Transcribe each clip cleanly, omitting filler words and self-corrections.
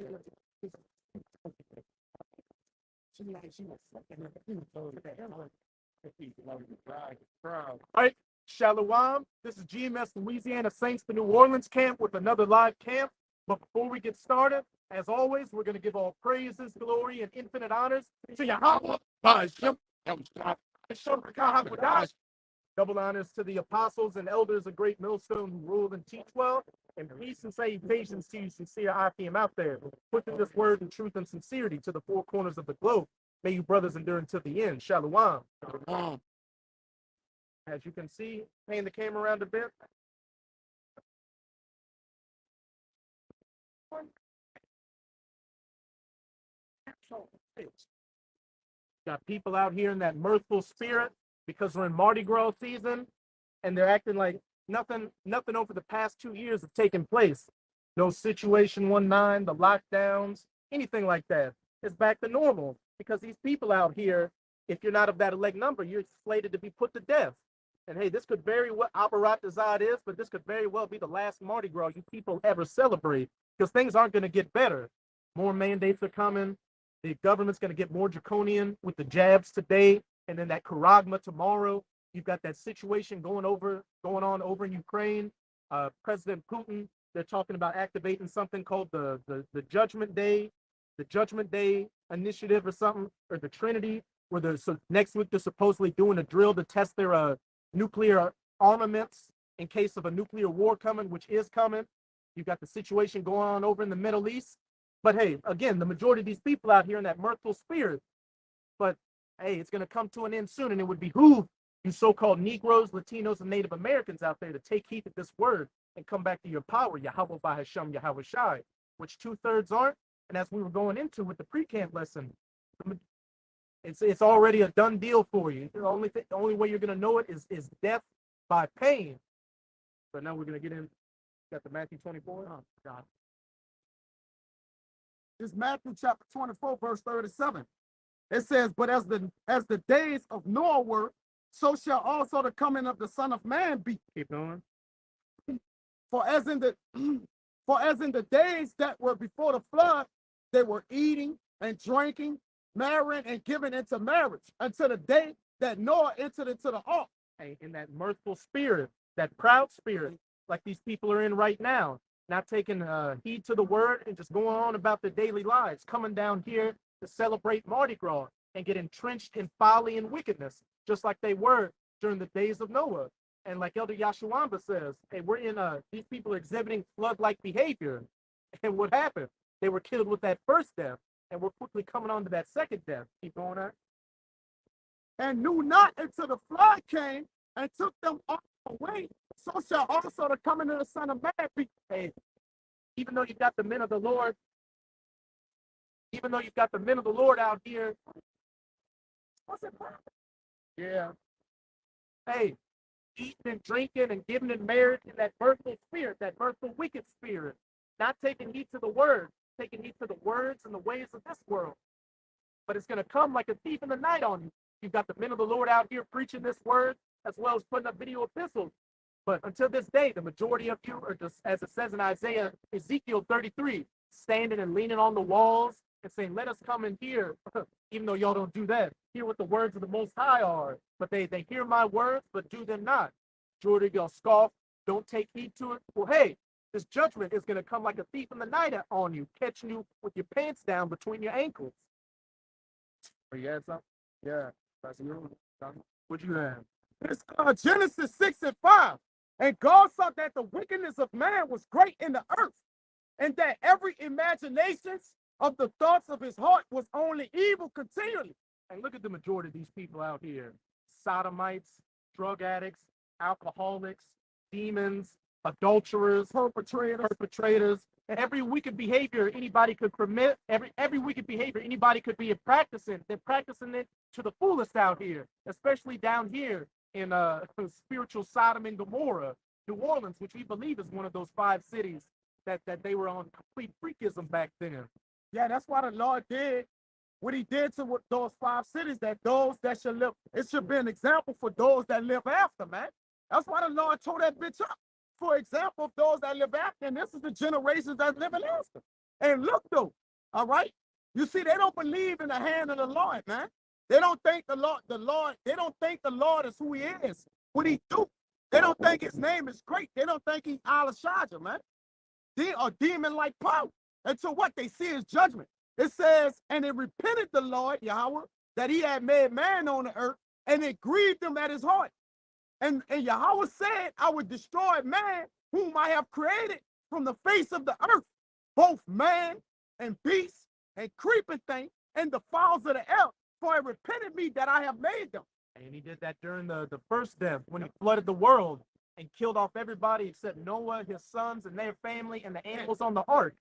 All right, Shalom. This is GMS Louisiana Saints, the New Orleans camp, with another live camp. But before we get started, as always, we're going to give all praises, glory, and infinite honors to Yahweh. Double honors to the apostles and elders of Great Millstone who rule and teach well. And peace and salutations to you, sincere Akim out there, pushing this word in truth and sincerity to the four corners of the globe. May you brothers endure until the end. Shalom. As you can see, pan the camera around a bit. Got people out here in that mirthful spirit because we're in Mardi Gras season, and they're acting like nothing over the past 2 years have taken place. No Situation 19, the lockdowns, anything like that. It's back to normal because these people out here, if you're not of that elect number, you're slated to be put to death. And hey, this could very well, Abarat Azad is, but this could very well be the last Mardi Gras you people ever celebrate because things aren't going to get better. More mandates are coming. The government's going to get more draconian with the jabs today, and then that Karagma tomorrow. You've got that situation going on over in Ukraine. President Putin, they're talking about activating something called the Judgment Day Initiative or something, or the Trinity, where next week they're supposedly doing a drill to test their nuclear armaments in case of a nuclear war coming, which is coming. You've got the situation going on over in the Middle East. But hey, again, the majority of these people out here in that mirthful spirit. But hey, it's going to come to an end soon, and it would behoove you so-called Negroes, Latinos, and Native Americans out there to take heed of this word and come back to your power, Yahweh Bahasham, Yahweh Shai, which 2/3 aren't. And as we were going into with the pre-camp lesson, it's already a done deal for you. The only way you're going to know it is death by pain. But now we're going to get in. Got the Matthew 24. Oh, God. It's Matthew chapter 24, verse 37. It says, but as the days of Noah were, so shall also the coming of the Son of Man be. Keep going. For as in the days that were before the flood, they were eating and drinking, marrying and giving into marriage, until the day that Noah entered into the ark. Hey, in that mirthful spirit, that proud spirit, like these people are in right now. Not taking heed to the word and just going on about their daily lives, coming down here to celebrate Mardi Gras and get entrenched in folly and wickedness, just like they were during the days of Noah. And like Elder Yashuamba says, hey, these people are exhibiting flood-like behavior. And what happened? They were killed with that first death, and we're quickly coming on to that second death. Keep going on. And knew not until the flood came and took them all away. So shall also the coming of the Son of Man be. Hey, even though you've got the men of the Lord out here, what's it called? Yeah. Hey, eating and drinking and giving in marriage in that mirthful spirit, that mirthful wicked spirit, not taking heed to the word, taking heed to the words and the ways of this world. But it's going to come like a thief in the night on you. You've got the men of the Lord out here preaching this word, as well as putting up video epistles. But until this day, the majority of you are just, as it says in Ezekiel 33, standing and leaning on the walls and saying, let us come in here, even though y'all don't do that. Hear what the words of the Most High are. But they hear my words, but do them not. Majority of y'all scoff, don't take heed to it. Well, hey, this judgment is going to come like a thief in the night on you, catching you with your pants down between your ankles. Oh, you had something? Yeah. What'd you have? It's Genesis 6:5. And God saw that the wickedness of man was great in the earth, and that every imagination of the thoughts of his heart was only evil continually. And look at the majority of these people out here. Sodomites, drug addicts, alcoholics, demons, adulterers, perpetrators. Every wicked behavior anybody could commit, every wicked behavior anybody could be practicing. They're practicing it to the fullest out here, especially down here in spiritual Sodom and Gomorrah, New Orleans, which we believe is one of those 5 cities that they were on complete freakism back then. Yeah, that's why the Lord did what he did to those 5 cities, that those that should live, it should be an example for those that live after, man. That's why the Lord told that bitch up. For example, of those that live after, and this is the generations that's living after. And look though, all right? You see, they don't believe in the hand of the Lord, man. They don't think they don't think the Lord is who he is, what he do. They don't think his name is great. They don't think he's Alashadja, man. They are demon-like power. And so what they see is judgment. It says, and it repented the Lord, Yahweh, that he had made man on the earth, and it grieved him at his heart. And Yahweh said, I would destroy man whom I have created from the face of the earth, both man and beast and creeping thing and the fowls of the air, for it repented me that I have made them. And he did that during the first death when he flooded the world and killed off everybody except Noah, his sons, and their family, and the animals on the ark.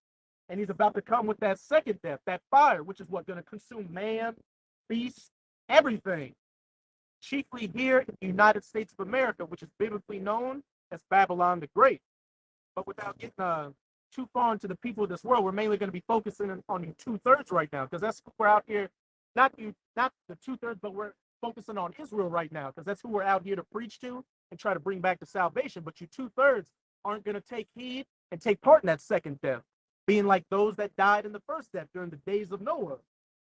And he's about to come with that second death, that fire, which is what going to consume man, beasts, everything. Chiefly here in the United States of America, which is biblically known as Babylon the Great. But without getting too far into the people of this world, we're mainly going to be focusing on you 2/3 right now, because that's who we're out here. Not the 2/3, but we're focusing on Israel right now, because that's who we're out here to preach to and try to bring back the salvation. But you 2/3 aren't going to take heed and take part in that second death, being like those that died in the first death during the days of Noah.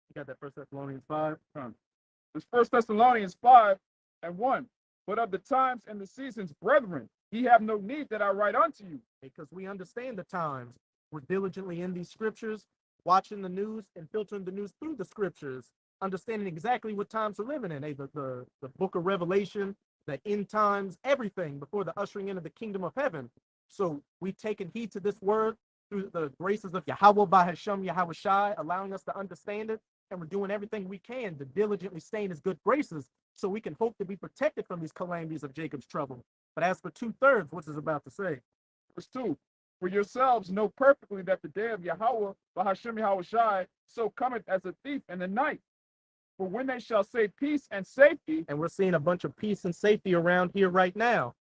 You got that 1 Thessalonians 5. This 1 Thessalonians 5:1. But of the times and the seasons, brethren, ye have no need that I write unto you. Because we understand the times. We're diligently in these scriptures, watching the news and filtering the news through the scriptures, understanding exactly what times we're living in. The book of Revelation, the end times, everything before the ushering into the kingdom of heaven. So we've taken heed to this word through the graces of Yahweh Bahashem Yahweh Shai, allowing us to understand it. And we're doing everything we can to diligently stay in his good graces so we can hope to be protected from these calamities of Jacob's trouble. But as for 2/3, what's this about to say? Verse 2. For yourselves know perfectly that the day of Yahweh, Bahashem Yahweh Shai, so cometh as a thief in the night. For when they shall say peace and safety. And we're seeing a bunch of peace and safety around here right now.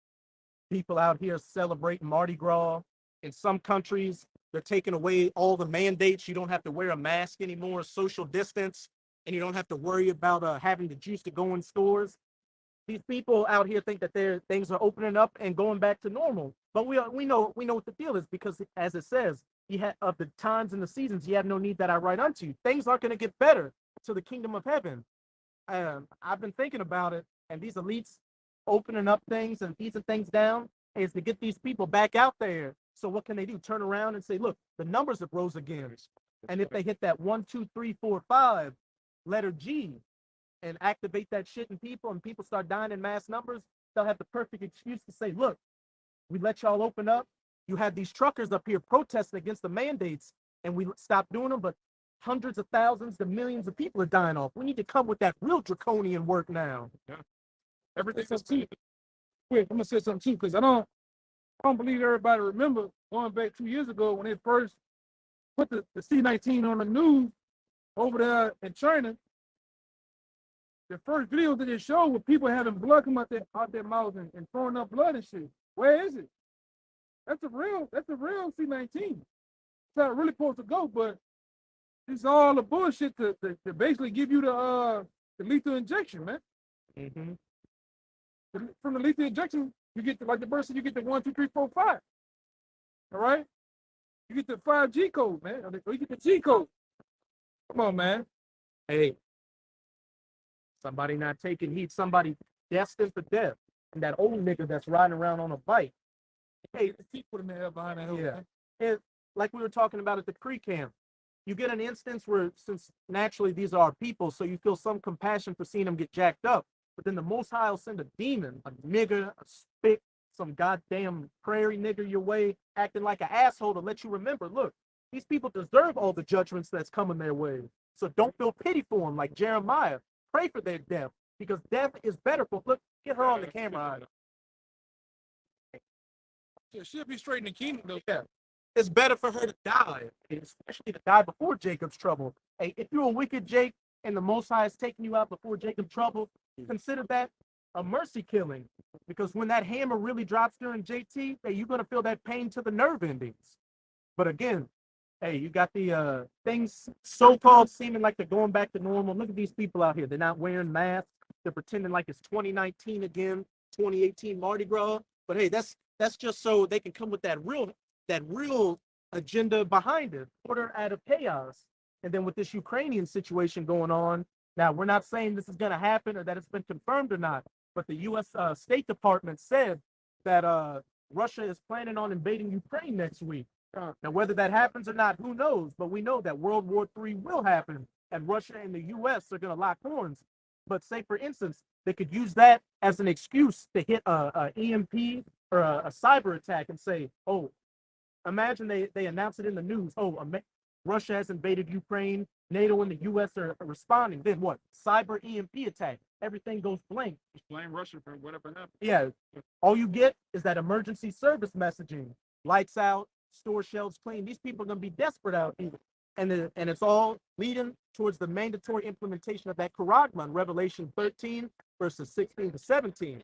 People out here celebrating Mardi Gras. In some countries, they're taking away all the mandates. You don't have to wear a mask anymore, social distance, and you don't have to worry about having the juice to go in stores. These people out here think that things are opening up and going back to normal. But we know what the deal is, because as it says, of the times and the seasons, you have no need that I write unto you. Things aren't going to get better to the kingdom of heaven. I've been thinking about it, and these elites opening up things and easing things down is to get these people back out there. So what can they do? Turn around and say, look, the numbers have rose again. And if they hit that 1, 2, 3, 4, 5 letter G and activate that shit in people, and people start dying in mass numbers, they'll have the perfect excuse to say, look, we let y'all open up. You had these truckers up here protesting against the mandates, and we stopped doing them, but hundreds of thousands to millions of people are dying off. We need to come with that real draconian work now. Yeah. Everything's too quick. I'm gonna say something too, because I don't believe everybody remember going back 2 years ago when they first put the C-19 on the news over there in China. The first videos that they showed were people having blood come out their mouths and throwing up blood and shit. Where is it? That's a real C-19. It's how it really supposed to go, but it's all the bullshit to basically give you the lethal injection, man. Mm-hmm. From the lethal injection, you get like the person, you get the 1, 2, 3, 4, 5. All right, you get the 5G code, man. Or you get the G code. Come on, man. Hey, somebody not taking heed, somebody destined for death, and that old nigga that's riding around on a bike. Hey, People in the hell behind that hill. yeah. And like we were talking about at the pre-camp, you get an instance where, since naturally these are our people, so you feel some compassion for seeing them get jacked up. But then the Most High will send a demon, a nigger, a spick, some goddamn prairie nigger your way, acting like an asshole to let you remember, look, these people deserve all the judgments that's coming their way. So don't feel pity for them like Jeremiah. Pray for their death, because death is better for, look, get her on the camera. She'll be straight in the kingdom, though. Yeah. It's better for her to die, especially to die before Jacob's trouble. Hey, if you're a wicked Jake and the Most High is taking you out before Jacob's trouble, consider that a mercy killing. Because when that hammer really drops during JT, hey, you're going to feel that pain to the nerve endings. But again, hey, you got the things so-called seeming like they're going back to normal. Look at these people out here. They're not wearing masks. They're pretending like it's 2019 again, 2018 Mardi Gras. But hey, that's just so they can come with that real agenda behind it, order out of chaos. And then with this Ukrainian situation going on, now we're not saying this is going to happen or that it's been confirmed or not, but the U.S. State Department said that Russia is planning on invading Ukraine next week. Now, whether that happens or not, who knows? But we know that World War III will happen, and Russia and the U.S. are going to lock horns. But say, for instance, they could use that as an excuse to hit a EMP or a cyber attack and say, oh, imagine they announce it in the news. Oh, Russia has invaded Ukraine. NATO and the U.S. are responding. Then what? Cyber EMP attack. Everything goes blank. Just blame Russia for whatever happened. Yeah. All you get is that emergency service messaging. Lights out, store shelves clean. These people are going to be desperate out here. And it's all leading towards the mandatory implementation of that Charagma in Revelation 13, verses 16 to 17.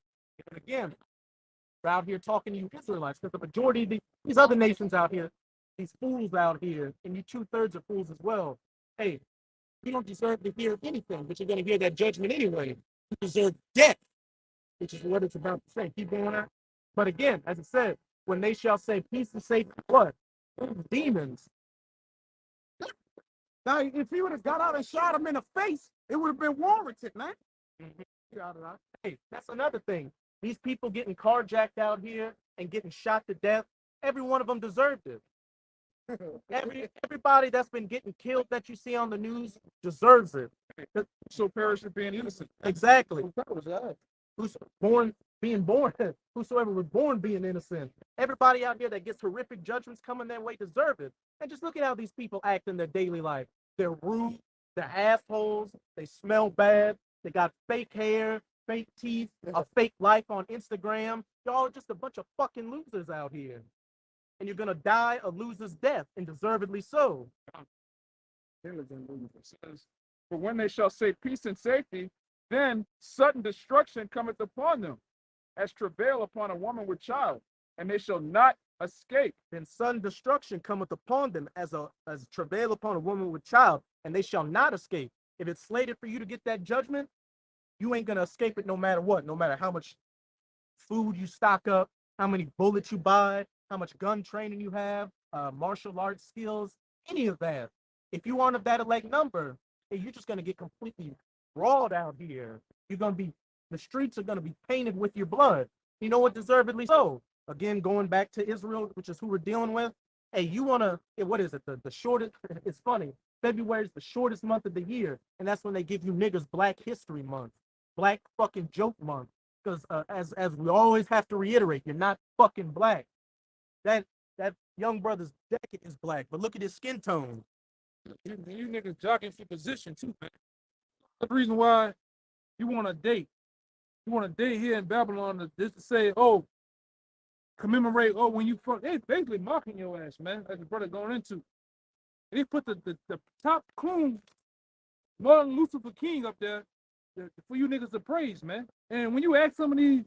And again, we're out here talking to you Israelites, because the majority of these other nations out here, these fools out here, and you 2/3 are fools as well. Hey, you don't deserve to hear anything, but you're going to hear that judgment anyway. You deserve death, which is what it's about to say. Keep going on. But again, as I said, when they shall say peace and safety, what? Demons. Now, if he would have got out and shot him in the face, it would have been warranted, man. Hey, that's another thing. These people getting carjacked out here and getting shot to death, every one of them deserved it. Everybody that's been getting killed that you see on the news deserves it. So perish for being innocent. Exactly. Who's being born, whosoever was born being innocent. Everybody out here that gets horrific judgments coming their way deserve it. And just look at how these people act in their daily life. They're rude, they're assholes, they smell bad, they got fake hair, fake teeth, a fake life on Instagram. Y'all are just a bunch of fucking losers out here. And you're gonna die a loser's death, and deservedly so. For when they shall say peace and safety, then sudden destruction cometh upon them, as travail upon a woman with child, and they shall not escape. Then sudden destruction cometh upon them as travail upon a woman with child, and they shall not escape. If it's slated for you to get that judgment, you ain't gonna escape it no matter what, no matter how much food you stock up, how many bullets you buy, how much gun training you have, martial arts skills, any of that. If you aren't of that elect number, you're just gonna get completely rawed out here. The streets are gonna be painted with your blood. You know what? Deservedly so. Again, going back to Israel, which is who we're dealing with. Hey, you wanna, what is it? The shortest, it's funny. February is the shortest month of the year, and that's when they give you niggas Black History Month, Black fucking Joke Month. Because as we always have to reiterate, you're not fucking black. That young brother's jacket is black, but look at his skin tone. You niggas jockeying for position too, man. That's the reason why you want to date. You want to date here in Babylon just to say, oh, commemorate, oh, when you fuck. They basically mocking your ass, man, as the brother going into. They put the top coon, Martin Lucifer King up there for you niggas to praise, man. And when you ask some of these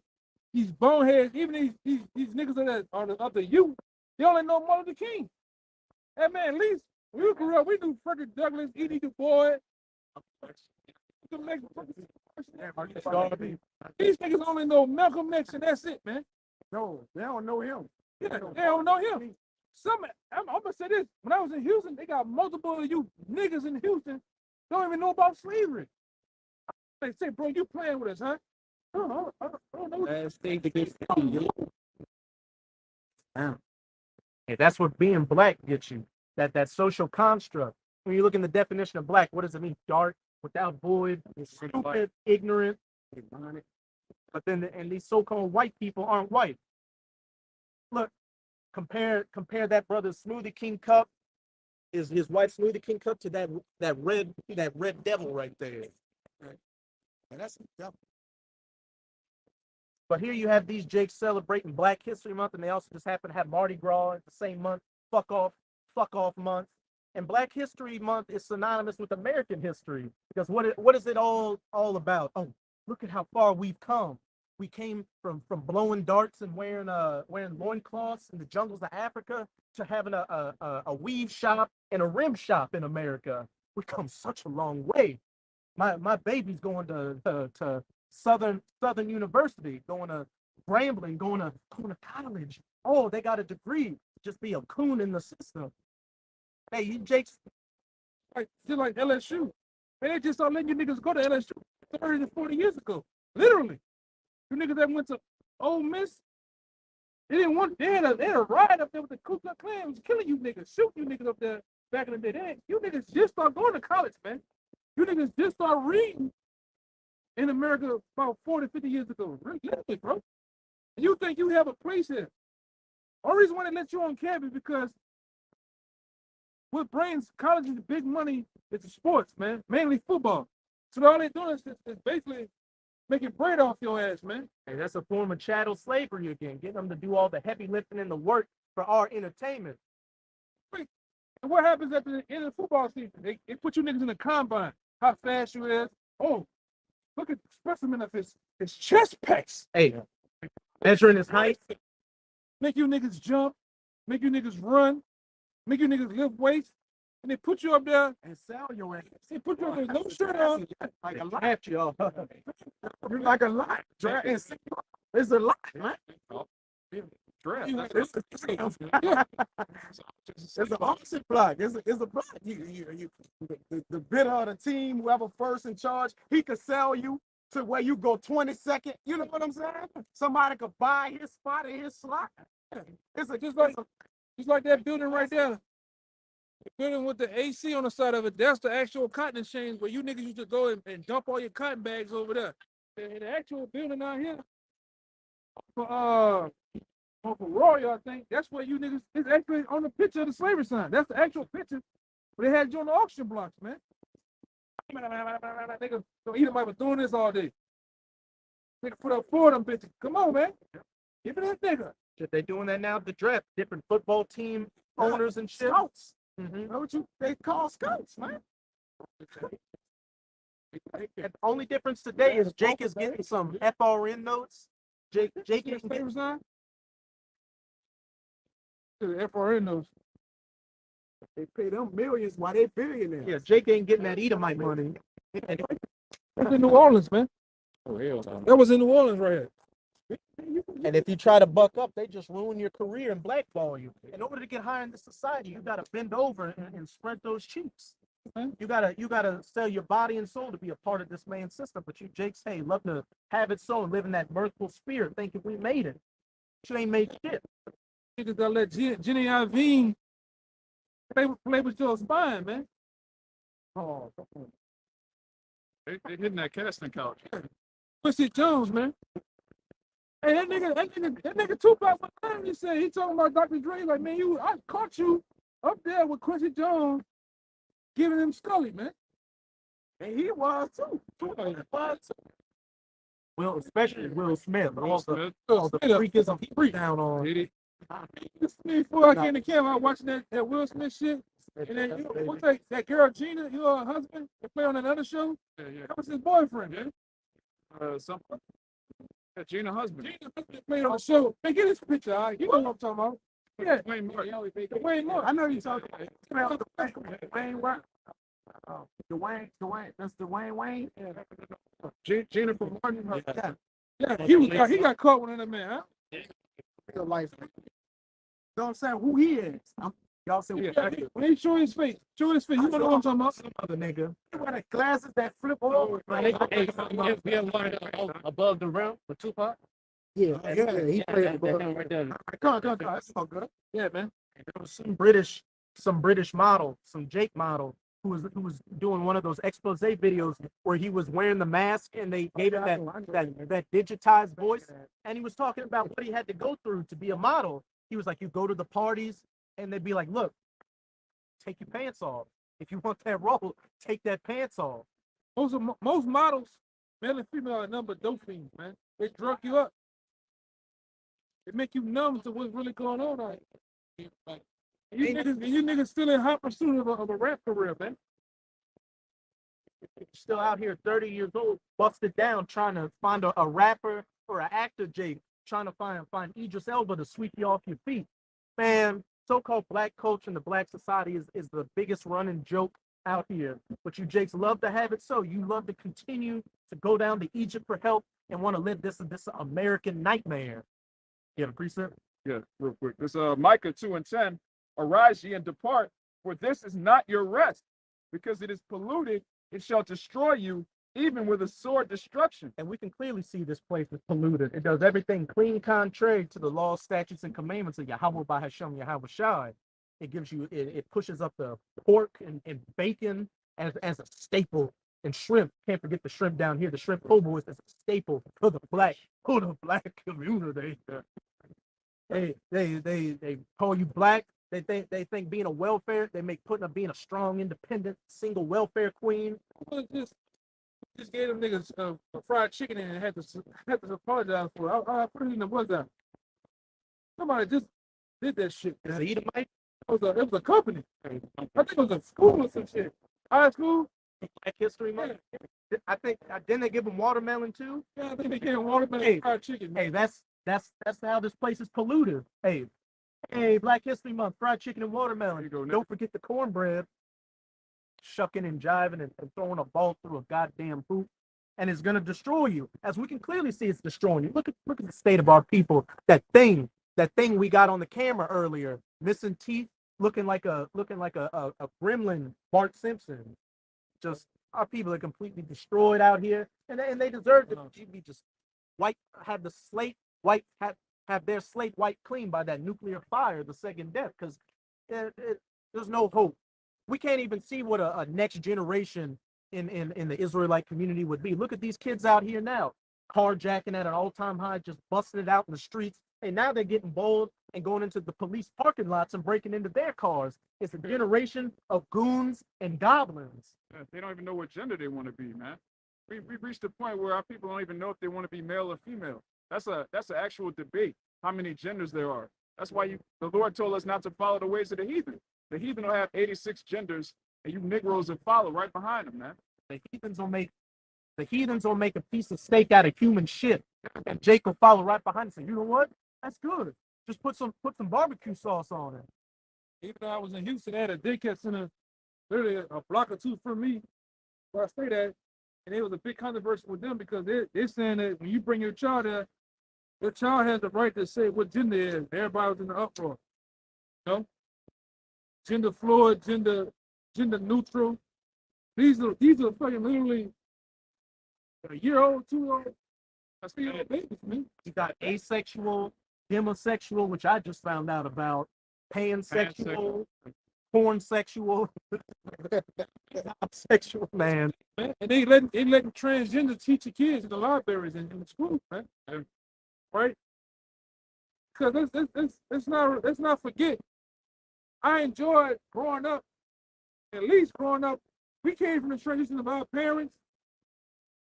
boneheads, even these niggas that are of the youth, they only know Martin Luther King. Hey, man, at least when we grew up, we knew Frederick Douglass, E.D. Du Bois. These niggas only know Malcolm X, and that's it, man. No, they don't know him. Yeah, they don't know him. I'm gonna say this. When I was in Houston, they got multiple of you niggas in Houston don't even know about slavery. They say, bro, you playing with us, huh? I don't know. Last thing to get from. Damn. Hey, that's what being black gets you. That social construct. When you look in the definition of black, what does it mean? Dark, without void, stupid, ignorant. But then these so-called white people aren't white. Look, compare that brother's Smoothie King cup, his white Smoothie King cup to that red devil right there. Right? And that's the devil. But here you have these jakes celebrating Black History Month, and they also just happen to have Mardi Gras at the same month. Fuck off month. And Black History Month is synonymous with American history, because what is it all about? Oh, look at how far we've come. We came from blowing darts and wearing loincloths in the jungles of Africa to having a weave shop and a rim shop in America. We've come such a long way. My baby's going to Southern University, going to Grambling, going to college. Oh, they got a degree. just be a coon in the system. Hey, you Jake's Like, just like LSU. Man, they just started letting you niggas go to LSU 30 to 40 years ago. Literally. You niggas that went to Ole Miss, they didn't want, they had a ride up there with the Ku Klux Klan was killing you niggas, shooting you niggas up there back in the day. You niggas just start going to college, man. You niggas just start reading in America about 40, 50 years ago. Literally, bro. And you think you have a place here. Only reason why they let you on campus because what brings colleges big money is the sports, man. Mainly football. So all they're doing is basically making bread off your ass, man. Hey, that's a form of chattel slavery again, getting them to do all the heavy lifting and the work for our entertainment. And what happens at the end of the football season? They put you niggas in the combine. How fast you is. Oh, look at the specimen of his chest pecs. Hey, measuring his height. Make you niggas jump. Make you niggas run. Make you niggas lift weights. And they put you up there. And sell your ass. They put you up there, no shirt on. Like a lot. Draft you all. You're like a lot. It's a lot, man. Yeah. It's an auction block. It's a block. The bidder of the team, whoever first in charge, he could sell you to where you go 22nd. You know what I'm saying? Somebody could buy his spot in his slot. It's Just like that building right there. The building with the AC on the side of it, that's the actual cotton exchange where you niggas used to go and dump all your cotton bags over there. And the actual building out here for Royal, I think, that's where you niggas, it's actually on the picture of the slavery sign. That's the actual picture where they had you on the auction blocks, man. Nigga, so Edomite was doing this all day. Nigga put up 4 of them bitches. Come on, man. Give me that nigga. Shit, they doing that now at the draft. Different football team owners and shit. scouts. Mhm. Know what they call scouts, man. And the only difference today is Jake is getting some FRN notes. Jake Your getting slavery sign? The FRN knows. They pay them millions while they billionaires. yeah, Jake ain't getting that Edomite money. And That's in New Orleans, man. Oh, hell no. That was in New Orleans right here. And if you try to buck up, they just ruin your career and blackball you. In order to get higher in the society, you gotta bend over and spread those cheeks. You gotta sell your body and soul to be a part of this man's system. But you, Jake, say, love to have it so and live in that mirthful spirit, thinking we made it. You ain't made shit. Niggas gotta let Jenny Iovine play with your spine, man. Oh, They hitting that casting couch. Quincy Jones, man. Hey, that nigga Tupac, what time he said? He talking about Dr. Dre, like, man, I caught you up there with Quincy Jones giving him Scully, man. and he was too. Well, especially Will Smith. Will Smith. All the freakism he freaked down on. Did he? Before I came to camp, I was watching that Will Smith shit. And then, what's that girl, Gina, your husband, that play on another show? Yeah, yeah. That was his boyfriend, man. Something. Yeah, Gina husband. Gina husband played on the show. Man, get this picture, all right? You know what I'm talking about. Yeah, Wayne Martin. Wayne Martin. I know you talking about Dwayne. Dwayne. That's Dwayne. Gina from Martin. Yeah, he got caught with another man, huh? Real life. You know what I'm saying? Who he is? Y'all say Yeah, when he show his face, you know what I'm talking about. Some other nigga. he wear the glasses that flip over. Above the rim with Tupac. Yeah, he played the ball. Right there. Come on. That's all good. Yeah, man. There was some British model, some Jake model, who was doing one of those expose videos where he was wearing the mask and they gave him that digitized voice, and he was talking about what he had to go through to be a model. He was like, you go to the parties and they'd be like, look, take your pants off. If you want that role, take that pants off. Most models, male and female, are number dope fiends, man. They drunk you up. They make you numb to what's really going on out here. You niggas still in hot pursuit of a rap career, man. Still out here, 30 years old, busted down, trying to find a rapper or an actor, Jake, trying to find Idris Elba to sweep you off your feet. Man, so-called black culture in the black society is the biggest running joke out here. But you Jakes love to have it so. You love to continue to go down to Egypt for help and want to live this American nightmare. You have a precept? Yeah, real quick. This Micah 2:10. Arise ye and depart, for this is not your rest, because it is polluted, it shall destroy you, even with a sword destruction. And we can clearly see this place is polluted. It does everything clean contrary to the law, statutes, and commandments of Yahweh by Hashem Yahweh Shai. It gives you, it pushes up the pork and bacon as a staple, and shrimp. Can't forget the shrimp down here. The shrimp po' boys is a staple for the black community. They call you black. They think being a welfare, they make putting up being a strong, independent, single welfare queen. Just gave them niggas a fried chicken and had to apologize for it. I put it in the was that. Somebody just did that shit. Is it Edomite? It was a company. I think it was a school or some shit. High school. Black History Month. I think didn't they give them watermelon too? Yeah, I think they gave them watermelon Hey, and fried chicken. Hey, that's how this place is polluted. Hey, Black History Month, fried chicken and watermelon. There you go, Nick. Don't forget the cornbread. Shucking and jiving and throwing a ball through a goddamn hoop, and it's gonna destroy you. As we can clearly see, it's destroying you. Look at the state of our people. That thing we got on the camera earlier, missing teeth, looking like a gremlin, Bart Simpson. Just our people are completely destroyed out here, and they deserve to be just have their slate wiped clean by that nuclear fire, the second death, because there's no hope. We can't even see what a next generation in the Israelite community would be. Look at these kids out here now, carjacking at an all-time high, just busting it out in the streets. And now they're getting bold and going into the police parking lots and breaking into their cars. It's a generation of goons and goblins. Yeah, they don't even know what gender they want to be, man. We reached the point where our people don't even know if they want to be male or female. That's an actual debate, how many genders there are. That's why the Lord told us not to follow the ways of the heathen. The heathen will have 86 genders, and you Negroes will follow right behind them, man. The heathens will make a piece of steak out of human shit, and Jake will follow right behind and say, "You know what? That's good. Just put some barbecue sauce on it." Even though I was in Houston, they had a daycare center literally a block or two from me where I stayed at, and it was a big controversy with them because they're saying that when you bring your child there, your child has the right to say what gender it is. Everybody was in the uproar. You know? Gender fluid, gender neutral. These are fucking literally a year old, 2 year old. I see little babies, man. You got asexual, demisexual, which I just found out about, pansexual, pornsexual, sexual, man. And they letting transgender teach the kids in the libraries and in the schools, man. Right? Because let's not forget. I enjoyed growing up. At least growing up, we came from the transition of our parents,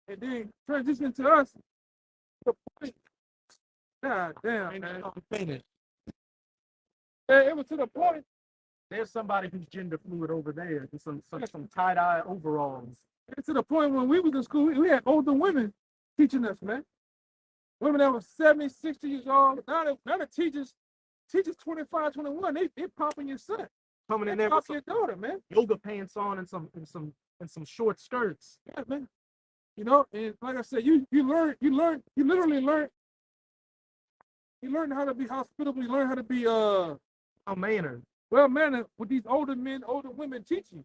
and then transitioning to us. God damn, man. It was to the point. There's somebody who's gender fluid over there in some tie-dye overalls. It's to the point when we was in school, we had older women teaching us, man. Women that were 70, 60 years old. Now the teachers 25, 21, they popping your son. Coming in there with your daughter, man. Yoga pants on and some short skirts. Yeah, man. You know, and like I said, you literally learn how to be hospitable, you learn how to be mannered. Well mannered with these older men, older women teaching.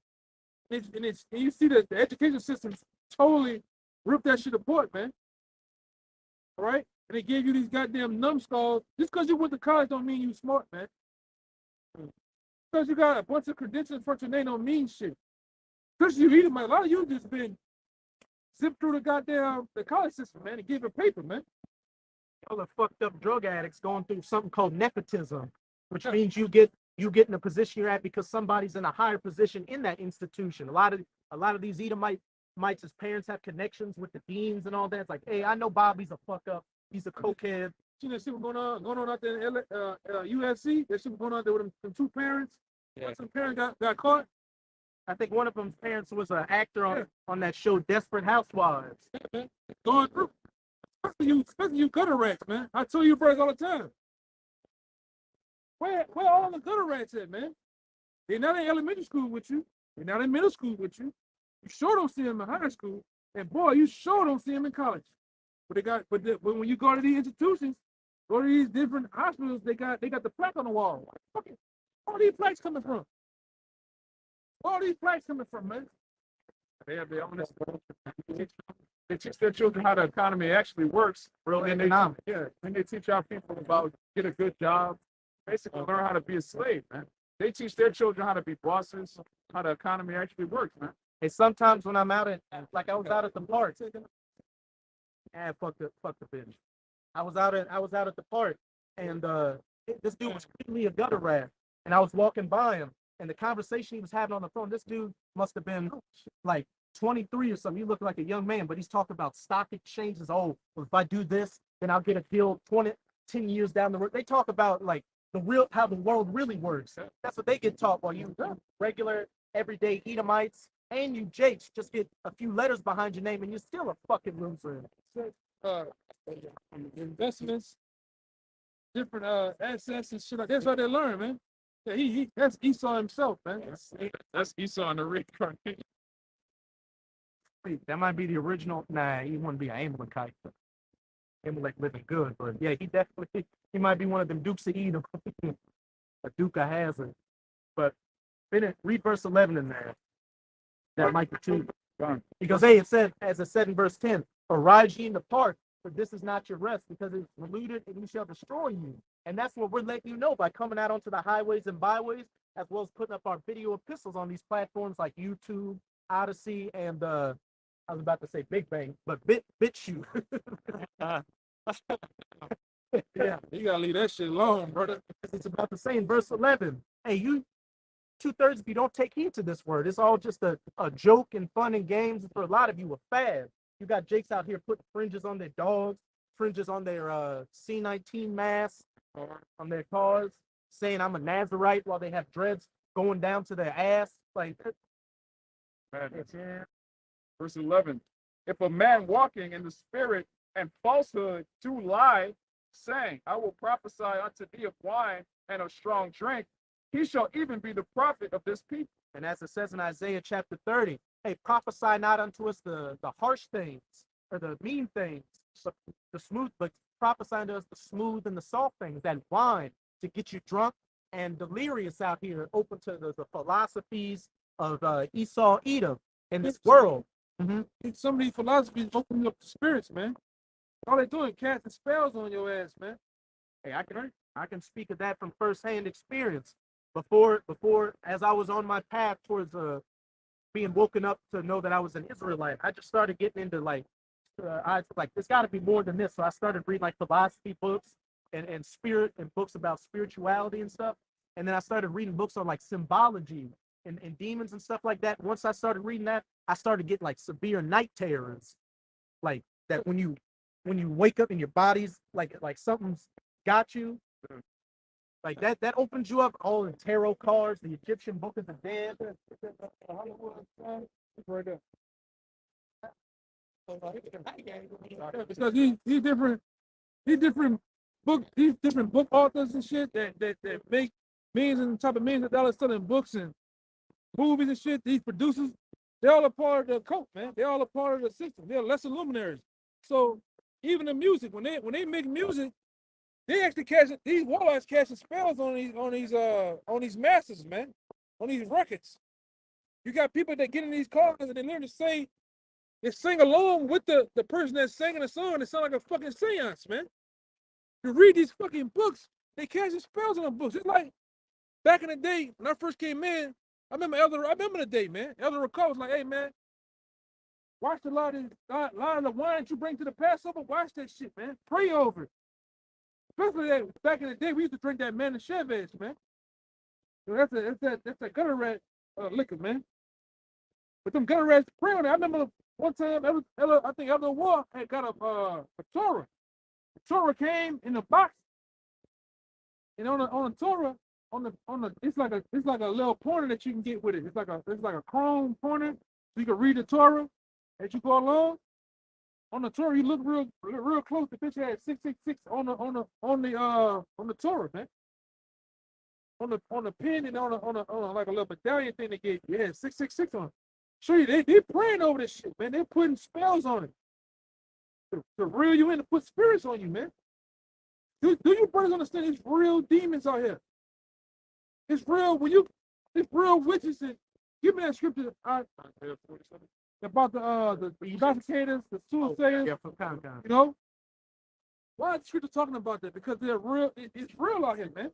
And you see that the education system's totally ripped that shit apart, man. All right? And they gave you these goddamn numbskulls. Just because you went to college don't mean you smart, man. Because you got a bunch of credentials for your name don't mean shit. Because you read it, man. A lot of you just been zipped through the college system, man, and give a paper, man. All the fucked up drug addicts going through something called nepotism, which means you get in the position you're at because somebody's in a higher position in that institution. A lot of these Edomites' parents have connections with the deans and all that. It's like, hey, I know Bobby's a fuck up. He's a cokehead. You know, shit was going on out there in USC. That shit was going on there with them two parents. Yeah. Some parents got caught. I think one of them's parents was an actor on that show Desperate Housewives. Yeah, man. Going through. Especially you gutter rats, man. I tell you brothers all the time. Where all the gutter rats at, man? They're not in elementary school with you. They're not in middle school with you. You sure don't see them in high school. And boy, you sure don't see them in college. But when you go to these institutions, Go to these different hospitals, they got the plaque on the wall. Where the fuck all these plaques coming from? Where all these plaques coming from, man? They have their own. They teach their children how the economy actually works. Real And economics. and they teach our people about get a good job, basically learn how to be a slave, man. They teach their children how to be bosses, how the economy actually works, man. And sometimes when I'm out at, like I was out at the park, and fuck the bitch. I was out at the park, and this dude was clearly a gutter rat, and I was walking by him, and the conversation he was having on the phone, this dude must have been like 23 or something. He looked like a young man, but he's talking about stock exchanges. Oh, well, if I do this, then I'll get a deal 10 years down the road. They talk about like how the world really works. That's what they get taught, while you regular everyday Edomites and you Jakes just get a few letters behind your name and you're still a fucking loser. Investments, different assets and shit like that's how they learn, man. Yeah, that's Esau himself, man. That's Esau in the reincarnation. That might be the original. Nah, he wouldn't be an Amalekite. Amalek living good, but yeah, he might be one of them Dukes of Edom, a Duke of Hazard. But read verse 11 in there. That might be too. Because hey, as it said in verse 10, arise ye in the park, for this is not your rest, because it's polluted and we shall destroy you. And that's what we're letting you know by coming out onto the highways and byways, as well as putting up our video epistles on these platforms like YouTube, Odyssey, and I was about to say Big Bang, but BitChute. Yeah, you gotta leave that shit alone, brother. It's about to say in verse 11, hey, you 2/3 of you don't take heed to this word. It's all just a joke and fun and games. For a lot of you, a fad. You got Jakes out here putting fringes on their dogs, fringes on their C19 masks, on their cars, saying I'm a Nazarite while they have dreads going down to their ass. Like, Verse 11. If a man walking in the spirit and falsehood do lie, saying, I will prophesy unto thee of wine and of strong drink, he shall even be the prophet of this people. And as it says in Isaiah chapter 30, hey, prophesy not unto us the harsh things or the mean things, but the smooth, but prophesy unto us the smooth and the soft things, that wine to get you drunk and delirious out here, open to the philosophies of Esau Edom in this world. Some of these philosophies open up the spirits, man. All they doing casting spells on your ass, man. Hey, I can speak of that from firsthand experience. Before, as I was on my path towards being woken up to know that I was an Israelite, I just started getting into I was like, there's got to be more than this. So I started reading like philosophy books and spirit and books about spirituality and stuff. And then I started reading books on like symbology and demons and stuff like that. Once I started reading that, I started getting like severe night terrors, like that when you wake up and your body's like something's got you. Like that opens you up. All the tarot cards, the Egyptian Book of the Dead. Right there. Because these different book authors and shit that make millions and top of millions of dollars selling books and movies and shit, these producers, they're all a part of the cult, man. They're all a part of the system. They're lesser luminaries. So even the music, when they make music, they actually these warlocks casting spells on these masses, man, on these records. You got people that get in these cars and they learn to say, they sing along with the person that's singing the song. It sounds like a fucking seance, man. You read these fucking books, they casting spells on the books. It's like back in the day when I first came in. I remember the day, man. Elder Ricard was like, hey, man, watch the lot of the wine that you bring to the Passover. Watch that shit, man. Pray over it. Especially that back in the day, we used to drink that Manischewitz, man. So that's a gutter rat liquor, man. But them gutter rats pray on it. I remember one time, I think Elder War had got a Torah. The Torah came in a box, and on the Torah, on the it's like a little pointer that you can get with it. It's like a chrome pointer, so you can read the Torah as you go along. On the Torah, you look real close. The bitch had 666 on the Torah, man. On the pin and on like a little medallion thing they gave you. Yeah, 666 on it. Show you they praying over this shit, man. They're putting spells on it to reel you in, to put spirits on you, man. Do you brothers understand? It's real demons out here. It's real. It's real witches. And give me that scripture about the investigators, the soothsayers. Yeah, from Con. You know, why is the scripture talking about that? Because they're real. It's real out here, man.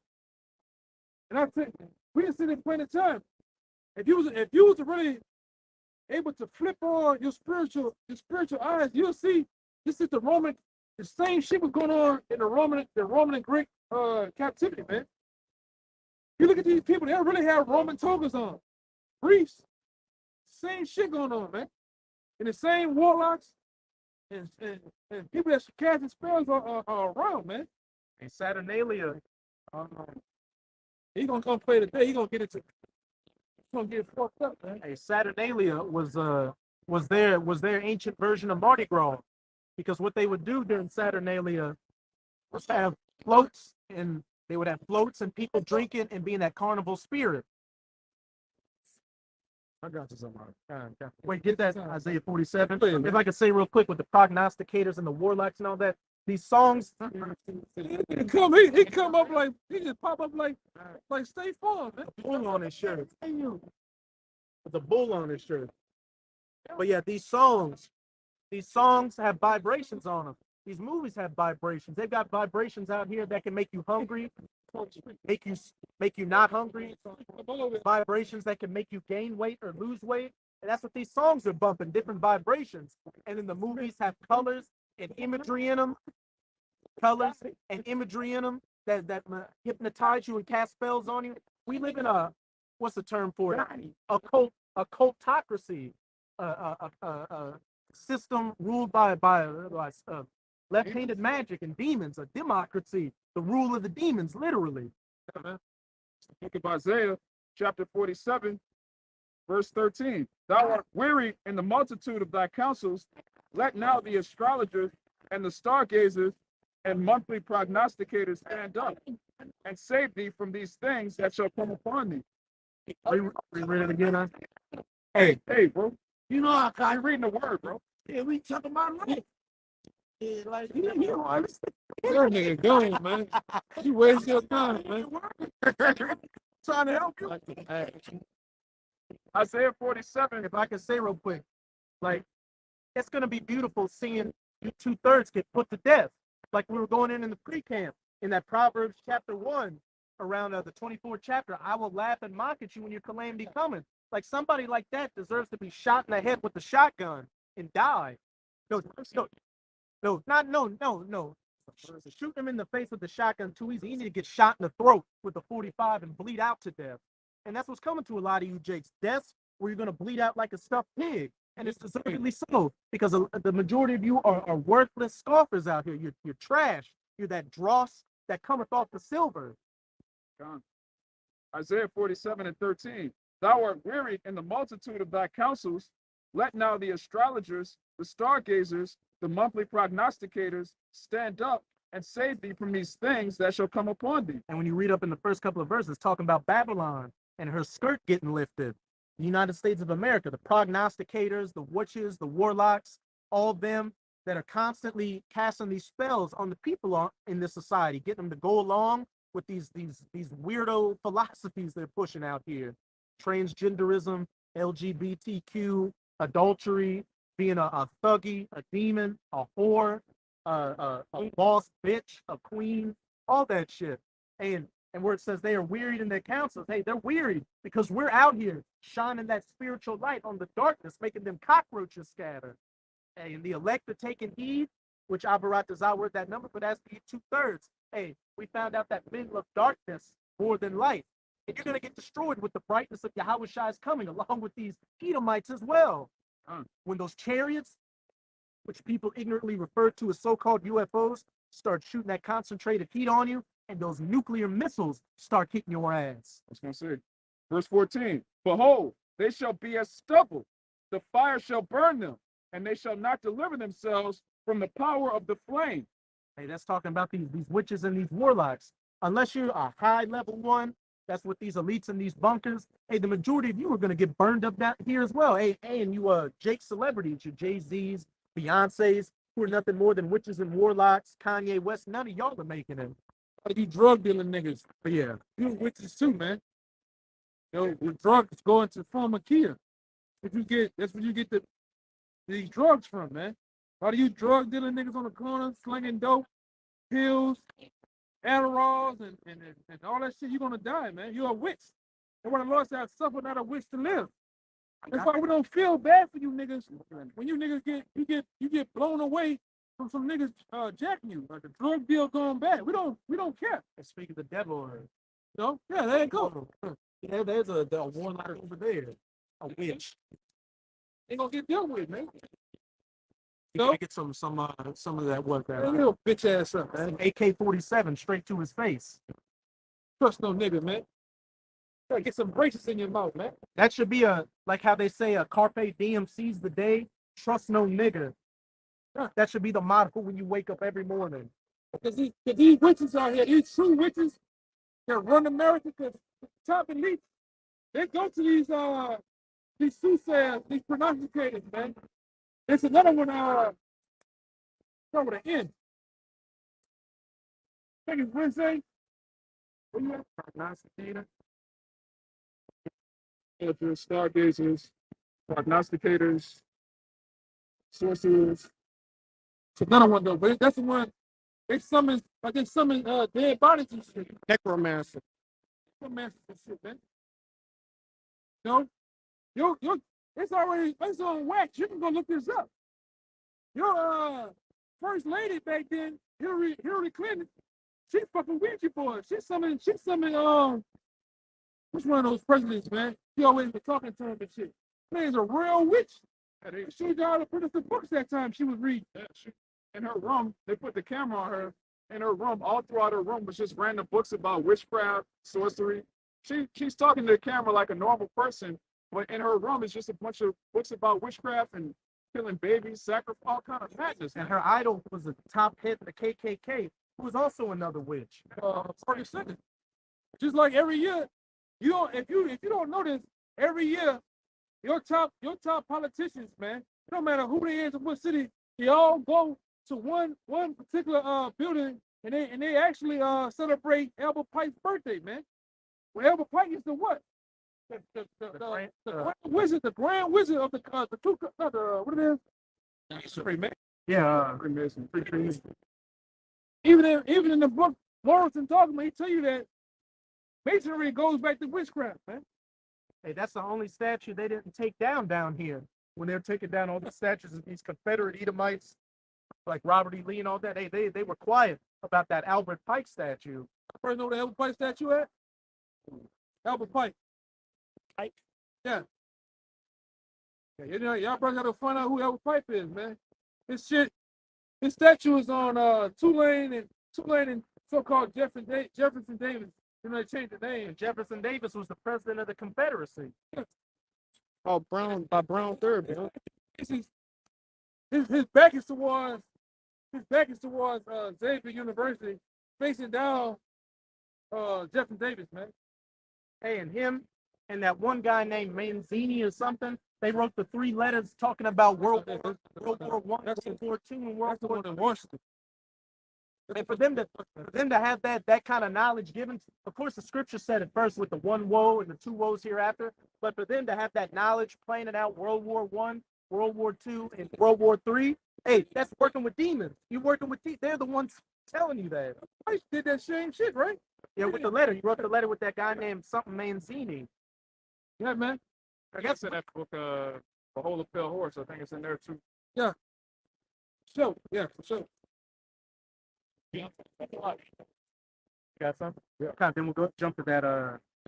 And I think we didn't see this plenty of time. If you was really able to flip on your spiritual eyes, you'll see this is the same shit was going on in the Roman and Greek captivity, man. You look at these people, they don't really have Roman togas on. Briefs. Same shit going on, man. And the same warlocks and people that casting spells are around, man. And Saturnalia, He gonna come play today. He gonna get fucked up, man. hey, Saturnalia was their ancient version of Mardi Gras, because what they would do during Saturnalia was have floats, and they would have floats and people drinking and being that carnival spirit. I got you somebody. Wait, get that Isaiah 47. If I could say real quick with the prognosticators and the warlocks and all that, these songs. He come up like he just pop up like State Farm, man. Bull on his shirt. With a bull on his shirt. But yeah, these songs have vibrations on them. These movies have vibrations. They've got vibrations out here that can make you hungry, make you not hungry. Vibrations that can make you gain weight or lose weight. And that's what these songs are bumping, different vibrations. And then the movies have colors and imagery in them. Colors and imagery in them that hypnotize you and cast spells on you. We live in what's the term for it? A cultocracy. A system ruled by left-handed magic and demons, a democracy, the rule of the demons, literally. Book of Isaiah, chapter 47, verse 13. Thou art weary in the multitude of thy counsels. Let now the astrologers and the stargazers and monthly prognosticators stand up and save thee from these things that shall come upon thee. Read it again, huh? Hey, bro. You know I'm reading the word, bro. Yeah, we talking about life. Yeah, like you don't understand. That nigga gone, man. You waste your time, man. Trying to help you. Isaiah 47. If I can say real quick, like it's gonna be beautiful seeing you 2/3 get put to death. Like we were going in the pre-camp in that Proverbs chapter 1, around the 24th chapter. I will laugh and mock at you when your calamity cometh. Like somebody like that deserves to be shot in the head with a shotgun and die. No. Shoot him in the face with the shotgun too easy. He need to get shot in the throat with the 45 and bleed out to death. And that's what's coming to a lot of you Jakes. Deaths where you're gonna bleed out like a stuffed pig. And it's deservedly so, because the majority of you are worthless scoffers out here. You're trash. You're that dross that cometh off the silver. Isaiah 47 and 13. Thou art wearied in the multitude of thy counsels. Let now the astrologers, the stargazers, the monthly prognosticators stand up and save thee from these things that shall come upon thee. And when you read up in the first couple of verses, talking about Babylon and her skirt getting lifted, the United States of America, the prognosticators, the witches, the warlocks, all of them that are constantly casting these spells on the people in this society, getting them to go along with these weirdo philosophies they're pushing out here. Transgenderism, LGBTQ, adultery, being a thuggy, a demon, a whore, a boss bitch, a queen, all that shit. And where it says they are wearied in their counsels, hey, they're wearied because we're out here shining that spiritual light on the darkness, making them cockroaches scatter. Hey, and the elect are taking heed, which Abarat does not word that number, but that's the 2/3. Hey, we found out that men love darkness more than light. And you're going to get destroyed with the brightness of Yahweh Shai's coming, along with these Edomites as well. When those chariots, which people ignorantly refer to as so-called UFOs, start shooting that concentrated heat on you, and those nuclear missiles start hitting your ass. I was going to say, verse 14. Behold, they shall be as stubble. The fire shall burn them, and they shall not deliver themselves from the power of the flame. Hey, that's talking about these witches and these warlocks. Unless you're a high-level one, that's what these elites in these bunkers. Hey, the majority of you are going to get burned up down here as well. Hey, and you Jake celebrities, your Jay-Z's, Beyonce's, who are nothing more than witches and warlocks, Kanye West. None of y'all are making it. You drug dealing niggas. But yeah, You witches too, man. The drugs go into pharmakia. That's where you get these drugs from, man. All you drug dealing niggas on the corner slinging dope, pills, Adderalls, and all that shit, you're gonna die, man. You're a witch. And what the Lord said, I suffer not a witch to live. That's why we don't feel bad for you niggas. When you niggas get blown away from some niggas jacking you, like the drug deal going bad. We don't care. and speak of the devil. No, yeah, there you go. There's a warlock over there, a witch. They gonna get dealt with, man. You No. gotta get some of that what That that little bitch ass up, man. AK-47 straight to his face. Trust no nigga, man. Gotta get some braces in your mouth, man. That should be like how they say a carpe diem seize the day. Trust no nigga. That should be the motto when you wake up every morning. Because these witches out here, these true witches that run America, because top elite, they go to these soothsayers, these prognosticators, man. There's another one, start with an N. I think it's Wednesday. What you got? Prognosticator. Stargazers, prognosticators, sorcerers. It's another one though, but that's the one they summon dead bodies and shit. Necromancer. Necromancers and shit, man. You know, it's on wax. You can go look this up. Your first lady back then, Hillary Clinton, she fucking Ouija board. She summoned which one of those presidents, man? She always been talking to him and shit. Man's a real witch. She got to put us the books that time she was reading. In her room, they put the camera on her. In her room, all throughout her room was just random books about witchcraft, sorcery. She's talking to the camera like a normal person, but in her room is just a bunch of books about witchcraft and killing babies, sacrifice, all kind of madness. And her idol was the top hit of the KKK, who was also another witch. 42nd. Just like every year, if you don't notice, every year your top politicians, man, no matter who they is in what city, they all go to one particular building and they actually celebrate Albert Pike's birthday, man. Well, Albert Pike is the what? The grand wizard of what it is? Freemason. Yeah. Freemason, Freemason. Even in the book Lawrence and Dogma, he tell you that masonry goes back to witchcraft, man. Hey, that's the only statue they didn't take down here. When they're taking down all the statues of these Confederate Edomites, like Robert E. Lee and all that, they were quiet about that Albert Pike statue. First know where the Albert Pike statue at? Albert Pike. Pike? Yeah. Yeah, y'all brothers gotta find out who Albert Pike is, man. His statue is on Tulane and so-called Jefferson Davis. You know, they changed the name. And Jefferson Davis was the president of the Confederacy. Oh, Brown third, man. His back is towards Xavier University, facing down Jefferson Davis, man. Hey, and him and that one guy named Manzini or something, they wrote the 3 letters talking about World War I, World War II, and World War in Washington. And for them to have that kind of knowledge given, of course, the scripture said it first with the 1 woe and the 2 woes hereafter. But for them to have that knowledge, playing it out, World War I, World War II, and World War III, hey, that's working with demons. You're working with they're the ones telling you that. I did that same shit, right? Yeah, with the letter. You wrote the letter with that guy named something Manzini. Yeah, man. I guess in that book, The Whole Pale Horse, I think it's in there too. Yeah. So, yeah, for sure. Got some? Yeah. Then we'll jump to that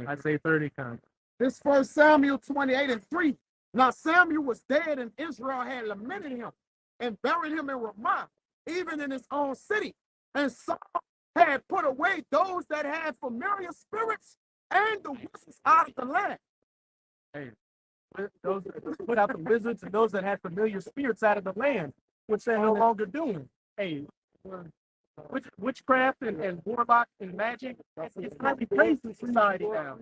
Isaiah 30 kind. This 1 Samuel 28:3. Now Samuel was dead, and Israel had lamented him and buried him in Ramah, even in his own city. And Saul had put away those that had familiar spirits and the wizards out of the land. Hey, those that put out the wizards and those that had familiar spirits out of the land, which they're no longer doing. Hey, witchcraft and warlock and magic, it's highly praised in society now.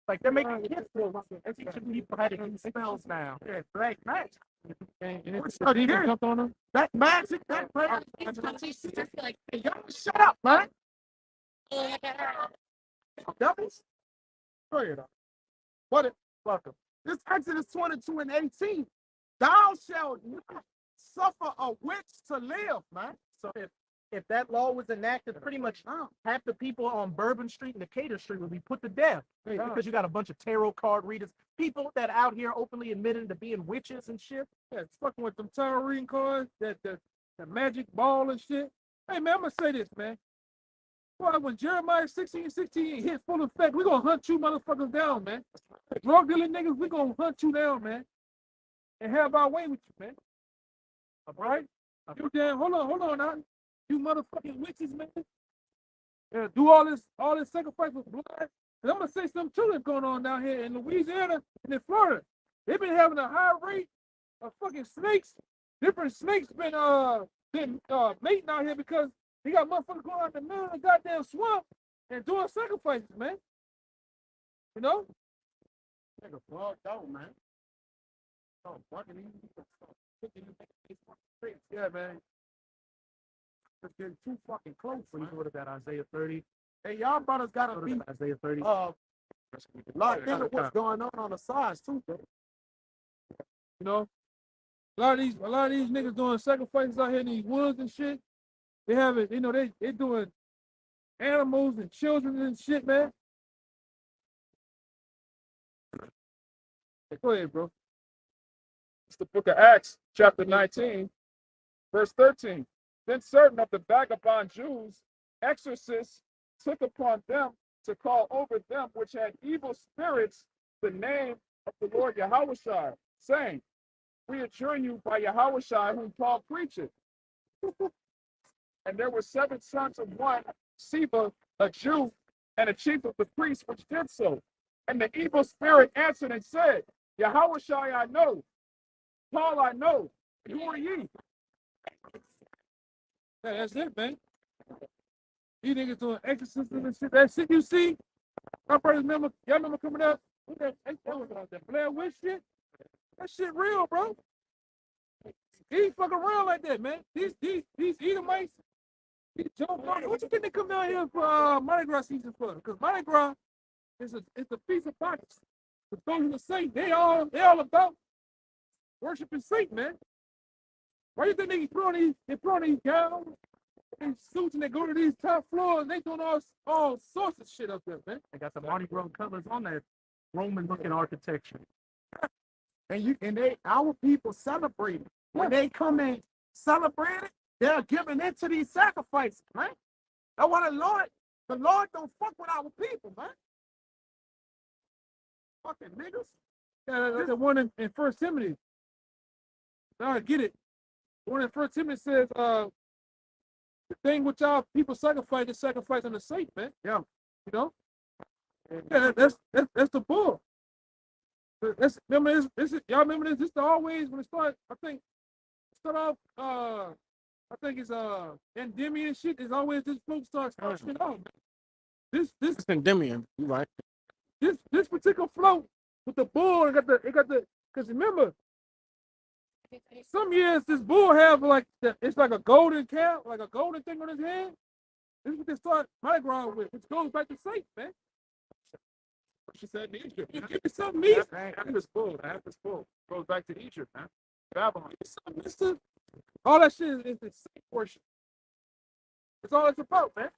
Like they're making kids books. They're teaching people how to use spells now. Yeah, black magic. And it's the demon jumped on them. That magic, that magic. Hey, y'all shut up, man. Devils. Go ahead. What it? Welcome. This Exodus 22 and 18. Thou shalt not suffer a witch to live, man. So if that law was enacted, pretty much half the people on Bourbon Street and Decatur Street would be put to death because you got a bunch of tarot card readers, people that out here openly admitting to being witches and shit. Yeah, it's fucking with them tarot reading cards, that the magic ball and shit. Hey man, I'm gonna say this, man. Boy, when Jeremiah 16:16 hit full effect, we gonna hunt you motherfuckers down, man. Drug dealing niggas, we gonna hunt you down, man. And have our way with you, man. All right? You damn, hold on now. You motherfucking witches, man. Yeah, do all this sacrifice with blood. And I'm gonna say something too that's going on down here in Louisiana and in Florida. They've been having a high rate of fucking snakes. Different snakes been mating out here because they got motherfuckers going out in the middle of the goddamn swamp and doing sacrifices, man. You know? Nigga bugged out, man. Oh, fucking Yeah, man. it's getting too fucking close. So you go to that Isaiah 30. Hey, y'all brothers gotta Go to be that Isaiah 30. locked into what's going on the sides too, bro. You know? A lot of these niggas doing sacrifices out here in these woods and shit. They have it, you know, they doing animals and children and shit, man. Go ahead, bro. It's the book of Acts, chapter 19, verse 13. Then certain of the vagabond Jews, exorcists, took upon them to call over them which had evil spirits the name of the Lord Yahushua, saying, we adjure you by Yahushua whom Paul preacheth. And there were 7 sons of one, Seba, a Jew, and a chief of the priests, which did so. And the evil spirit answered and said, Yahushua I know, Paul I know, who are ye? Yeah, that's it, man. These niggas doing exorcisms and shit. That shit you see, my brothers remember, y'all remember coming up with that Blair Witch shit? That shit real, bro. He ain't fucking around like that, man. These Edomites, these Joe Blow, what you think they come down here for Mardi Gras season for? Because Mardi Gras is a feast of pockets. The those who Satan, they all about worshiping Satan, man. Why do you think they put on these gowns and suits and they go to these top floors and they doing all sorts of shit up there, man? They got the Mardi Gras colors on that Roman-looking architecture. And our people celebrate it. When they come and celebrate it, they're giving into these sacrifices, man. That's why the Lord don't fuck with our people, man. Fucking niggas. Yeah, the one in 1 Timothy. Now I get it. The one in 1 Timothy says, the thing which our people sacrifice is sacrifice unto Satan, man. Yeah. You know? Yeah, that's the bull. Remember this y'all remember this? This is always when it start, I think it's Endymion shit. Is always this folk starts shit off. This Endymion, you right. This particular float with the bull, it got the because remember, some years this bull have it's like a golden cap, like a golden thing on his head. This is what they start Mardi Gras with, which goes back to Satan, man. She said in Egypt. You give me something meat. I have this bull. Goes back to Egypt, man. Babylon. All that shit is the Satan worship. That's all it's about, man.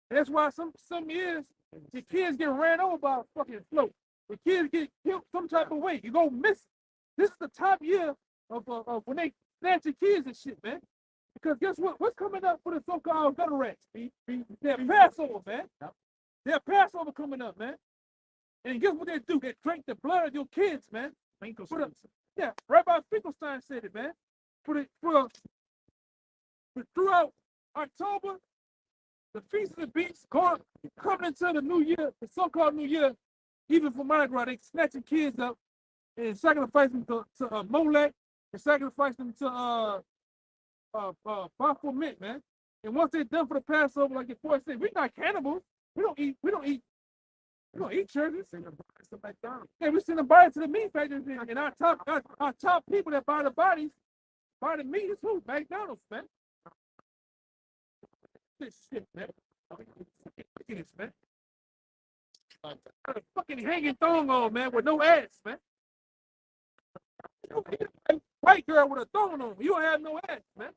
And that's why some years the kids get ran over by a fucking float. The kids get killed some type of way. You go missing. This is the top year of when they snatch your kids and shit, man. Because guess what? What's coming up for the so-called gutter rats? Their Passover, man. Their Passover coming up, man. And guess what they do? They drink the blood of your kids, man. Yeah, Rabbi Finkelstein said it, man. Throughout October, the Feast of the Beasts coming into the new year, the so-called new year, even for Mardi Gras, they snatching kids up and sacrificing them to Molech and sacrificing them to Baphomet, man. And once they're done for the Passover, like your boy said, we're not cannibals. We don't eat We gonna eat turkeys. Send the bodies to McDonald's. Yeah, we send the bodies to the meat factories, and our top people that buy the bodies, buy the meat is who? McDonald's, man. This shit, man. Look at this, man. Got a fucking hanging thong on, man, with no ass, man. White girl with a thong on, you don't have no ass, man.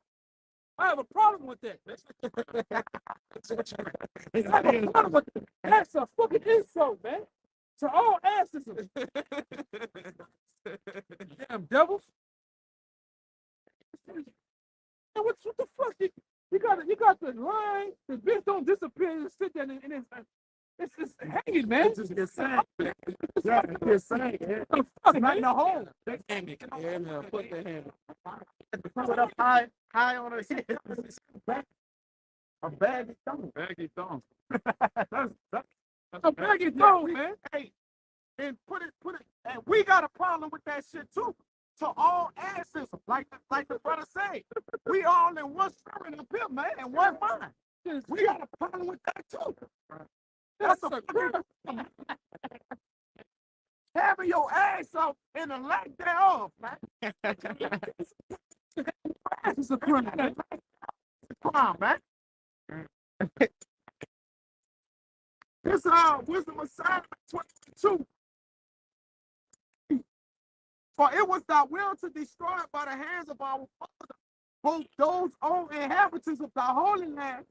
I have a problem with that, man. I have a problem with that. That's a fucking insult, man. To all assism. Damn devils. Man, what the fuck? You got the line. The bitch don't disappear and sit there and it's hanging, man. It's just saying. Yeah, it's saying. Yeah. Fuck, It's not man. in the hole. Yeah, man. Put the hand. Put it up high on her head. A bag of thumb. Baggy thumb. That's A baggy thong, man. Hey, and put it, and we got a problem with that shit too. To all asses, like the brother said, we all in one spirit up here, man, and one mind. We got a problem with that too. That's a crime. Having your ass off in the lack thereof, man. It's a crime. Come on, man. This Wisdom of Solomon 22. For it was thy will to destroy it by the hands of our father, both those own inhabitants of thy holy land,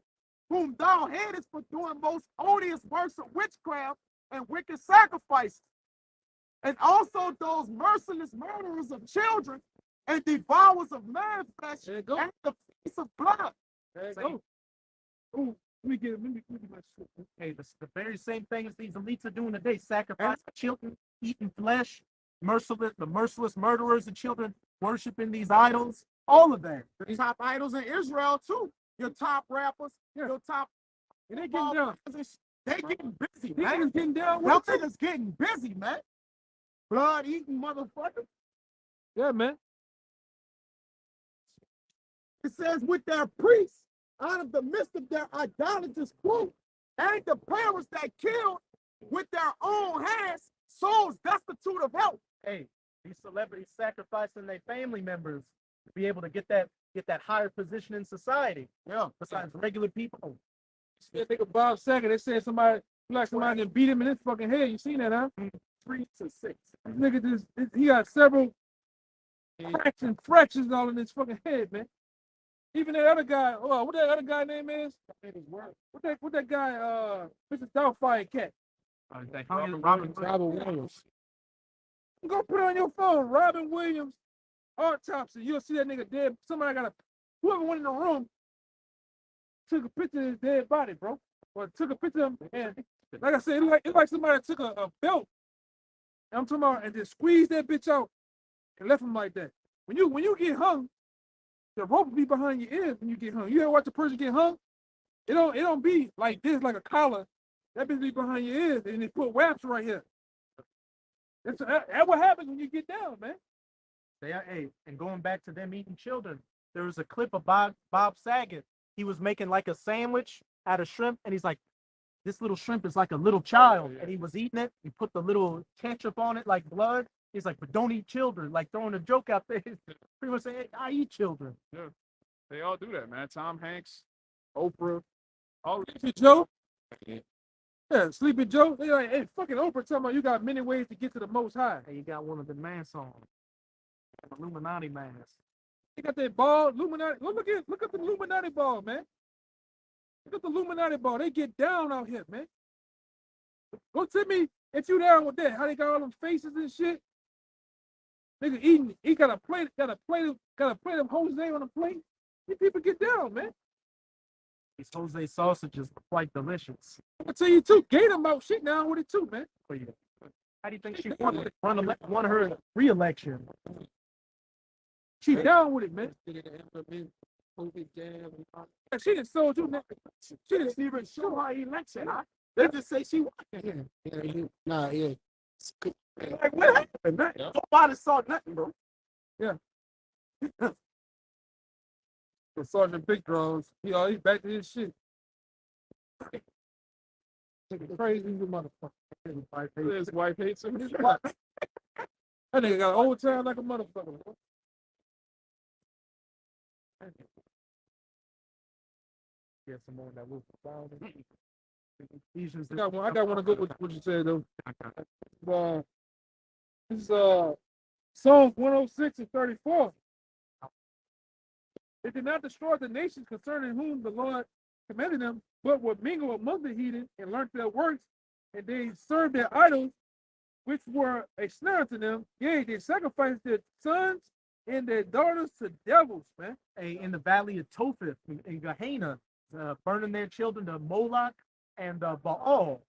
whom thou hatest for doing most odious works of witchcraft and wicked sacrifices, and also those merciless murderers of children and devourers of man flesh There you go. and the face of blood. There you go. Ooh, let me get my shit. Hey, the very same thing as these elites are doing today: sacrificing children, eating flesh, the merciless murderers of children, worshiping these idols. All of that. The top idols in Israel too. Your top rappers, your top. And they getting down. They getting busy, Niggas man. getting down Y'all with it. niggas getting busy, man. Blood eating motherfucker. Yeah, man. It says with their priests out of the midst of their idolatrous quote, and the parents that killed with their own hands souls destitute of help. Hey, these celebrities sacrificing their family members to be able to get that higher position in society. Yeah. Besides regular people. Yeah, think of Bob Saget. They said somebody that beat him in his fucking head. You seen that, huh? 3 to 6. This nigga he got several cracks and fractures all in his fucking head, man. Even that other guy, what that other guy name is? What that guy, Mr. Doubtfire Cat. Robin Williams. Go put it on your phone, Robin Williams, autopsy. You'll see that nigga dead. Whoever went in the room took a picture of his dead body, bro. Or took a picture of him, and like I said, it's like somebody took a belt. I'm talking about, and just squeezed that bitch out and left him like that. When you get hung, the rope will be behind your ears when you get hung. You ever watch a person get hung? It don't be like this, like a collar. That bitch be behind your ears, and they put wraps right here. That's what happens when you get down, man. Hey, and going back to them eating children, there was a clip of Bob Saget. He was making like a sandwich out of shrimp, and he's like, this little shrimp is like a little child, and he was eating it. He put the little ketchup on it like blood. He's like, but don't eat children, like throwing a joke out there. He's pretty much saying, hey, I eat children. Yeah, they all do that, man. Tom Hanks, Oprah, all Sleepy Joe. Yeah, Sleepy Joe. They like, hey, fucking Oprah talking about you got many ways to get to the Most High. Hey, you got one of the masks on, an Illuminati mask. They got that ball, Illuminati. Look at the Illuminati ball, man. Look at the Illuminati ball. They get down out here, man. Go tell me if you down with that. How they got all them faces and shit. Nigga eating. He got a plate of Jose on a plate. These people get down, man. These Jose sausages are quite delicious. I tell you too, Gator Mouth, she down with it too, man. For you. How do you think she won her re-election? She down with it, man. She done sold you, man. She didn't even show her election. They just say she won. Yeah. Like, what happened, man? Nobody saw nothing, bro. So Sergeant Big Drones, he back to his shit. Crazy as a motherfucker. His wife hates him. That nigga got old time like a motherfucker. Get some more of that wolf. I got one to go with what you said though. This is Psalms 106 and 34. They did not destroy the nations concerning whom the Lord commanded them, but were mingled among the heathen and learned their works, and they served their idols, which were a snare to them. Yea, they sacrificed their sons and their daughters to devils, man. Hey, in the valley of Topheth in Gehenna, burning their children to Moloch and Baal.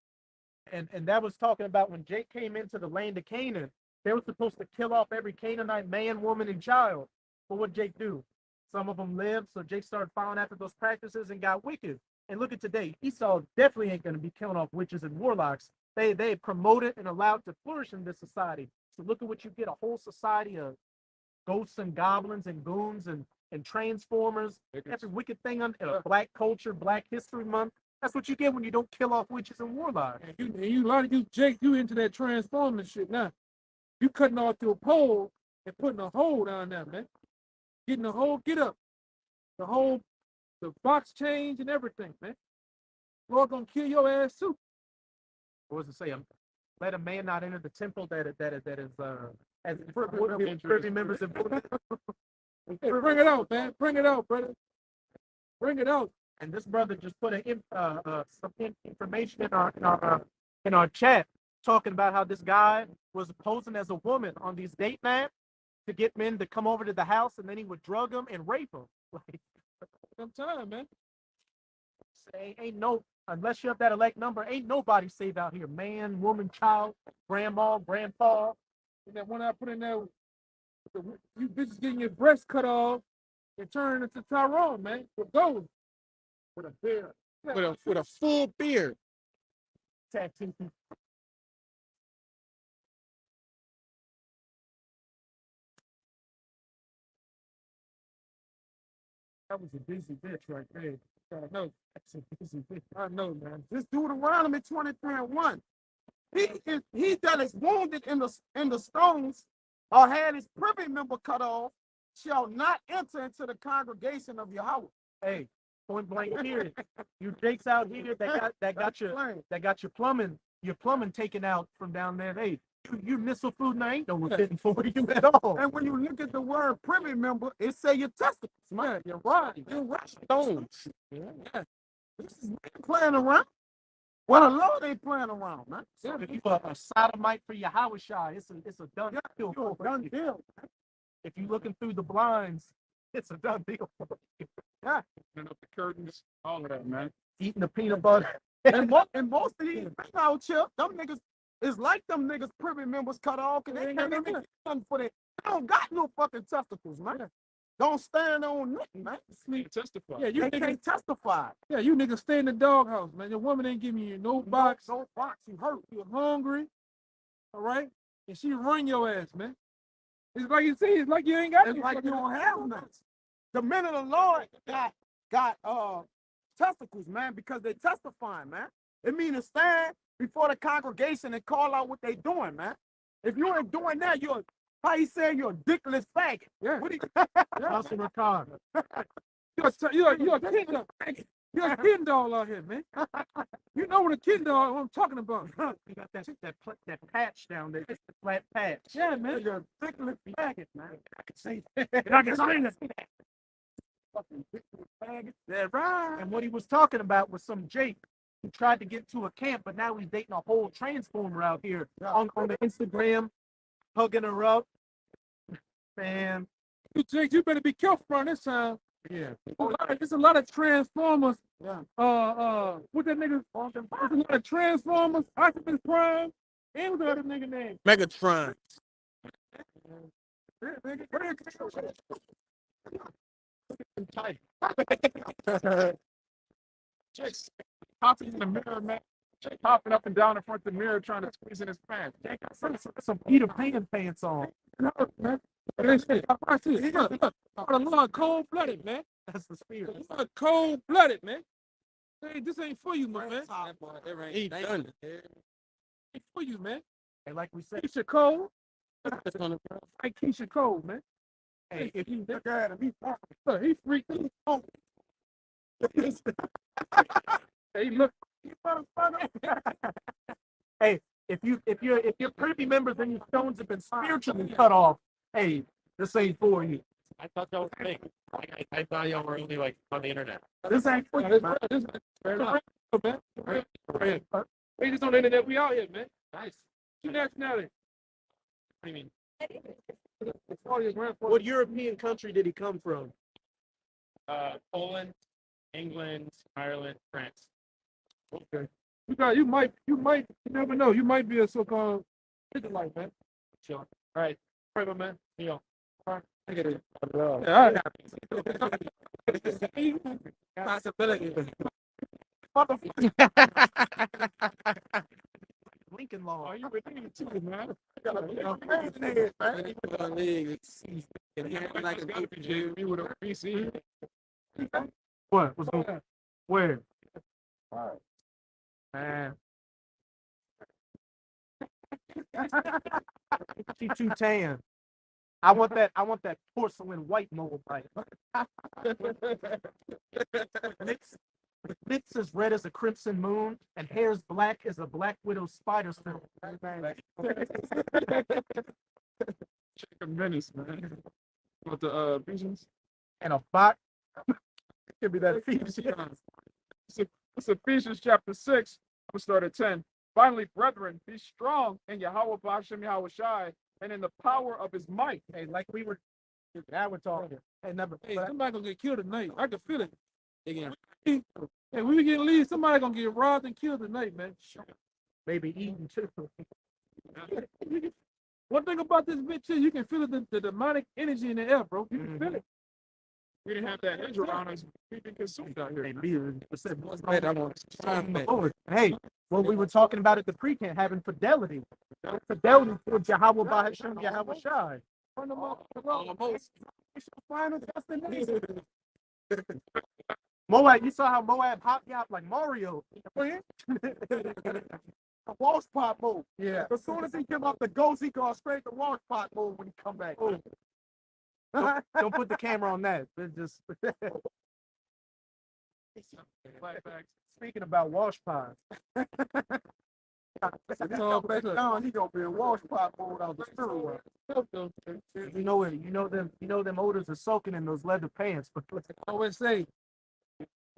And that was talking about when Jake came into the land of Canaan, they were supposed to kill off every Canaanite man, woman, and child. But what Jake do? Some of them lived, so Jake started following after those practices and got wicked. And look at today, Esau definitely ain't going to be killing off witches and warlocks. They promoted and allowed to flourish in this society. So look at what you get, a whole society of ghosts and goblins and goons and transformers, every wicked thing on black culture, Black History Month. That's what you get when you don't kill off witches and warlocks. And you a lot of you, Jake, you into that transforming shit now. You cutting off your pole and putting a hole down there, man. Getting the whole get up. The box change and everything, man. Lord gonna kill your ass too. What does it say? Let a man not enter the temple that is as privy members of. Hey, bring it out, man. Bring it out, brother. Bring it out. And this brother just put some information in our chat talking about how this guy was posing as a woman on these date nights to get men to come over to the house, and then he would drug them and rape them. Like, sometime, man. Ain't no, unless you have that elect number, ain't nobody safe out here. Man, woman, child, grandma, grandpa. And that one I put in there, you bitches getting your breast cut off and turning into Tyrone, man, with gold. With a beard. With a full beard. Tattoo. That was a busy bitch right there. I know. That's a busy bitch. I know, man. This Deuteronomy 23:1. He that is wounded in the stones or had his privy member cut off shall not enter into the congregation of Yahweh. Hey, point blank period. You Jakes out here that got your plumbing taken out from down there. Hey, you missile food and I ain't no one fitting for you at all. And when you look at the word privy member, it say your testicles. Man, you're right. You're right. Stones. Yeah. This is playing around. Well, the Lord ain't playing around, man. So if you a sodomite for your Hawashai, it's a done deal. Done deal. If you're looking through the blinds, it's a done deal. Yeah. Opening up the curtains, all of that, man. Eating the peanut butter. And most of these out here, them niggas is like them niggas privy members cut off, and they can't even get nothing for that. They don't got no fucking testicles, man. Don't stand on nothing, man. Sleep testify. Yeah, you They niggas can't testify. Yeah, you niggas stay in the doghouse, man. Your woman ain't giving you no box. No box. You hurt. You're hungry, all right? And she run your ass, man. It's like you see, it's like you ain't got It's any like fucking- you don't have nothing. The men of the Lord got testicles, man, because they testifying, man. It means to stand before the congregation and call out what they doing, man. If you ain't doing that, how you say you're a dickless faggot. Yeah. What do you Hustle and car. You're a kid dog. You're a kid dog out here, man. You know what a kid dog I'm talking about. You got that patch down there. It's the flat patch. Yeah, man. You're a dickless faggot, man. I can say that. I can say that. Fucking dickless faggot. That's right. And what he was talking about was some Jake who tried to get to a camp, but now he's dating a whole transformer out here on the Instagram, hugging her up. Man, Jake, you better be careful around this time. yeah. There's a lot of Transformers. Yeah. What that nigga? There's a lot of Transformers, Optimus Prime, and what's the other nigga name? Megatron. Tight. Jake's popping in the mirror, man. Jake popping up and down in front of the mirror trying to squeeze in his pants. Jake got some Peter Pan pants on. Man. Watch this. Look. The Lord cold-blooded, man. That's the spirit. The Lord cold-blooded, man. Hey, this ain't for you, my man. He done it. Ain't for you, man. And like we said, Keisha Cole. It's on the ground. Hey, Keisha Cole, man. hey, if you Look at him. He freaked out. Hey, look. hey, if your privy members and your stones have been spiritually cut off, hey, this ain't for you. I thought that was fake. I thought y'all were only like on the internet. This ain't for you, This, man. this, fair enough, man. We just on the internet. We out here, man. Nice. Two nationality. What do you mean? It's all your grandfather. What European country did he come from? Poland, England, Ireland, France. Okay. You never know. You might be a so-called Israelite, man. Chill. All right. All right, my man. See y'all. Yeah, all right. Possibility. Lincoln Law. Oh, you redeemed too, man. Like a Me with a PC. What? What's going on? Where? Man. She too tan. I want that porcelain white mold right. Lips as red as a crimson moon, and hair's black as a black widow spider's film. Chicken menace, man. With the Ephesians. And a bot. Give me that Ephesians. It's Ephesians chapter 6. I'm gonna start at 10. Finally, brethren, be strong in Yahweh B'Hashem Yahweh Shai, and in the power of his might. Hey, like we were. Now we're talking. Hey, never. Hey, somebody gonna get killed tonight. I can feel it. Hey, we be getting leave. Somebody gonna get robbed and killed tonight, man. Maybe eating too. One thing about this bitch is you can feel the demonic energy in the air, bro. You can feel it. We didn't have that hedge around us. We been consumed out here. Hey, what we were talking about at the pre-camp, having fidelity. Fidelity towards Yahweh B'Hashem Yahweh Shai. Almost. Final destination. Moab, you saw how Moab hopped out like Mario. A wash pot move. Yeah. As soon as he come off the ghost, he goes straight to wash pot move when he come back. Oh. Don't put the camera on that. It's just speaking about wash pods. It's all back up. Down, he gonna be in wash pot mode on the spirit world. You know it. You know them odors are soaking in those leather pants. But I always say,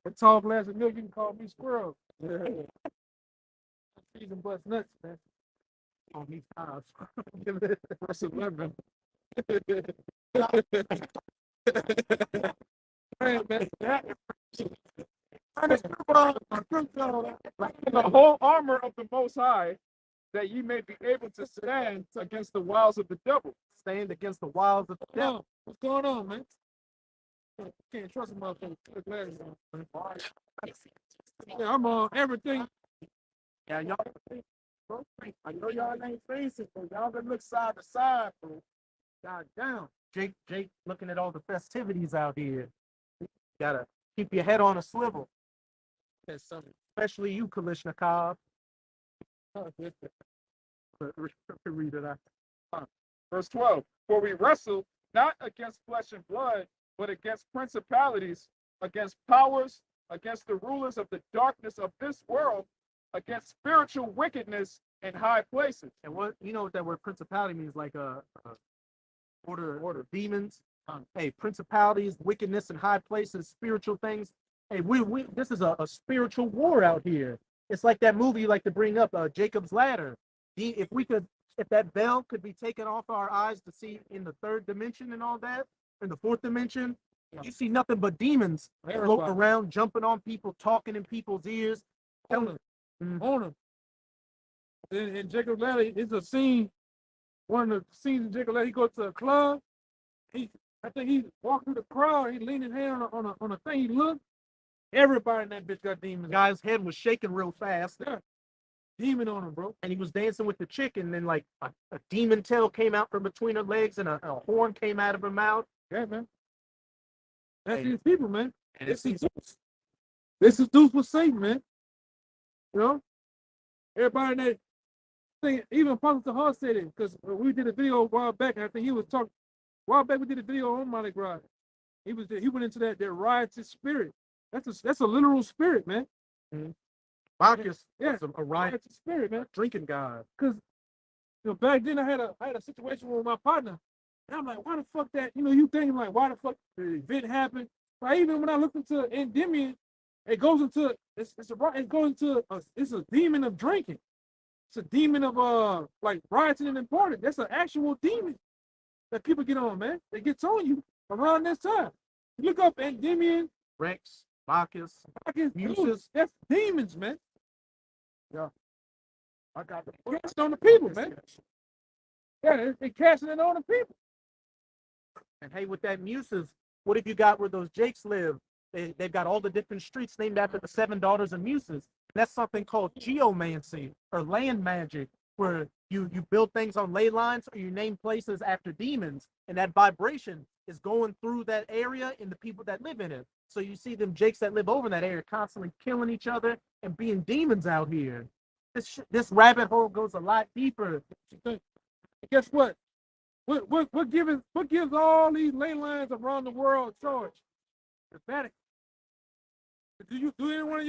a tall glass of milk, you can call me squirrel. Season bust nuts, man. on these times. Verse 11. The whole armor of the Most High, that ye may be able to stand against the wiles of the devil. Stand against the wiles of the devil. What's going on, man? Can't trust a motherfucker. Put glasses on. Yeah, I'm on everything. Yeah, y'all. I know y'all ain't facing, but y'all can look side to side, bro. God damn. Jake looking at all the festivities out here. Gotta keep your head on a swivel. Especially you, Kalishnikov. Read it out. Verse 12. For we wrestle not against flesh and blood, but against principalities, against powers, against the rulers of the darkness of this world, against spiritual wickedness in high places. And what you know what that word principality means? Like a order demons. Hey, principalities, wickedness in high places, spiritual things. Hey, we this is a spiritual war out here. It's like that movie you like to bring up, Jacob's Ladder. If that veil could be taken off our eyes to see in the third dimension and all that, in the fourth dimension, you see nothing but demons floating around, jumping on people, talking in people's ears. On him. In Jacob Ladder, it's a scene. One of the scenes in Jacob Ladder, he goes to a club. I think he walked through the crowd. He leaned his hand on a thing. He looked. Everybody in that bitch got demons. Guy's head was shaking real fast. Yeah. Demon on him, bro. And he was dancing with the chick, and then like a demon tail came out from between her legs, and a horn came out of her mouth. Yeah, man. That's these people, man. And it's these They seduced with Satan, man. You know, everybody that thing, even Apostle Hart said it because we did a video a while back. And I think he was talking a while back. We did a video on Mardi Gras. He went into that riotous spirit. That's a literal spirit, man. Bacchus Yeah, was a riot riotous spirit, man. drinking god. Because back then I had a situation with my partner, and I'm like, why the fuck that? You thinking like, why the fuck the event happened? But even when I looked into Endymion, it goes into it's a demon of drinking. It's a demon of like rioting and partying. That's an actual demon that people get on, man. It gets on you around this time. You look up Endymion, Rex, Bacchus, Muses, that's demons, man. Yeah. I got the Casting on the people, man. Yeah, they casting it on the people. and hey, with that Muses, what have you got where those Jakes live? They've got all the different streets named after the 7 daughters of Muses. That's something called geomancy or land magic, where you build things on ley lines or you name places after demons, and that vibration is going through that area and the people that live in it. So you see them Jakes that live over in that area constantly killing each other and being demons out here. This rabbit hole goes a lot deeper. Guess what? What gives all these ley lines around the world charge? The Vatican. Do any one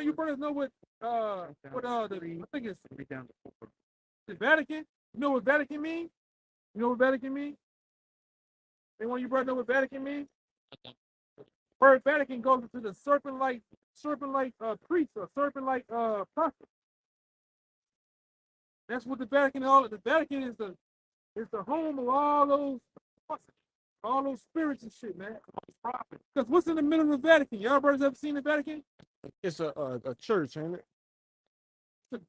of you brothers know what I think it's the Vatican? You know what Vatican means? You know what Vatican means? Anyone of you brothers know what Vatican means? Word Vatican goes into the serpent-like priest or serpent-like prophet. That's what the Vatican is. The Vatican is the home of all those spirits and shit, man. Because what's in the middle of the Vatican? Y'all brothers ever seen the Vatican? It's a church, ain't it?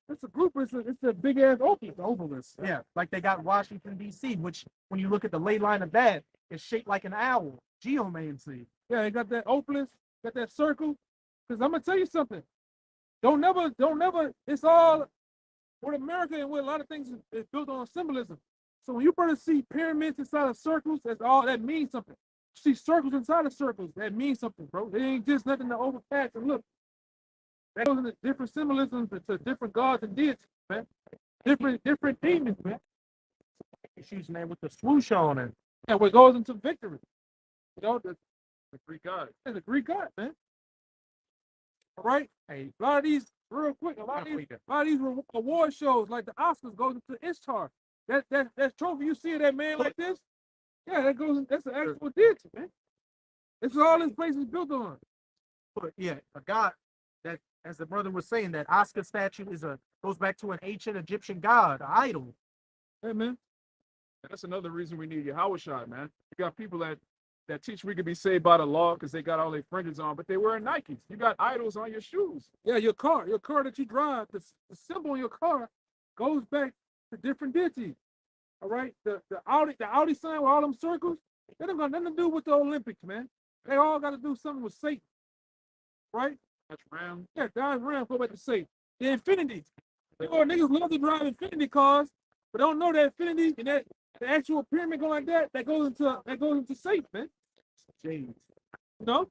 It's a group. It's a big ass obelisk. Yeah, like they got Washington, D.C., which when you look at the ley line of that, it's shaped like an owl. Geomancy. Yeah, they got that obelisk, got that circle. Because I'm gonna tell you something. Don't never. It's all with America and with a lot of things is built on symbolism. So when you brothers see pyramids inside of circles, that means something. You see circles inside of circles, that means something, bro. It ain't just nothing to overpass and look. That goes into different symbolisms to different gods and deities, man. Different demons, man. Shoes, man, with the swoosh on it. And what goes into victory. The Greek god. Greek god, man. All right? Hey, a lot of these, real quick, a lot of these award shows, like the Oscars, goes into Ishtar. That trophy you see of that man like this, yeah, that's an actual deity, man. It's all this place is built on. But yeah, a god that, as the brother was saying, that Oscar statue goes back to an ancient Egyptian god, an idol. Hey, man. That's another reason we need Yahushua, man. You got people that teach we could be saved by the law because they got all their fringes on, but they wearing Nikes. You got idols on your shoes. Yeah, your car that you drive, the symbol on your car goes back to different deities. All right, the Audi sign with all them circles, that ain't got nothing to do with the Olympics, man. They all got to do something with Satan, right? That's Ram. Yeah, Dodge Ram, go back to Satan. The Infinity. Niggas love to drive Infinity cars, but don't know that Infinity and that the actual pyramid going like that, that goes into Satan, man. James. You know?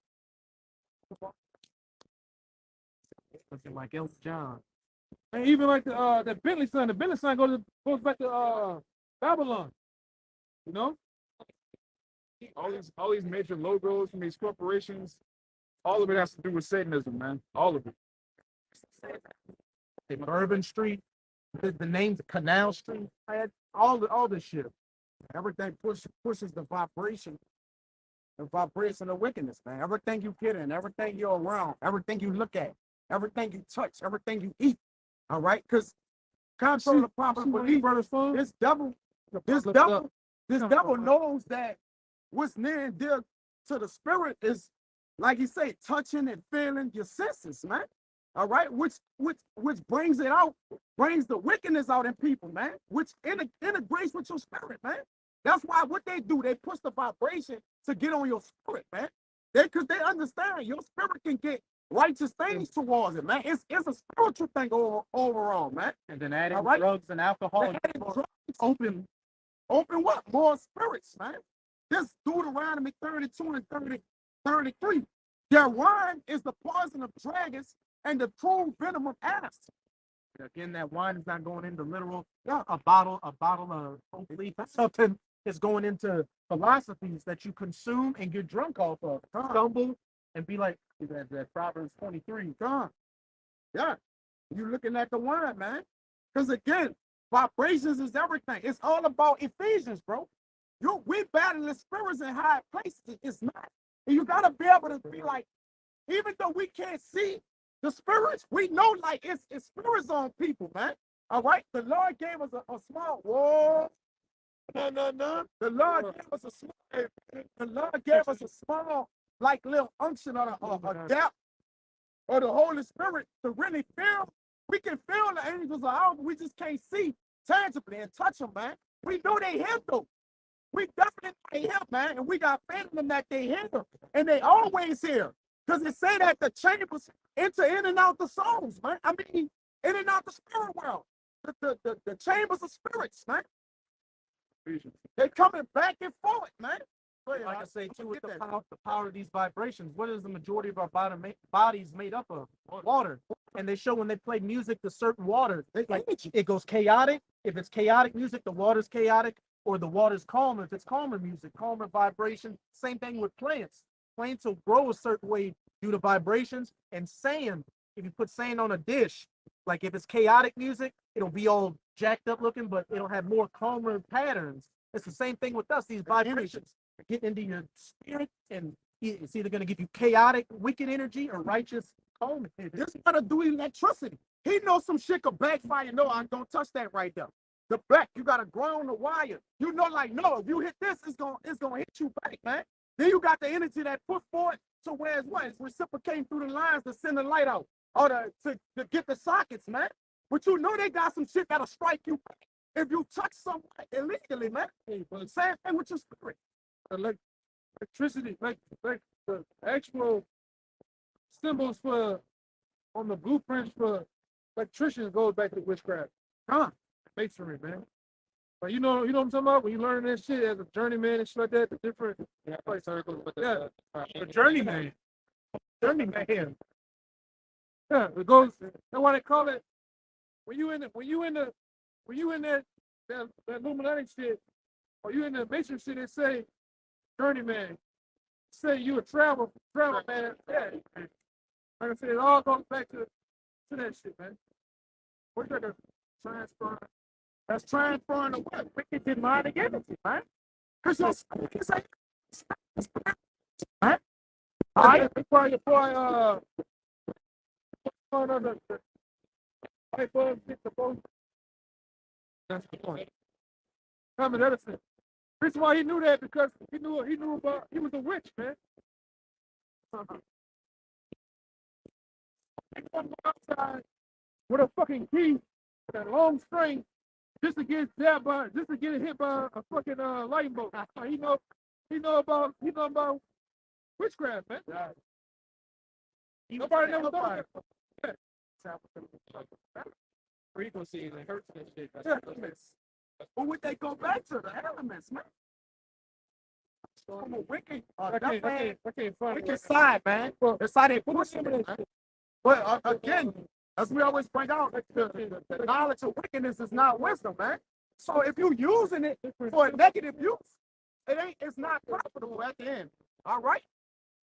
Looking like Elton John. And even like the Bentley sign goes back to Babylon. You know? All these major logos from these corporations, all of it has to do with Satanism, man. All of it. The Bourbon Street, the names Canal Street, all this shit. Everything pushes the vibration of wickedness, man. Everything you get in, everything you're around, everything you look at, everything you touch, everything you eat. All right, because control the proper belief. This devil knows that what's near and dear to the spirit is, like you say, touching and feeling your senses, man. All right, which brings it out, brings the wickedness out in people, man. Which integrates with your spirit, man. That's why what they do, they push the vibration to get on your spirit, man. Because they understand your spirit can get righteous things towards it, man. It's a spiritual thing overall, man. And then adding drugs and alcohol. Open what? More spirits, man. This Deuteronomy 32 and 33 Their wine is the poison of dragons and the true venom of asps. Again, that wine is not going into literal. A bottle of oak leaf or something is going into philosophies that you consume and get drunk off of. Stumble and be like that Proverbs 23. God. Yeah. You're looking at the wine, man. Because again, vibrations is everything. It's all about Ephesians, bro. We battling spirits in high places. It's not. And you gotta be able to be like, even though we can't see the spirits, we know like it's spirits on people, man. All right. The Lord gave us a small whoa. No. The Lord gave us a small. The Lord gave us a small, like little unction or a depth or the Holy Spirit to really feel. We can feel the angels are out, but we just can't see tangibly and touch them, man. We know they here though. We definitely they here, man, and we got faith in them that they here, and they always here. Because it say that the chambers enter in and out the souls, man. I mean, in and out the spirit world. The chambers of spirits, man. They coming back and forth, man. Like I say too, with the power of these vibrations, what is the majority of our bodies made up of? Water. And they show when they play music to certain water, like it goes chaotic. If it's chaotic music, the water's chaotic, or the water's calm. If it's calmer music, calmer vibration. Same thing with plants. Plants will grow a certain way due to vibrations. And sand, if you put sand on a dish, like if it's chaotic music, it'll be all jacked up looking, but it'll have more calmer patterns. It's the same thing with us, these vibrations. Get into your spirit, and it's either going to give you chaotic, wicked energy or righteous, calm energy. This gotta do electricity. He knows some shit could backfire. No, I don't touch that right there. The black, you gotta ground the wire. You know, like no, if you hit this, it's gonna hit you back, man. Then you got the energy that put forth to where it's reciprocating through the lines to send the light out or to get the sockets, man. But you know they got some shit that'll strike you back if you touch someone illegally, man. Same thing with your spirit. Electricity, like the actual symbols for on the blueprints for electricians goes back to witchcraft. Masonry, man. Like you know what I'm talking about? When you learn that shit as a journeyman and shit like that, the different circles, the journeyman. Journeyman. Yeah, it goes. That's why they call it when you in that Illuminati shit, or you in the Mason shit. They say journeyman. Say you a travel man. Yeah. Like I said, it all goes back to that shit, man. What's that transfer? That's transferring the what? Wicked demonic energy, man. Because your spirit is like, man. All right, before the white bulb hit the boat. That's the point. Thomas Edison. Reason why he knew that because he knew about he was a witch, man. He come outside with a fucking key and a long string just to get hit by a fucking lightning bolt. He know about witchcraft, man. Nobody never thought of it. Frequencies and hertz and shit. Who would they go back to? The elements, man. From a wicked, I can't find wicked it. side, man. That's how they push it, man. But again, as we always point out, the knowledge of wickedness is not wisdom, man. So if you're using it for a negative use, it's not profitable at the end. All right?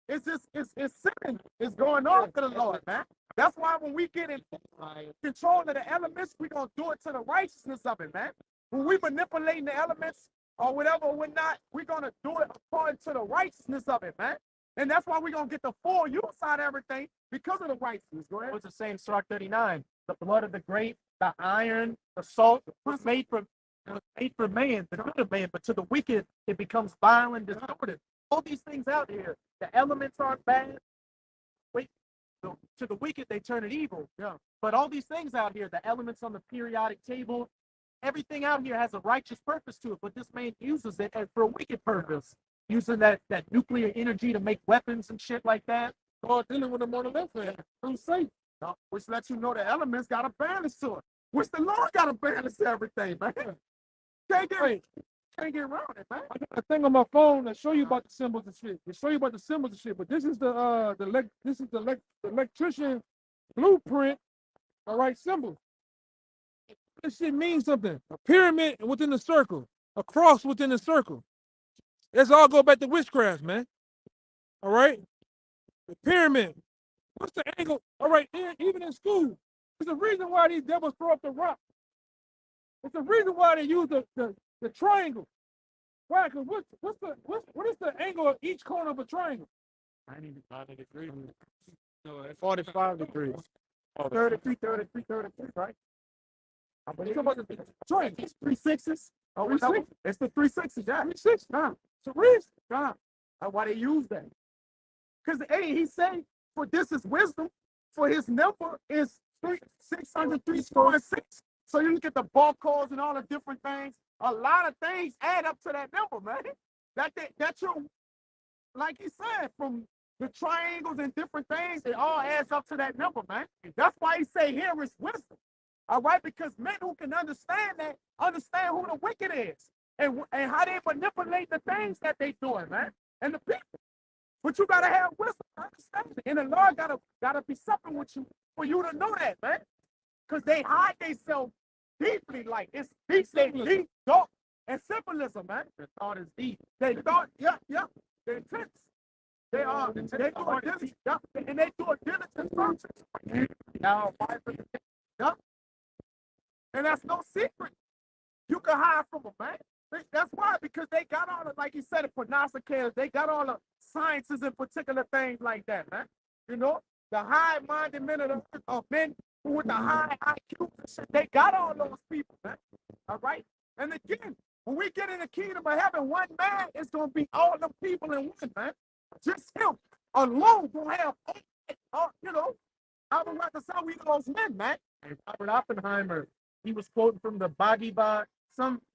It's sin. It's going off to the Lord, man. That's why when we get in control of the elements, we're going to do it to the righteousness of it, man. When we manipulating the elements or whatever or whatnot, we're going to do it according to the righteousness of it, man. And that's why we're going to get the full use out of everything because of the righteousness. Go ahead. What's the same Sirach 39? The blood of the grape, the iron, the salt was made for man, the good of man, but to the wicked it becomes vile and distorted. All these things out here, the elements aren't bad. Wait, to the wicked they turn it evil. Yeah. But all these things out here, the elements on the periodic table, everything out here has a righteous purpose to it, but this man uses it for a wicked purpose, using that nuclear energy to make weapons and shit like that. Or dealing with them on the left hand. I'm safe. No, which lets you know the elements got a balance to it. Which the Lord got a balance to everything, man. Can't can't get around it, man. I got a thing on my phone that show you about the symbols and shit. They show you about the symbols and shit. But this is the electrician blueprint. All right, symbol. This shit means something. A pyramid within a circle, a cross within a circle. Let's all go back to witchcraft, man. All right, the pyramid. What's the angle? All right, even in school, there's a reason why these devils throw up the rock. It's the reason why they use the triangle. Why? Because what is the angle of each corner of a triangle? 90 degrees. No, 45 degrees. 33, 33, 33, right? But it's about the triangle. It's 3/6. Oh, Three six? it's the 3/6, yeah. 3/6. It's a wrist. God. That's why they use that. Because, hey, he said, for this is wisdom, for his number is 603 square and 6. So you look at the bulk calls and all the different things. A lot of things add up to that number, man. That's your, like he said, from the triangles and different things, it all adds up to that number, man. That's why he say here is wisdom. All right, because men who can understand that, understand who the wicked is and how they manipulate the things that they doing, man, and the people. But you gotta have wisdom, understanding, and the Lord gotta be something with you for you to know that, man. Because they hide themselves deeply, like it's deep, they deep, dark, and symbolism, man. The thought is deep. They thought, yeah, they're intense. They are, they do a diligent, and they do a diligent search. Now, yeah. And that's no secret. You can hide from them, man. That's why, because they got all the, like you said, the prognosticators, they got all the sciences and particular things like that, man. You know, the high-minded men of men who with the high IQ, they got all those people, man. All right? And again, when we get in the kingdom of heaven, one man is going to be all the people in one, man. Just him alone will have, you know, I would like to say we those men, man. And Robert Oppenheimer, he was quoting from the Bhagavad,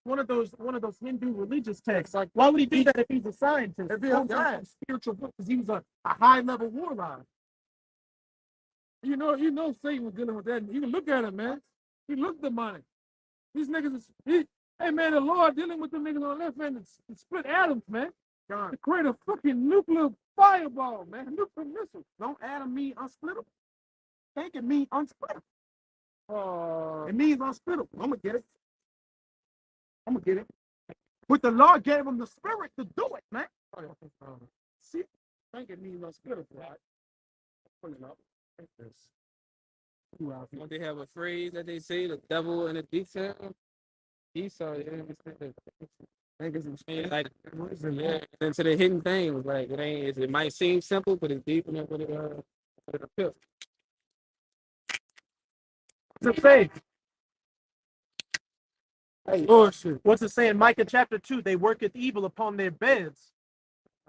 one of those Hindu religious texts. Like, why would he do that if he's a scientist? If he's a guy. Spiritual book, because he was a high-level warlord. You know Satan was dealing with that. You can look at him, man. He looked demonic. These niggas hey man, the Lord dealing with them niggas on the left hand to split atoms, man. God. To create a fucking nuclear fireball, man. Nuclear missile. Don't Adam mean unsplittable? Think it means unsplittable. It means unsplittable. I'm gonna get it. But the Lord gave him the spirit to do it, man. See, I think it means unsplittable, right? Pull it up. Don't they have a phrase that they say, the devil in the detail? Esau, like, yeah, into the hidden things. Like, it might seem simple, but it's deep enough with it appeals. What's it say? Hey, oh shit. What's it say in Micah chapter 2? They worketh evil upon their beds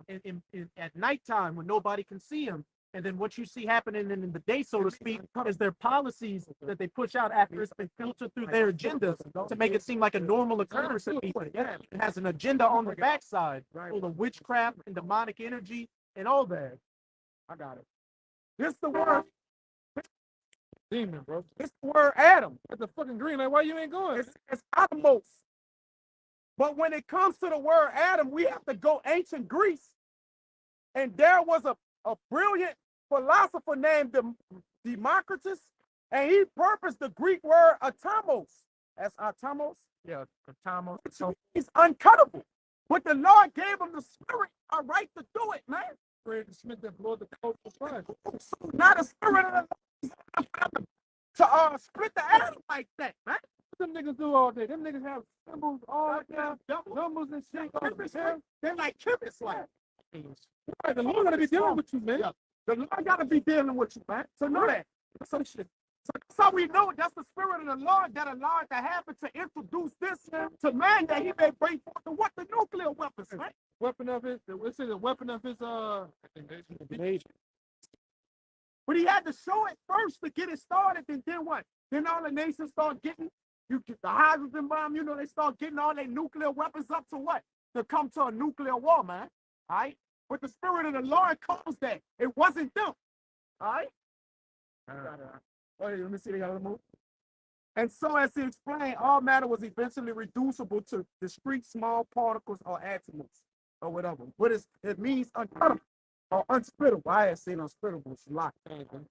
at nighttime when nobody can see them. And then what you see happening in the day, so to speak, is their policies that they push out after it's been filtered through their agendas to make it seem like a normal occurrence to people. Yeah, it has an agenda on the backside, full of witchcraft and demonic energy and all that. I got it. This the word. Demon, bro. This the word Adam. That's the fucking green light. Why you ain't going? It's Adamos. But when it comes to the word Adam, we have to go ancient Greece. And there was a brilliant philosopher named Democritus, and he purposed the Greek word atomos. That's atomos. Yeah, atomos. It's uncuttable. But the Lord gave him the spirit, a right to do it, man. Fred Smith that blew the coat for fun. So not a spirit of the to split the atom like that, man. What them niggas do all day? Them niggas have symbols all down, numbers and shit. They're like chemists, like. Right, the Lord gotta be dealing with you, man. Yeah. The Lord gotta be dealing with you, man. So know that. So shit. So that's how we know that's the spirit of the Lord that allowed to happen to introduce this to man that he may bring forth the nuclear weapons, right? Weapon of his, let's say the weapon of his nation. But he had to show it first to get it started, and then what? Then all the nations start getting the hydrogen bomb, you know, they start getting all their nuclear weapons up to what? To come to a nuclear war, man. All right? But the spirit of the Lord calls that. It wasn't them. All right? Oh, let me see. They got a move. And so, as he explained, all matter was eventually reducible to discrete small particles or atoms or whatever. But it means uncuttable or unspittable. I had seen unspittable. It's a lot.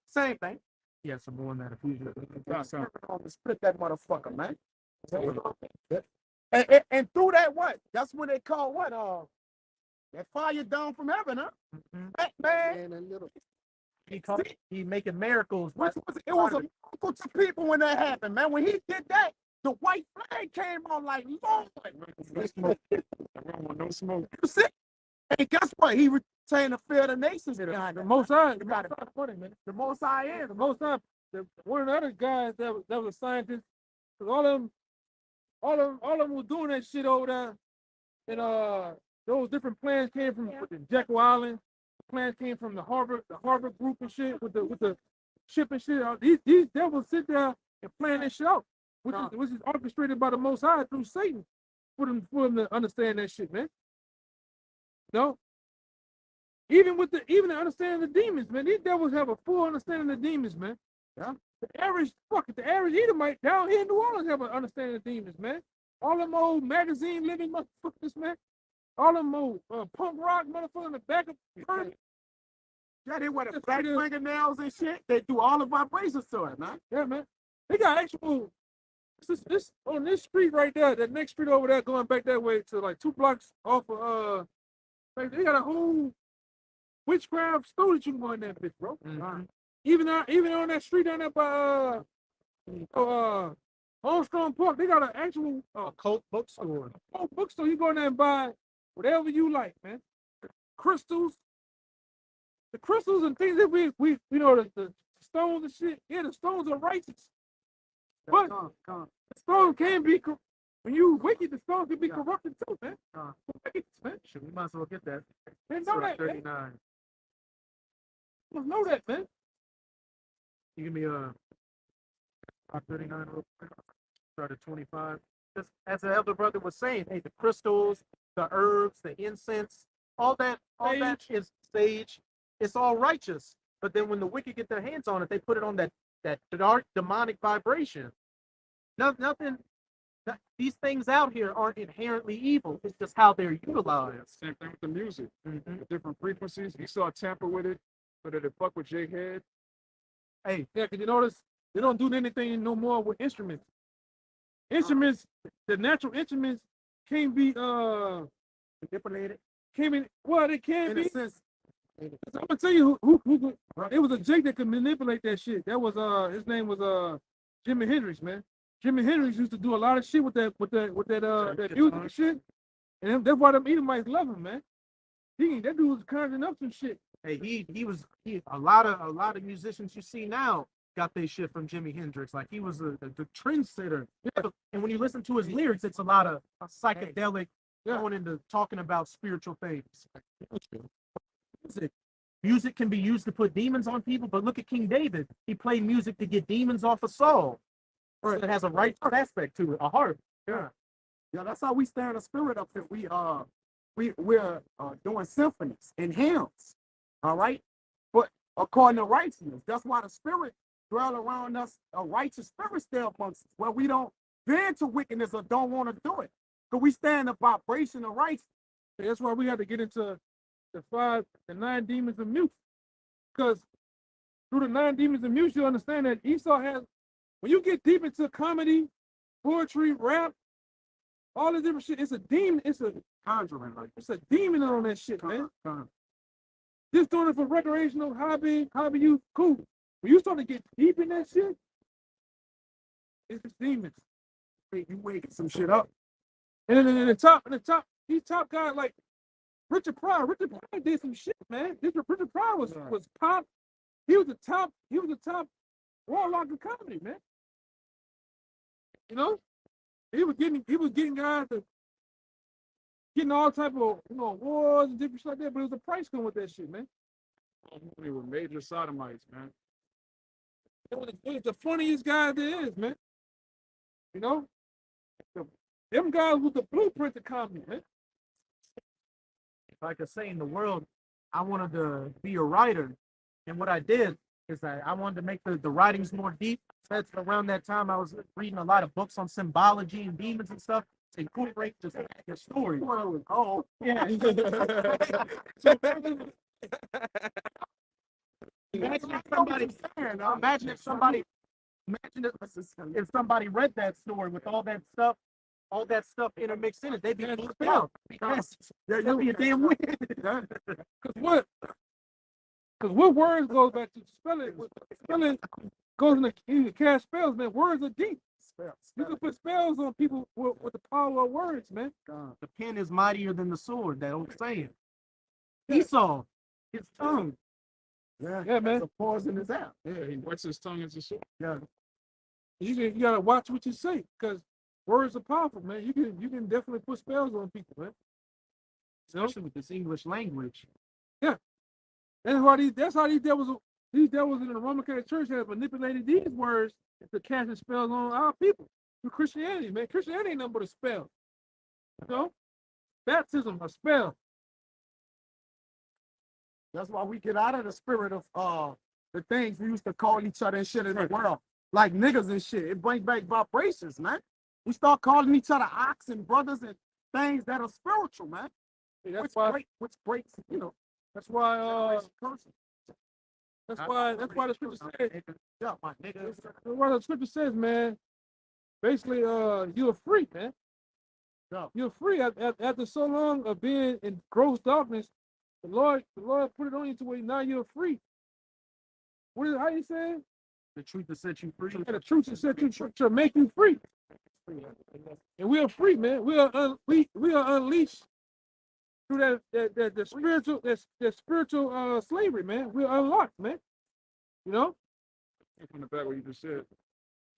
Same thing. Yeah, some more in that Ephesians. Split that motherfucker, man. And through that, what? That's when they call what? That fire down from heaven, huh? That man. He making miracles. It was a miracle to people when that happened, man. When he did that, the white flag came on like, Lord. No smoke. Everyone, no smoke. You see? And guess what? He retained the fear of the nations behind The it. Most High, You got it. funny, man. The most I am. The Most High, one of the other guys that was a scientist, 'cause all of them was doing that shit over there, and those different plans came from Jekyll Island. Plans came from the Harvard group and shit with the ship and shit. These devils sit there and plan this shit out, which is orchestrated by the Most High through Satan for them to understand that shit, man. No, even to understand the demons, man. These devils have a full understanding of demons, man. Yeah. The average Edomite down here in New Orleans have an understanding of demons, man. All them old magazine living motherfuckers, man. All them old punk rock motherfuckers in the back of the Yeah, they wear the black fingernails and shit. They do all the vibrations to it, man. Yeah, man. They got actual this on this street right there, that next street over there going back that way to like 2 blocks off of like, they got a whole witchcraft store that you can go in that bitch, bro. Even on that street down there by Armstrong Park, they got an actual Cult bookstore. bookstore. You go in there and buy whatever you like, man. Crystals. The crystals and things that we the stones and shit. Yeah, the stones are righteous. But the stone can be when you wicked, the stone can be corrupted too, man. Man. Shit, we might as well get that. Man, know that, man. 39. You must know that, man. You give me 39 real quick. Start at 25. Just as the elder brother was saying, hey, the crystals, the herbs, the incense, all that is sage. It's all righteous. But then when the wicked get their hands on it, they put it on that dark demonic vibration. Nothing. These things out here aren't inherently evil. It's just how they're utilized. Same thing with the music. The different frequencies. You saw tamper with it, so that it fuck with Jake Head. Hey, yeah, because you notice they don't do anything no more with instruments. Instruments, the natural instruments can't be Manipulated. It can In be. a sense, I'm gonna tell you who it was a Jake that could manipulate that shit. That was his name was Jimi Hendrix, man. Jimi Hendrix used to do a lot of shit with that music and shit. And that's why them Edomites love him, man. That dude was conjuring up some shit. Hey, a lot of musicians you see now got their shit from Jimi Hendrix. Like he was the trendsetter. Yeah. And when you listen to his lyrics, it's a lot of psychedelic going into talking about spiritual things. Music can be used to put demons on people, but look at King David. He played music to get demons off of Saul. So it has a righteous aspect to it, a heart. yeah, that's how we stay in the spirit up here. We're doing symphonies and hymns, all right? But according to righteousness, that's why the spirit dwell around us, a righteous spirit still amongst us, where we don't bend to wickedness or don't want to do it. Because we stay in the vibration of righteousness. That's why we had to get into the 9 demons of mute. Because through the 9 demons of mute, you understand that Esau has, when you get deep into comedy, poetry, rap, all this different shit, it's a demon, it's a Conjuring, like it's a demon on that shit, man. Just doing it for recreational hobby use, cool. When you start to get deep in that shit, it's just demons. you waking some shit up. And then in the top, these top guys like Richard Pryor did some shit, man. Richard Pryor was top. He was the top warlock of comedy, man. You know? He was getting guys to getting all type of awards and different shit like that, but it was a price come with that shit, man. They were major sodomites, man. It was the funniest guy there is, man. You know? Them guys with the blueprint of comedy, man. Like I say, in the world, I wanted to be a writer. And what I did, is that I wanted to make the writings more deep. That's around that time I was reading a lot of books on symbology and demons and stuff to incorporate just the story. Oh, yeah. Imagine if somebody, imagine if somebody, imagine if somebody read that story with all that stuff intermixed in it, they'd be flipped out because they'd be a damn weird. Because what words goes back to spelling? Spelling goes in the cast spells, man. Words are deep. You can put spells on people with the power of words, man. The pen is mightier than the sword. That old saying. Esau, his tongue. Yeah, man. The poison is out. Yeah, he wets his tongue as a sword. Yeah. You gotta watch what you say, because words are powerful, man. You can definitely put spells on people, man. Especially with this English language. That's how these devils in the Roman Catholic Church have manipulated these words to cast a spell on our people through Christianity, man. Christianity ain't nothing but a spell. You know? Baptism, a spell. That's why we get out of the spirit of the things we used to call each other and shit in the world, like niggas and shit. It brings back vibrations, man. We start calling each other ox and brothers and things that are spiritual, man. Yeah, Which breaks, you know. That's why person. that's why the scripture says, Yeah, my nigga. that's why the scripture says, man, basically you're free, man. Yeah. You're free after so long of being in gross darkness. The Lord put it on you to where now you're free. How you saying? The truth to set you free. Yeah, the truth to set you free, to make you free. And we are free, man. We are unleashed through that spiritual slavery, man. We're unlocked, man. You know? From the back what you just said.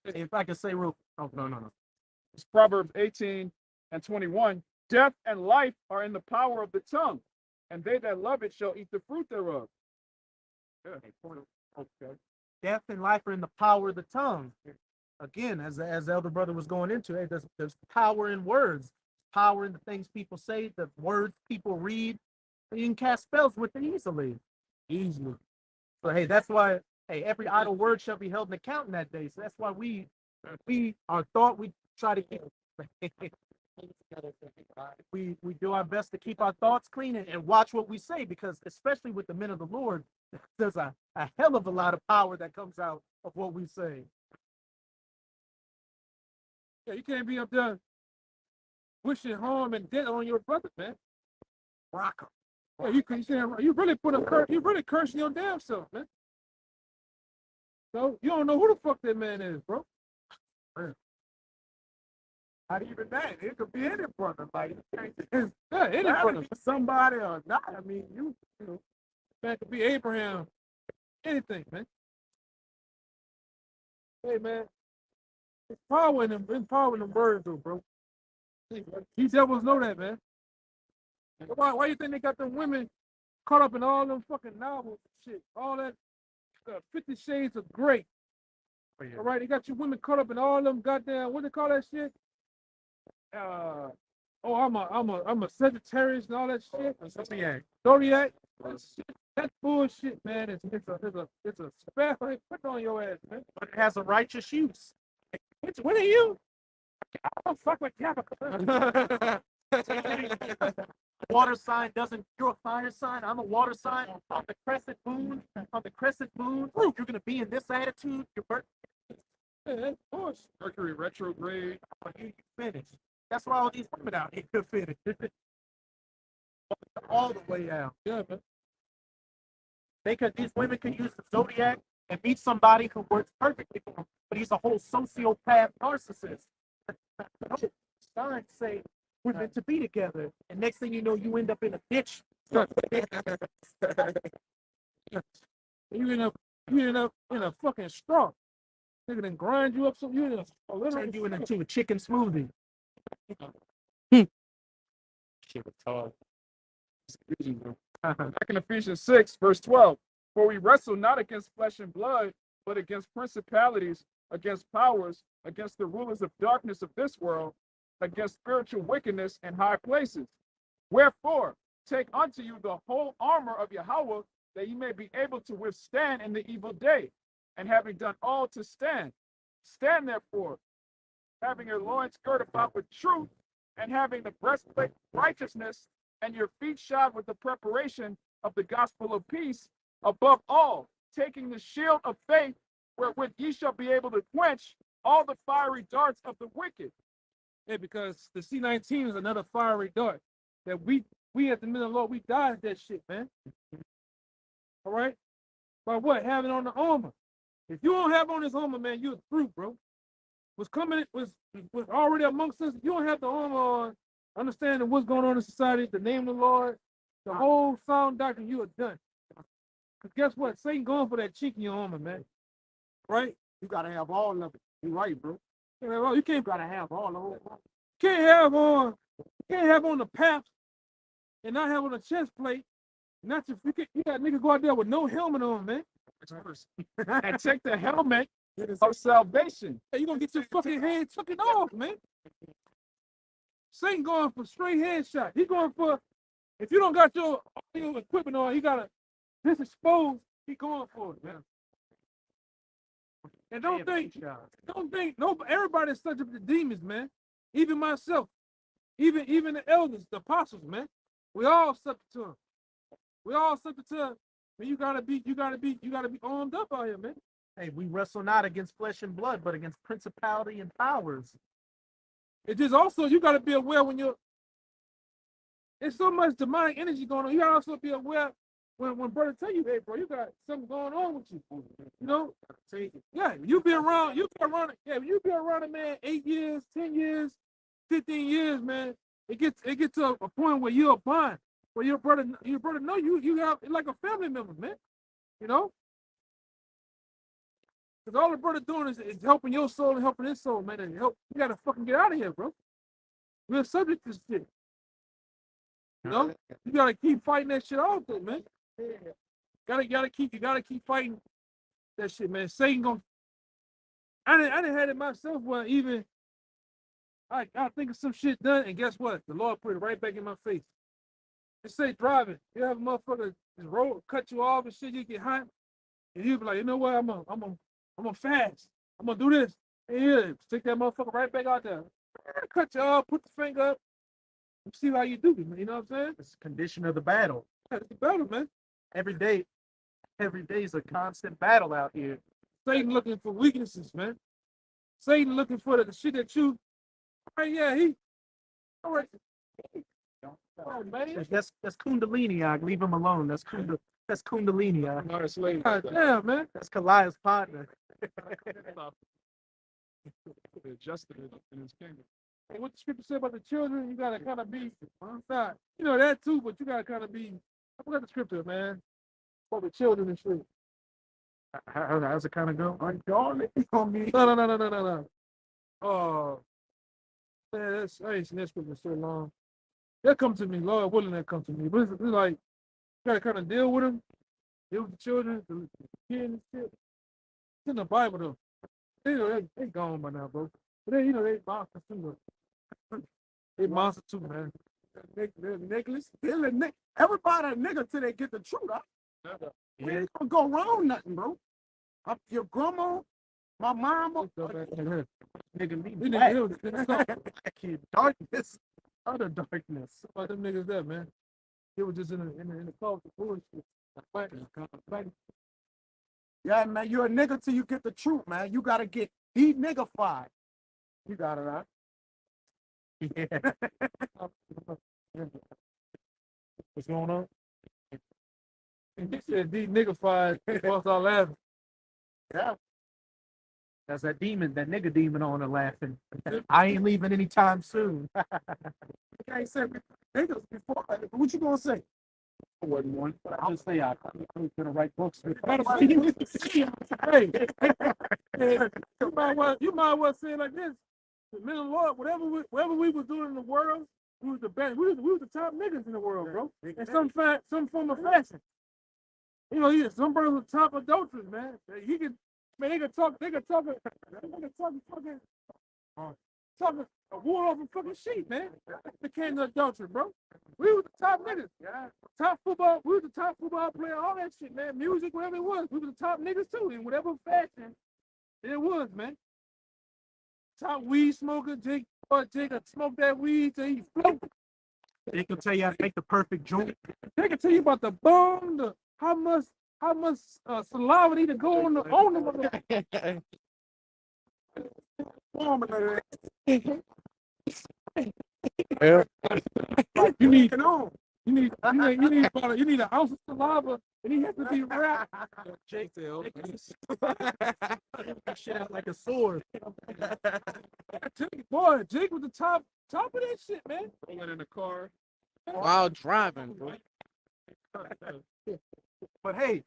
If I could say real, oh no. It's Proverbs 18:21. Death and life are in the power of the tongue, and they that love it shall eat the fruit thereof. Yeah. Okay. Death and life are in the power of the tongue. Again, as the elder brother was going into, hey, there's power in words, power in the things people say, the words people read. You can cast spells with it easily. So hey, that's why every idle word shall be held in account in that day. So that's why we try to keep we do our best to keep our thoughts clean and watch what we say, because especially with the men of the Lord, there's a hell of a lot of power that comes out of what we say. Yeah, you can't be up there wishing harm and death on your brother, man. Rock 'em. Yeah, you really put a curse. You really cursing your damn self, man. So you don't know who the fuck that man is, bro. Not even that. It could be any brother. Like, Yeah, any brother. somebody or not. I mean, you know. Man, could be Abraham. Anything, man. Hey, man. It's power in them words, though, bro. These devils know that, man. Why you think they got them women caught up in all them fucking novels and shit? All that 50 Shades of Grey. All right, they got you women caught up in all them goddamn, what they call that shit? I'm a Sagittarius and all that shit. Zodiac. That's bullshit, man. It's a spell they put on your ass, man. But it has a righteous use. What are you? I don't fuck with Capricorn. Water sign doesn't. You're a fire sign. I'm a water sign. On the crescent moon, you're gonna be in this attitude. Your birth. Yeah, of course. Mercury retrograde. You finish. That's why all these women out here could finish. All the way out. Yeah, man. These women can use the zodiac and meet somebody who works perfectly for them, but he's a whole sociopath narcissist. Signs say we're meant to be together, and next thing you know, you end up in a ditch. You end up in a fucking straw. Nigga then grind you up so you in a little. Turn you into a chicken smoothie. Shit was tall. Back in Ephesians 6:12. For we wrestle not against flesh and blood, but against principalities, against powers, against the rulers of darkness of this world, against spiritual wickedness in high places. Wherefore, take unto you the whole armor of Yahweh, that ye may be able to withstand in the evil day, and having done all to stand. Stand therefore, having your loins girt about with truth, and having the breastplate of righteousness, and your feet shod with the preparation of the gospel of peace, above all, taking the shield of faith, wherewith ye shall be able to quench all the fiery darts of the wicked. Yeah, because the C-19 is another fiery dart that we at the middle of the Lord, we died at that shit, man. All right? By what? Having on the armor. If you don't have on this armor, man, you're through, bro. What's coming was already amongst us. You don't have the armor on, understanding what's going on in society, the name of the Lord, the whole sound doctrine, you are done. Because guess what? Satan going for that cheek in your armor, man. Right? You gotta have all of it. You're right, bro. You can't Gotta have all of it. have on the paps and not have on a chest plate. Not your, you got niggas go out there with no helmet on, man. And take the helmet of salvation. Hey, you gonna get your fucking head taken off, man. Satan going for straight headshot. He going for, if you don't got your equipment on, you gotta disexpose. He going for it, man. And don't think, no, everybody's subject to demons, man. Even myself, even the elders, the apostles, man. We all subject to them. We all subject to them. You gotta be armed up out here, man. Hey, we wrestle not against flesh and blood, but against principality and powers. It just also, you gotta be aware when there's so much demonic energy going on. You gotta also be aware when brother tell you, hey, bro, you got something going on with you. You know? Yeah, you be around a man 8 years, 10 years, 15 years, man. It gets to a point where you're a bond, where your brother know you have like a family member, man. You know? Because all the brother doing is helping your soul and helping his soul, man. And you gotta fucking get out of here, bro. We're subject to this shit. You know? You gotta keep fighting that shit off, though, man. You gotta keep fighting that shit, man. Satan gonna. I didn't had it myself where even I think of some shit done, and guess what? The Lord put it right back in my face. Just say driving. You have a motherfucker just roll, cut you off and shit. You get hot, and you be like, you know what? I'm gonna fast. I'm gonna do this. And yeah, stick that motherfucker right back out there. Cut you off, put the finger up, and see how you do it, man. You know what I'm saying? It's the condition of the battle. Yeah, it's the battle, man. Every day is a constant battle out here. Satan looking for weaknesses, man. Satan looking for the shit that you. All right, yeah, all right. Oh, man. That's Kundalini. I leave him alone. That's Kundalini. God damn, man. That's Kalia's partner. Adjusted in his kingdom. And what the scripture said about the children, you gotta kind of be, not, you know that too, but you gotta kind of be. I forgot the scripture, man. For the children and shit. How's it kind of go? Darling, on me. No. Oh, man, I ain't seen that scripture so long. They'll come to me, Lord willing, they'll come to me. But it's like, you gotta kind of deal with them, deal with the children, the kids and shit. It's in the Bible though. They gone by now, bro. But they monsters too. They monsters too, man. Nicholas, everybody a nigga till they get the truth. We ain't gonna go wrong nothing, bro. Your grandma, my mama, Nigga, me We black. niggas, Darkness, utter darkness. about them niggas there, man. They were just in the cult of bullshit. yeah, man, you're a nigga till you get the truth, man. You gotta get de-niggified. You got it, right? Yeah. What's going on? He said, "D niggified." Boss all laughing. Yeah. That's that demon, that nigga demon on there laughing. I ain't leaving anytime soon. I ain't said niggas before. What you gonna say? I wasn't one, but I'll say I'm gonna write books. Hey, you might well say it like this. The middle Lord, whatever we was doing in the world, we was the best. We was the top niggas in the world, bro. In some form of fashion. You know, some brothers were top adulterers, man. They could talk fucking talking a war over fucking sheep, man. Became the adultery, bro. We was the top niggas. Top football. We was the top football player, all that shit, man. Music, whatever it was. We was the top niggas too, in whatever fashion it was, man. Top weed smoker, Jake smoke that weed till he float. They can tell you how to make the perfect joint. They can tell you about the bone, how much saliva need to go on the mother- Yeah. You need you need you need an ounce of saliva, and he has to be wrapped. Jake said, Shit out like a sword. Boy, Jake was the top of that shit, man. Rolling in the car. while driving, bro. But hey,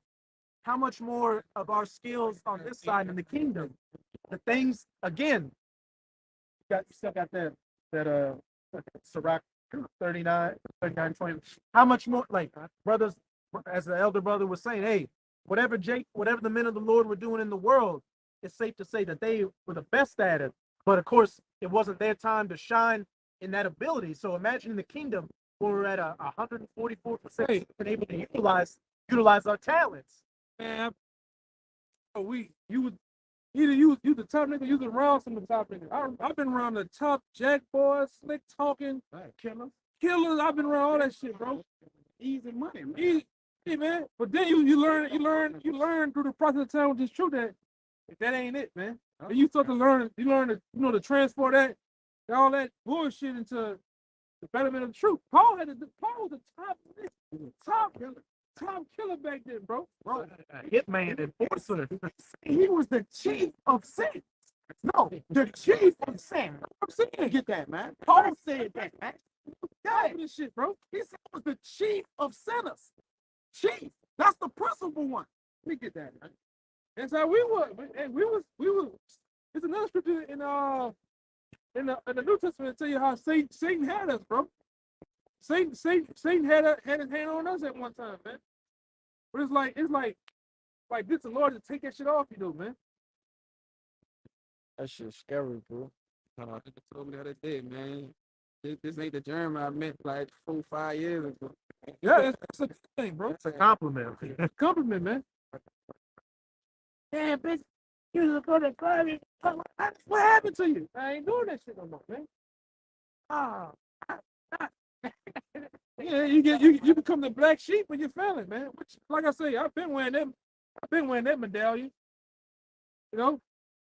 how much more of our skills on this side in the kingdom? The things again. You still got that Sirach 39, 20. How much more, like brothers, as the elder brother was saying, hey, whatever the men of the Lord were doing in the world, it's safe to say that they were the best at it. But of course, it wasn't their time to shine in that ability. So imagine in the kingdom where we're at 144% and able to utilize our talents. Man, you the top nigga, you was around some of the top niggas. I've been around the top jack boys, slick talking, killers. I've been around all that shit, bro. Easy money, man. Easy, man. But then you learn through the process of time, which is true, that ain't it, man. And you start to learn to transfer that all that bullshit into the betterment of the truth. Paul was the top killer back then, bro. Hitman enforcer. He was the chief of sin. No, the chief of sin. I'm saying to get that, man. Paul said that, man. Yeah, this shit, bro. He said he was the chief of sinners. Chief. That's the principal one. Let me get that, man. That's how we were. And we was. It's another scripture in the New Testament to tell you how Satan had us, bro. Satan had his hand on us at one time, man. But it's like this, the Lord to take that shit off, you know, man. That shit's scary, bro. Nigga told me the other day, man. This ain't the German I met like 4-5 years ago. Yeah, it's a good thing, bro. It's a compliment. Compliment, man. Yeah, bitch, you was going to club. What happened to you? I ain't doing that shit no more, man. Yeah, you become the black sheep of your family, man. Which, like I say, I've been wearing that medallion. You know,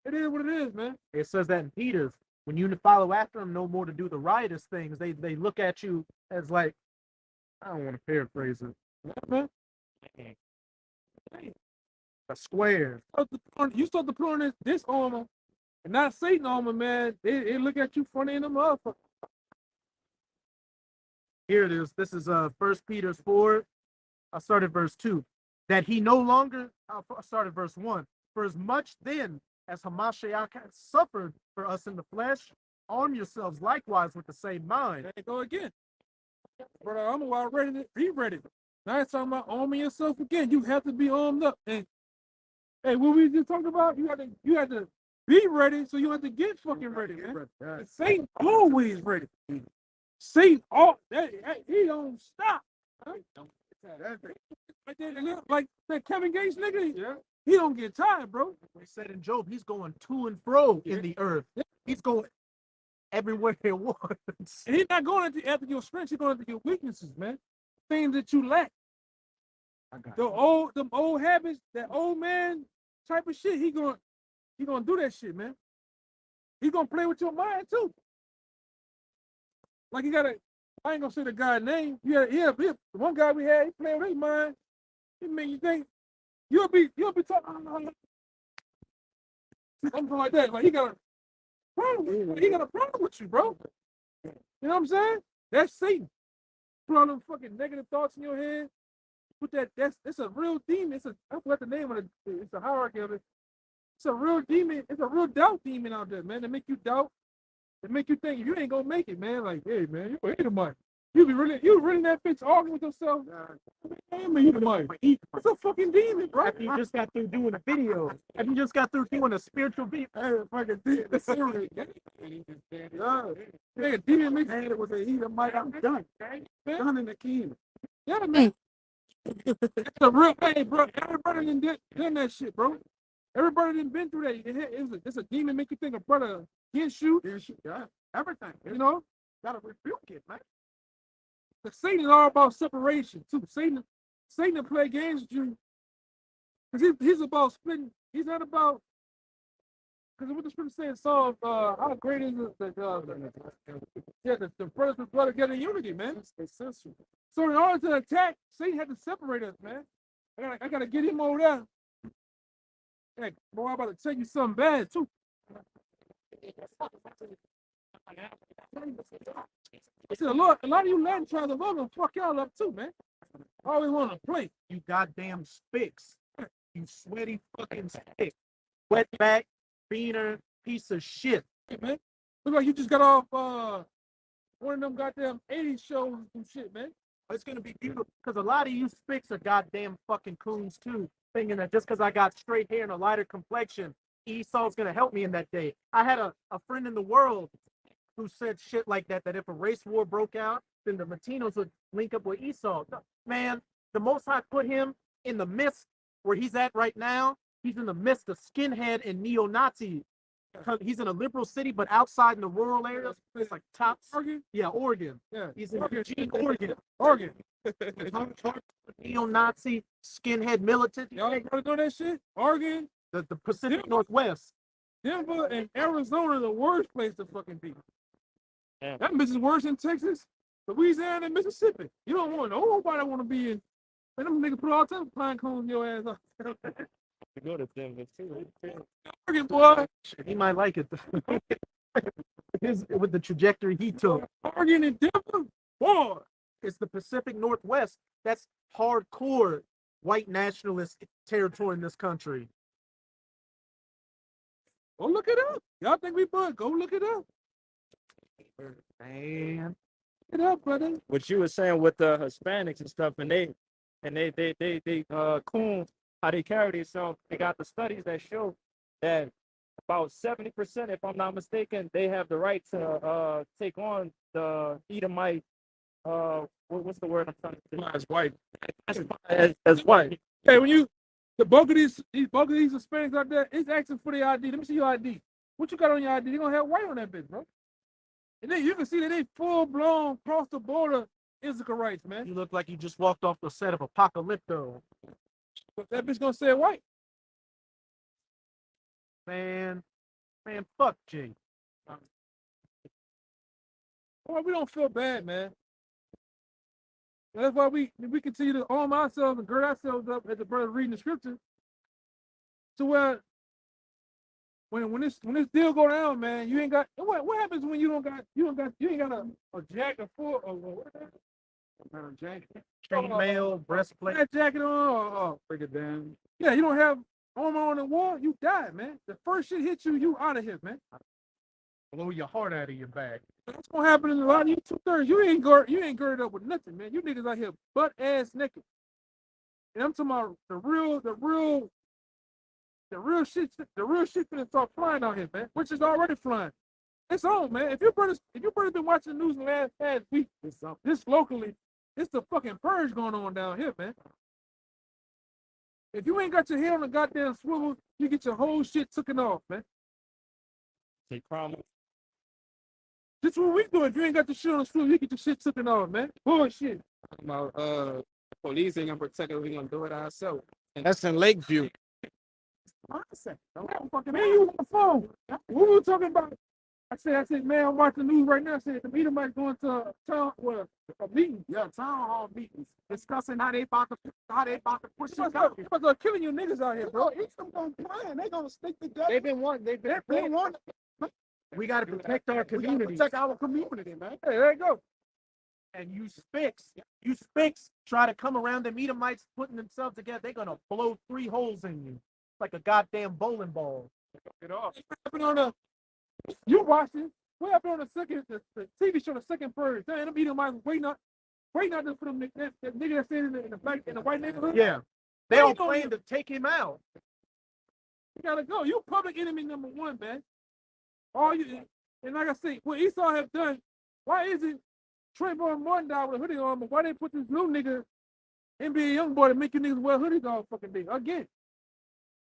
it is what it is, man. It says that in Peter's. When you follow after them, no more to do the riotous things. They look at you as like, I don't want to paraphrase it. Man. A square. You start to put on this armor, and not Satan armor, man. They look at you funny in the motherfucker. Here it is. This is 1 Peter 4. I started verse 2. That he no longer, I started verse 1. For as much then as Hamashiach has suffered for us in the flesh, arm yourselves likewise with the same mind. There you go again. Brother, I'm ready to be ready. Now it's talking about arming yourself again. You have to be armed up. And hey, what we just talked about, you have to be ready, so you have to get fucking ready, man. Satan always ready. Satan, he don't stop. Huh? Like that Kevin Gates nigga, he don't get tired, bro. He said in Job, he's going to and fro in the earth. He's going everywhere he wants. And he's not going after your strengths, he's going after your weaknesses, man. Things that you lack. Them old habits, that old man type of shit, he gonna do that shit, man. He gonna play with your mind too. Like I ain't gonna say the guy's name. Yeah, one guy we had, he played with his mind. He made you think you'll be talking something like that. Like he got a problem with you, bro. You know what I'm saying? That's Satan. Put all them fucking negative thoughts in your head. Put it's a real demon. I forgot the name of it. It's a hierarchy of it. It's a real demon. It's a real doubt demon out there, man. That make you doubt. That make you think you ain't gonna make it, man. Like, hey, man, you ain't the money. You really that bitch arguing with yourself? I'm an Edomite. It's a fucking demon, bro. After you just got through doing a video, after you just got through doing a spiritual video, Fucking demon. Serious. Nigga, demon makes it was a Edomite. I'm done. Done in the kingdom. Yeah, man. It's a real thing, bro. Everybody done that shit, bro. Everybody done been through that. It's a demon make you think a brother against you. Yeah, everything. You know? Gotta rebuke it, man. The Satan is all about separation too. Satan will play games with you because he's about splitting. He's not about because what the scripture says, so how great is the brothers and brothers together in unity, man. So in order to attack, Satan had to separate us, man. I gotta get him over there. Hey, boy, I'm about to tell you something bad too. I said, a lot of you Latin tribes, the Lord gonna fuck y'all up too, man. I always want to play. you goddamn spicks. You sweaty fucking spick. Wetback, beaner, piece of shit. Hey, man. Look like you just got off one of them goddamn 80s shows and shit, man. It's gonna be beautiful because a lot of you spicks are goddamn fucking coons too, thinking that just because I got straight hair and a lighter complexion, Esau's gonna help me in that day. I had a friend in the world who said shit like that if a race war broke out, then the Latinos would link up with Esau. No, man, the Most High put him in the midst where he's at right now. He's in the midst of skinhead and neo-Nazi. He's in a liberal city, but outside in the rural areas, it's like tops. Oregon? Yeah, Oregon. Yeah. He's in Eugene, Oregon. Oregon. Neo-Nazi, skinhead militant. Y'all ain't gonna do that shit? Oregon, The Pacific Northwest. Denver, and Arizona are the worst place to fucking be. Yeah. That bitch is worse than Texas, Louisiana, and Mississippi. You don't want nobody want to be in. Man, them niggas put all time pine cones in your ass off. To go to Denver too. Oregon, boy. He might like it. With the trajectory he took. Oregon and Denver, boy. It's the Pacific Northwest. That's hardcore white nationalist territory in this country. Go look it up. Y'all think we bud? Go look it up. Man. Look it up, brother. What you were saying with the Hispanics and stuff, and they coon how they carry themselves. They got the studies that show that about 70%, if I'm not mistaken, they have the right to take on the Edomite. What's the word I'm trying to say? As white. As white. Hey, when you the bulk of these Hispanics out there, it's asking for their ID. Let me see your ID. What you got on your ID? They gonna have white on that bitch, bro. And then you can see that they full blown cross the border Israelites, man. You look like you just walked off the set of Apocalypto. But that bitch gonna say white. Man, fuck G. Boy, we don't feel bad, man. That's why we continue to arm ourselves and gird ourselves up as the brother reading the scripture. To where when this deal go down, man, you ain't got what happens when you ain't got a jacket full of what? Chainmail, breastplate. That jacket on or Break it down. yeah, you don't have armor on the wall, you die, man. The first shit hits you, you out of here, man. Blow your heart out of your back. That's gonna happen in a lot of you 2/3. You ain't girded up with nothing, man. You niggas out here butt ass naked. And I'm talking about the real shit finna start flying out here, man. Which is already flying. It's on, man. If your brother's been watching the news in the last week, this locally, it's the fucking purge going on down here, man. If you ain't got your hair on the goddamn swivel, you get your whole shit taken off, man. Take promise. This what we doing. If you ain't got the shit on the swivel, you get your shit taken off, man. Bullshit. About police ain't gonna protect us, we gonna do it ourselves. And that's in Lakeview. Man, you on the phone. What we talking about? I said, man, I'm watching the news right now. I said, the meeting might go into a meeting. Yeah, town hall meetings discussing how they about to push It's it about out. to killing you niggas out here, bro. Bro, each of them gonna plan. They gonna stick together. They've been They want we gotta protect our we gotta community. protect our community, man. Hey, there you go. And you spicks try to come around them Edomites putting themselves together, they're gonna blow 3 holes in you. Like a goddamn bowling ball. Get off. You watching? What happened on the TV show, The Second Purge? Damn, them eating my waiting out there for them that nigga that's in the white neighborhood. Yeah. They Why all you doing plan this? to take him out. You gotta go. You public enemy number one, man. All you and like I say, what Esau have done, why is it Trayvon Martin died with a hoodie on, but why they put this new nigga, NBA young boy, to make you niggas wear hoodies all fucking day? Again.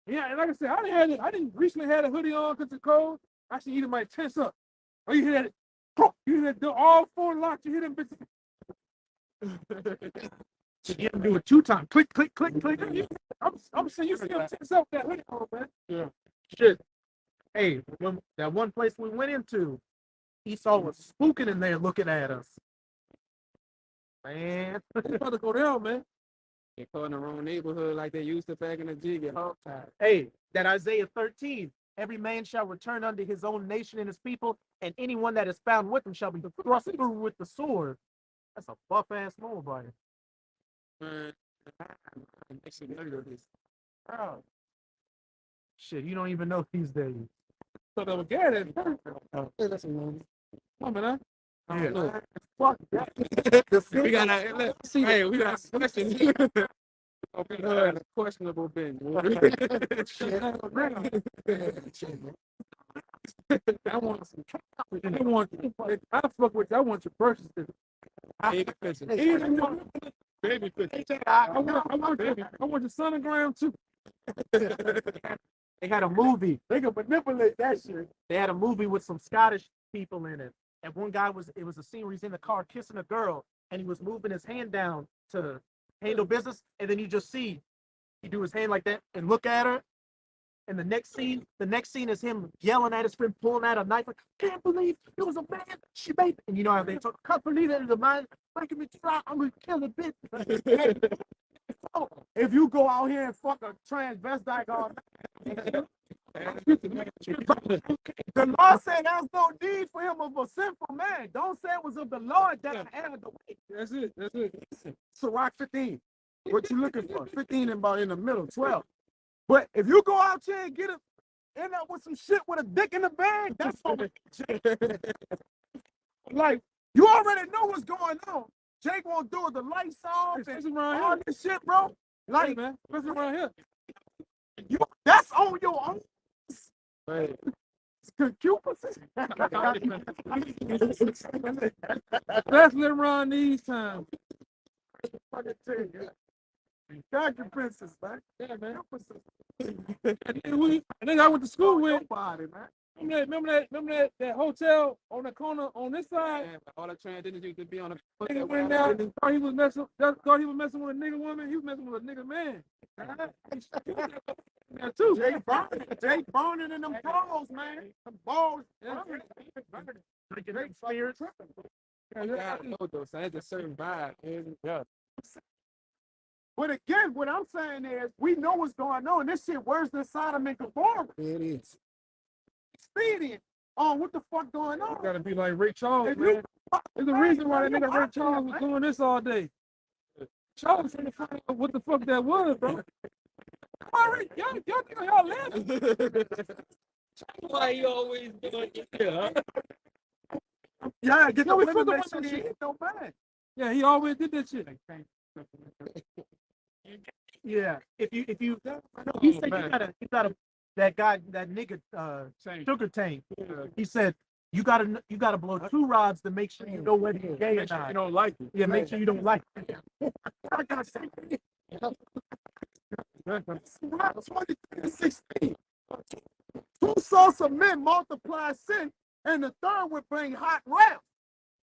Yeah, and like I said, I didn't recently had a hoodie on because it's cold. I should either might tense up. Or you hear that, you hear that all four locks, you hear them bitches. You can do it 2 times. Click, click, click, click. I'm saying you see them tense up that hoodie on, man. Yeah. Shit. Hey, when that one place we went into, Esau was spooking in there looking at us. Man. You about to go down, man. They caught in the wrong neighborhood like they used to back in the jig at hog time. Hey, that Isaiah 13, every man shall return unto his own nation and his people, and anyone that is found with him shall be thrust through with the sword. That's a buff ass Moabite. Man, they should know this. Oh. Shit, you don't even know these days. So they were scared at first. Hey, listen, man. Come on, man. Yeah. Look, Fuck we got a see. Hey, we got a question. Open her in a questionable bin. I want some. I fuck with. I want your purchase. Baby pictures. Baby pictures. I want your sonogram too. They had a movie. They can manipulate that shit. They had a movie with some Scottish people in it. And one guy it was a scene where he's in the car kissing a girl and he was moving his hand down to handle business. And then you just see he do his hand like that and look at her. And the next scene is him yelling at his friend, pulling out a knife, like, can't believe it was a man she made. And you know how they talk, can't believe it was a man making me try, I'm gonna kill the bitch. So, if you go out here and fuck a transvestite all the Lord said there's no need for him of a sinful man. Don't say it was of the Lord that I had the way. That's it. That's it. Sirach 15. What you looking for? 15 and about in the middle, 12. But if you go out here and end up with some shit with a dick in the bag, that's what like, you already know what's going on. Jake won't do it. The lights off and around all here. this shit, bro. Like, Like, man, especially around here. that's on your own. Right. Concupiscence. Especially around these times. Concupiscence, man. Yeah, man. And then I went to school with. Body, man. Remember that hotel on the corner on this side? Yeah, all the transgenders used to be on the Nigga went down. Thought he was messing with a nigga woman. He was messing with a nigga man. Yeah, too. Jake burning in them clothes, man. Some balls. Yeah. Drinking spirits. I know though, so it's a certain vibe. Yeah. But again, what I'm saying is, we know what's going on. This shit worse than Sodom and Gomorrah. It is. Expedient on what the fuck going on. Gotta be like Ray Charles, If man. you- There's a reason why that nigga Ray Charles was doing this all day. Charles trying to find out what the fuck that was, bro. Come on, Ray. Y'all think y'all laughing. Why you always doing it? Huh? Yeah, get the we women feel the that one shit that ain't no bad. Yeah, he always did that shit. Yeah. If you he said you gotta that guy, that nigga Sugar Tank, he said you gotta blow 2 rods to make sure you know whether you're gay or Make sure not. you don't like it. Yeah, make sure you don't like it. I gotta say, 23:16. 2 sons of men multiply sin, and the third would bring hot wrath.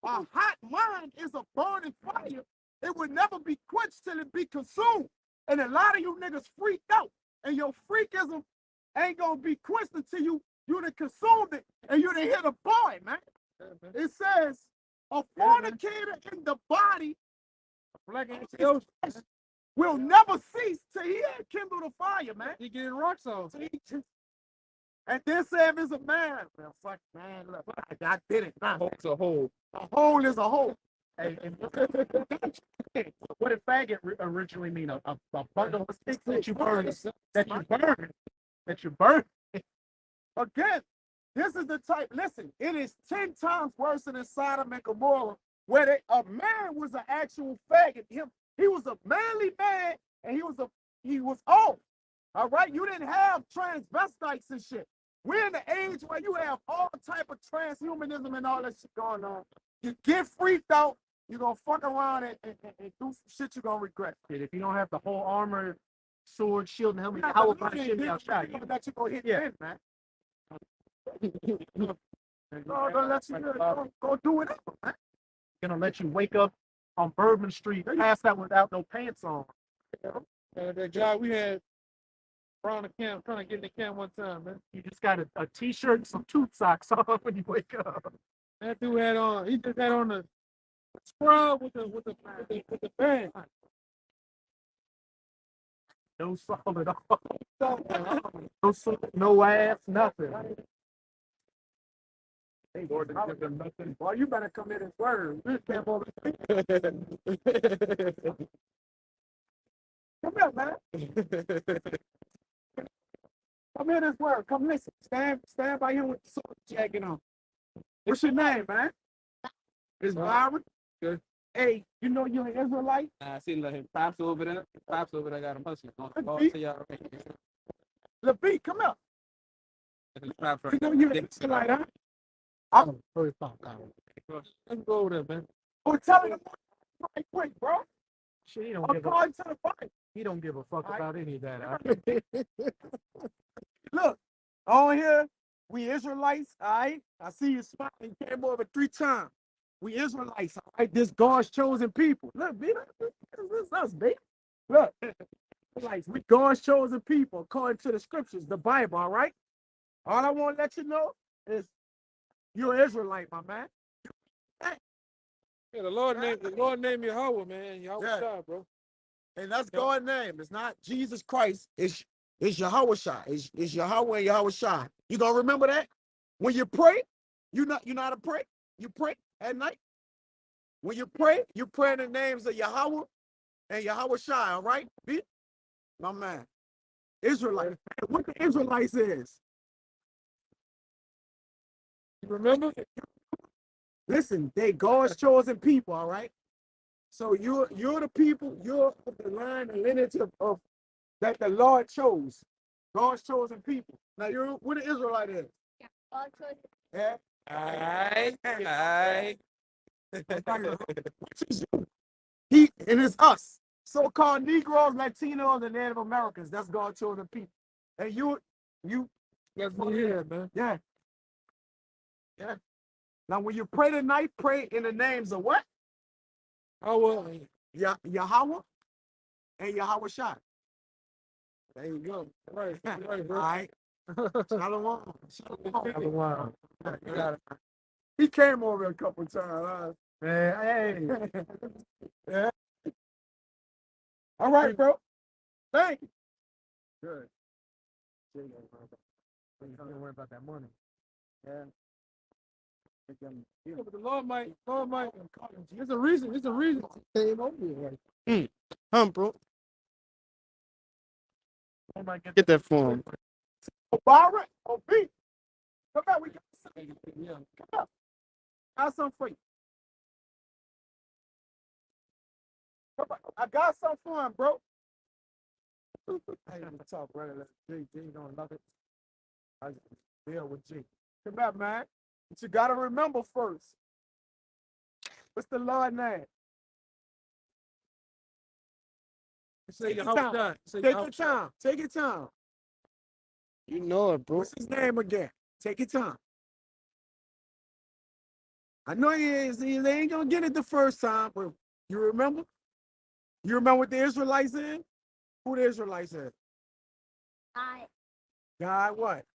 A hot mind is a burning fire. It would never be quenched till it be consumed. And a lot of you niggas freaked out, and your freakism ain't gonna be quenched until you done consumed it and you done hit a boy, man. It says a fornicator in the body Black Angel, will never cease till he had kindled a fire, man. he getting rocks off. And then say if it's a man, well, fuck, man, look, I did it. Nah, It's a whole. a hole is a hole. Hey, and what did faggot originally mean? A bundle of sticks that you burn. That you burn. Again, This is the type, listen, it is 10 times worse than Sodom and Gomorrah, where a man was an actual faggot. He was a manly man, and he was old. All right? You didn't have transvestites and shit. We're in the age where you have all type of transhumanism and all that shit going on. You get freaked out, you're gonna fuck around and do some shit you're gonna regret. If you don't have the whole armor, sword, shield, and helmet, Not how the about living shit thing outside? that you gonna hit Yeah. in, man. No, don't let you go do it, man. Gonna let you wake up on Bourbon Street, pass out without no pants on. That job we had around the camp, trying to get in the camp one time, man. You just got a t-shirt and some tube socks on when you wake up. That dude had on, he just had on the scrub with the band. No salt at all. No salt, no ass, nothing. Hey, Lord, to give them nothing. Boy, you better commit his word. Come here, man. Come here, this word. Come listen. Stand by him with the sword jacket on. What's your name, man? It's Byron. Good. Hey, you know you're an Israelite? I see like pops over there. Pops over there got him hustling. I'll Beat. tell y'all. Levite, come up. Pops You know you're an Israelite, huh? Let's go over there, man. Oh, tell him right quick, bro. Shit, he don't I'm give a, calling to the fight. he don't give a fuck about any of that. Look, on here, we Israelites, all right? I see you smiling, came over 3 times. We Israelites, all right? This God's chosen people. Look, B, this is us, B. Look, Israelites, we God's chosen people according to the scriptures, the Bible, all right? All I want to let you know is you're an Israelite, my man. Yeah, the Lord named Yahweh, man. Yahweh Yeah. Shai, bro. And that's God's name. It's not Jesus Christ. It's Yahweh Shai. It's Yahweh and Yahweh Shai. You gonna remember that? When you pray, you know how to pray? You pray at night. When you pray in the names of Yahweh and Yahweh Shai, all right? B? My man. Israelites. What the Israelites is. You remember? Listen, they God's chosen people, all right? So you're the people, you're the line and lineage of that the Lord chose. God's chosen people. Now you're what an Israelite is. Yeah. Alright. Which is you. He and it's us. So-called Negroes, Latinos, and Native Americans. That's God's chosen people. And you, That's me here, man. yeah. Yeah. Now when you pray tonight, pray in the names of what? Yahweh. Yahweh and Yahweh Shai. There you go. Right, All bro. right. Shalom. Shalom. You got it. He came over a couple times. Hey, Yeah. All right, bro. Thank you. good. Don't worry about that money. Yeah. Yeah, but the Lord might. There's a reason. Came over here, right? Bro. They might get Get that form. Oh, Byron. Oh, B. Come back. We got something. Yeah. Come up. I got something for you. Come on. I got something for him, bro. Hey, what's up, brother? G don't love it. I just deal with G. Come back, man. But you gotta remember first. What's the Lord name? Say Take your Yahweh time. Shai. Say Take Yahweh your Shai. time. Take your time. You know it, bro. What's his name again? Take your time. I know they ain't gonna get it the first time, but you remember? You remember what the Israelites is? Who the Israelites is? God what?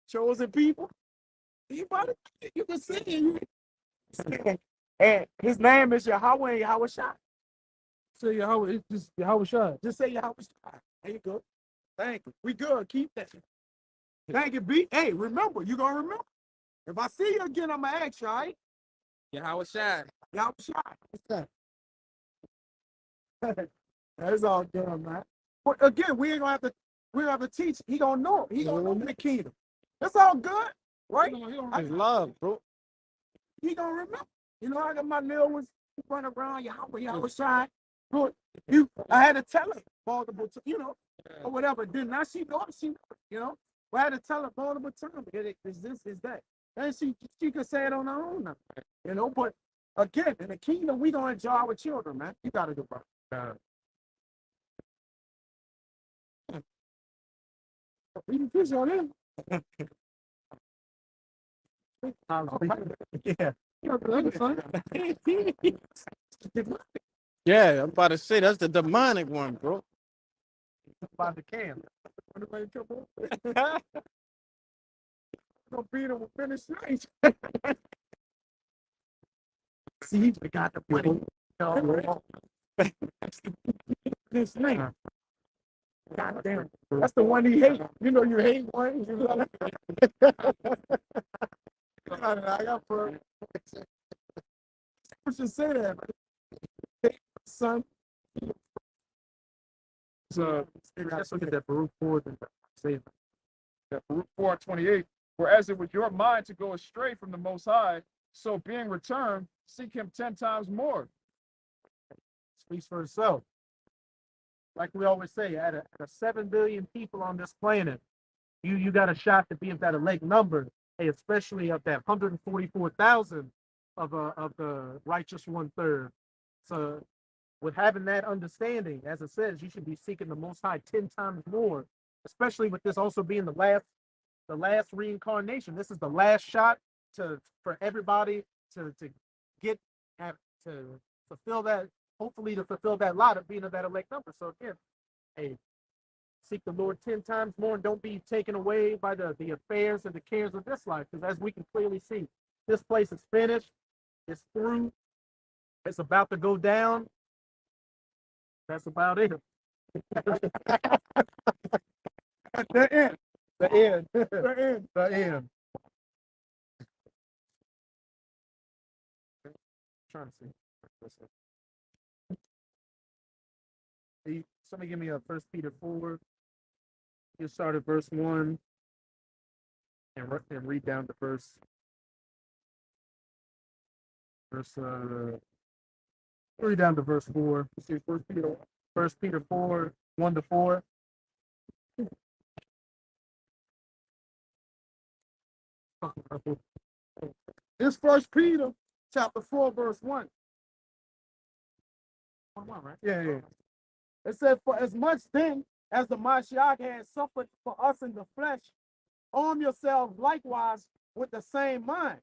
Chosen people? You can see it. And his name is Yahweh and Yahweh Shai. Say Yahweh. It's just Yahweh Shai. Just say Yahweh Shai. There you go. Thank you. We good. Keep that. Thank you, B. Hey, remember, you gonna remember. If I see you again, I'm gonna ask you, all right? Yahweh Shai. Yahweh Shai. That's all good, man. But again, we ain't gonna have to we have to teach. He gonna know. He gonna know the kingdom. That's all good, right? It's love, bro. He gonna remember. You know, I got my little ones run around. Y'all was trying. Good. I had to tell her multiple times, you know, or whatever. Then now she knows, you know. Well, I had to tell her multiple times. Is this, is that? And she could say it on her own now, you know. But again, in the kingdom, we gonna enjoy our children, man. You gotta do right. We can fish on him. Yeah. Yeah, I'm about to say that's the demonic one, bro. About the can. Gonna beat him with finish nice. See, we got the money. This name. God damn. That's the one he hates. You know you hate one. You know? I got for I should say that, son. So Let's look at that Baruch 4. Say it. Baruch 4:28. For as it was your mind to go astray from the Most High, so being returned, seek Him 10 times more. Speaks for itself. Like we always say, out of 7 billion people on this planet, you got a shot to be of that elect number, hey, especially of that 144,000 of the righteous 1/3. So with having that understanding, as it says, you should be seeking the Most High 10 times more, especially with this also being the last reincarnation. This is the last shot for everybody to fulfill that, hopefully to fulfill that lot of being of that elect number. So again, hey, seek the Lord 10 times more and don't be taken away by the affairs and the cares of this life. Because as we can clearly see, this place is finished, it's through, it's about to go down. That's about it. The end. The end. The end. The end. Trying to see. Somebody give me a 1 Peter 4. You start at verse 1 and read down to verse read down to verse 4. You see 1 Peter 4, 1 to 4. This 1 Peter chapter 4, verse 1. Right? Yeah. It says, for as much then as the Mashiach has suffered for us in the flesh, arm yourselves likewise with the same mind.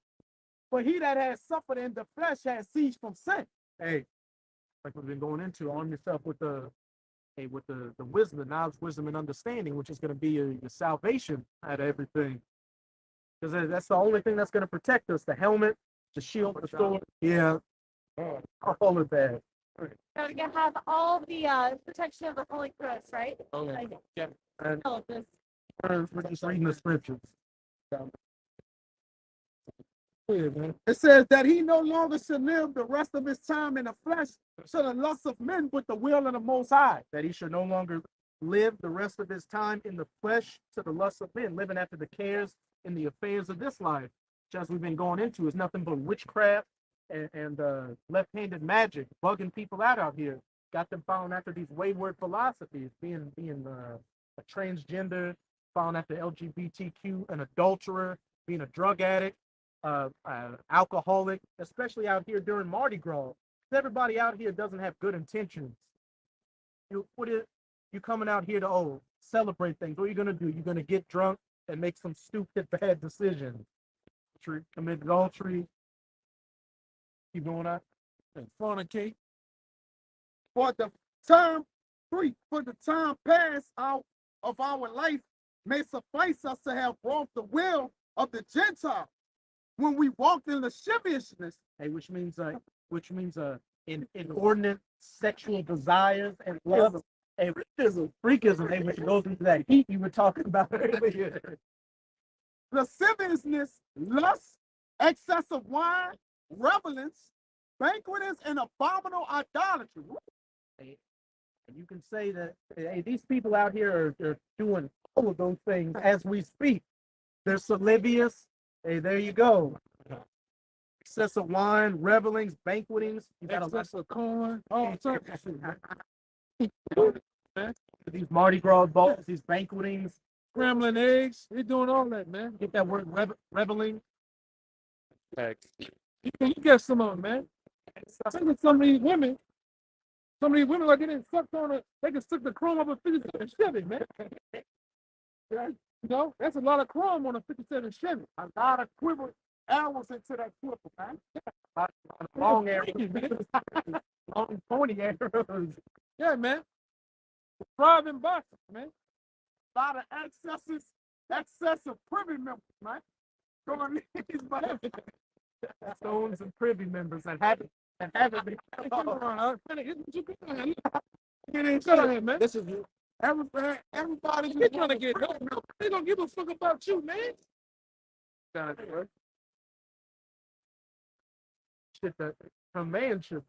For he that has suffered in the flesh has ceased from sin. Hey, like we've been going into, arm yourself with the wisdom, the knowledge, wisdom, and understanding, which is going to be your salvation out of everything. Because that's the only thing that's going to protect us: the helmet, the shield, the sword. Yeah, all of that. So you have all the protection of the Holy Cross, right? Like, And all of this. we're just reading the scriptures. It says that he no longer should live the rest of his time in the flesh to the lust of men, but the will of the Most High. That he should no longer live the rest of his time in the flesh to the lust of men, living after the cares and the affairs of this life, which, as we've been going into, is nothing but witchcraft and left-handed magic, bugging people out here. Got them following after these wayward philosophies, being a transgender, following after LGBTQ, an adulterer, being a drug addict, alcoholic, especially out here during Mardi Gras. Everybody out here doesn't have good intentions. You coming out here to celebrate things. What are you gonna do? You're gonna get drunk and make some stupid bad decisions. Commit adultery. Keep going on. Fornicate. For the time past out of our life may suffice us to have brought the will of the Gentiles when we walked in lasciviousness. Hey, which means inordinate sexual desires and love. Hey, freakism, hey, which goes into that heat you were talking about earlier. Lasciviousness, lust, excess of wine, revelings, banquetings, and abominable idolatry. You can say that, hey, these people out here are doing all of those things as we speak. They're Salivius. Hey, there you go. Excessive wine, revelings, banquetings. You got Excess of corn, all types of shit, man. these Mardi Gras balls, these banquetings. Scrambling eggs, they doing all that, man. Get that word reveling. You get some of them, man. I think with some of these women like they didn't suck on it, they can suck the chrome of a 57 Chevy, man. You know, that's a lot of chrome on a 57 Chevy. A lot of quiver arrows into that clipper, man. Long arrows, long pointy arrows. Yeah, man. Driving boxes, man. A lot of excessive privy members, man. Going these man. Stones and privy members that haven't been. Shut up, man. This is everybody's They're trying to get help. They don't give a fuck about you, man. Shit, that command should.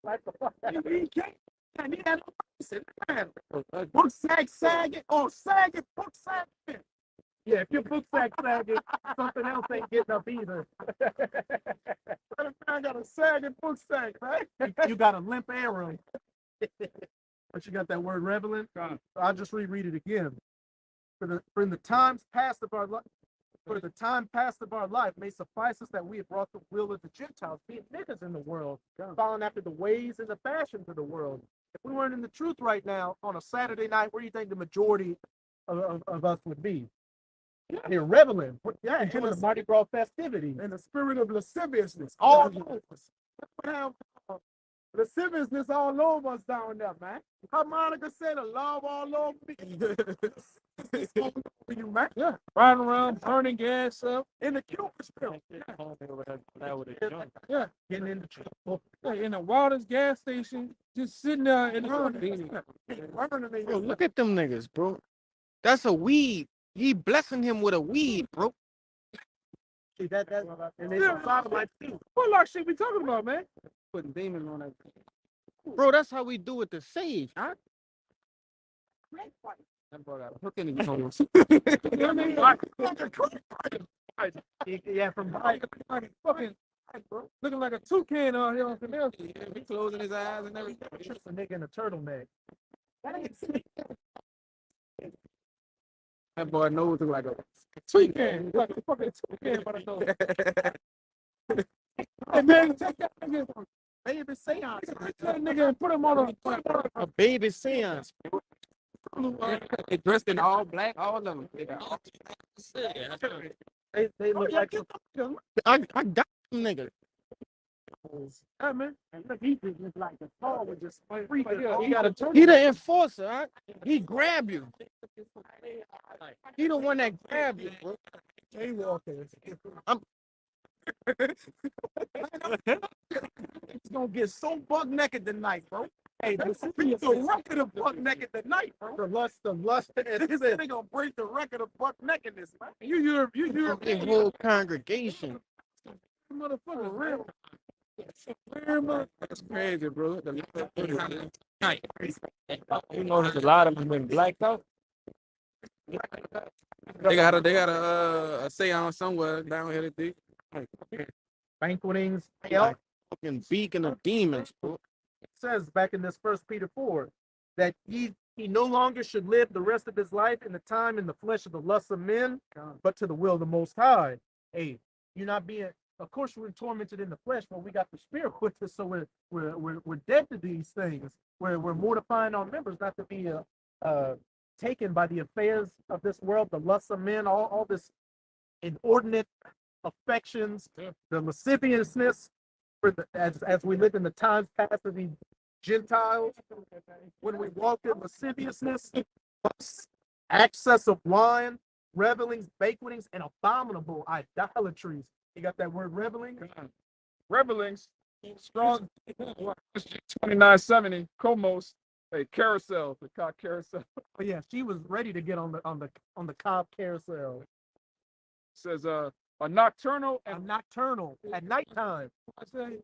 Like the fuck. book sagging or sagging, book sagging. Yeah, if your book sack sagging, something else ain't getting up either. That man got a sagging book sack, right? You got a limp arrow. But you got that word reveling. I'll just reread it again. For the times past of our life, for the time past of our life may suffice us that we have brought the will of the Gentiles, being niggas in the world, following after the ways and the fashions of the world. If we weren't in the truth right now on a Saturday night, where do you think the majority of us would be? They're reveling. Yeah, enjoying the Mardi Gras festivities. In the spirit of lasciviousness, all over us. We have lasciviousness all over us down there, man. How Monica said, "The love all over me." It's all over you, man. Yeah, riding around, burning gas up. In the Cupid spirit. Yeah, Getting into trouble. yeah, in the wildest gas station, just sitting there in the Bro, look at them niggas, bro. That's a weed. He blessing him with a weed, bro. See, and it's a sodomite too. What like shit we talking about, man? Putting demons on that. Bro, that's how we do it to save. Huh? That boy got a hook in his nose. Yeah, from Fucking looking like a toucan out here on Canal. Yeah, he closing his eyes and everything. a nigga in a turtleneck. That boy nose look like a Toucan, like a fucking toucan by the nose. Hey man, take that nigga, Baby seance. take that nigga and put him on A baby seance. they dressed in all black, all of them. They look like I got them niggas. Yeah, man. look, he just like the car would just freak it. Yeah, he got a turtle. He the enforcer, huh? He grab you. He the one that grab you, bro. Jaywalkers. He's gonna get so buck naked tonight, bro. Hey, Beat the record of buck naked tonight, bro. the lust. This nigga gonna break the record of buck nakedness, man. You The whole congregation. motherfucker, real. That's crazy, bro. You know, there's a lot of them been blacked out. They got a seance somewhere down here. They Banquetings. Fucking beacon of demons, bro. It says back in this First Peter 4 that he no longer should live the rest of his life in the time in the flesh of the lusts of men, but to the will of the Most High. Hey, you're not being. Of course, we're tormented in the flesh, but we got the spirit with us, so we're dead to these things. We're mortifying our members not to be taken by the affairs of this world, the lusts of men, all this inordinate affections, the lasciviousness, as we live in the times past of these Gentiles, when we walk in lasciviousness, excess of wine, revelings, banquetings, and abominable idolatries. You got that word reveling? Revelings, strong 2970, Comos, a carousel, the cock carousel. Oh yeah, she was ready to get on the Cobb carousel. Says a nocturnal And nocturnal at nighttime. I say,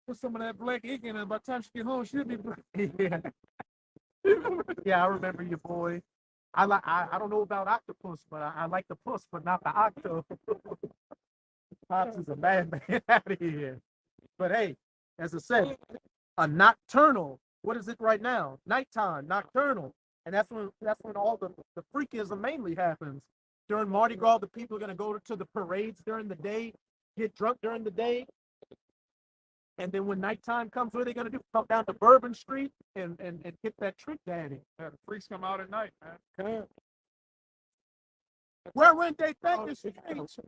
put some of that black ink in her. By the time she get home, she'll be black. Yeah. Yeah, I remember you, boy. I don't know about octopus, but I like the puss, but not the octo. Pops is a bad man out of here. But hey, as I said, a nocturnal. What is it right now? Nighttime, nocturnal. And that's when all the freakism mainly happens. During Mardi Gras, the people are gonna go to the parades during the day, get drunk during the day, and then when nighttime comes, what are they gonna do? Come down to Bourbon Street and get that trick daddy. Yeah, the freaks come out at night, man. Where when they think it's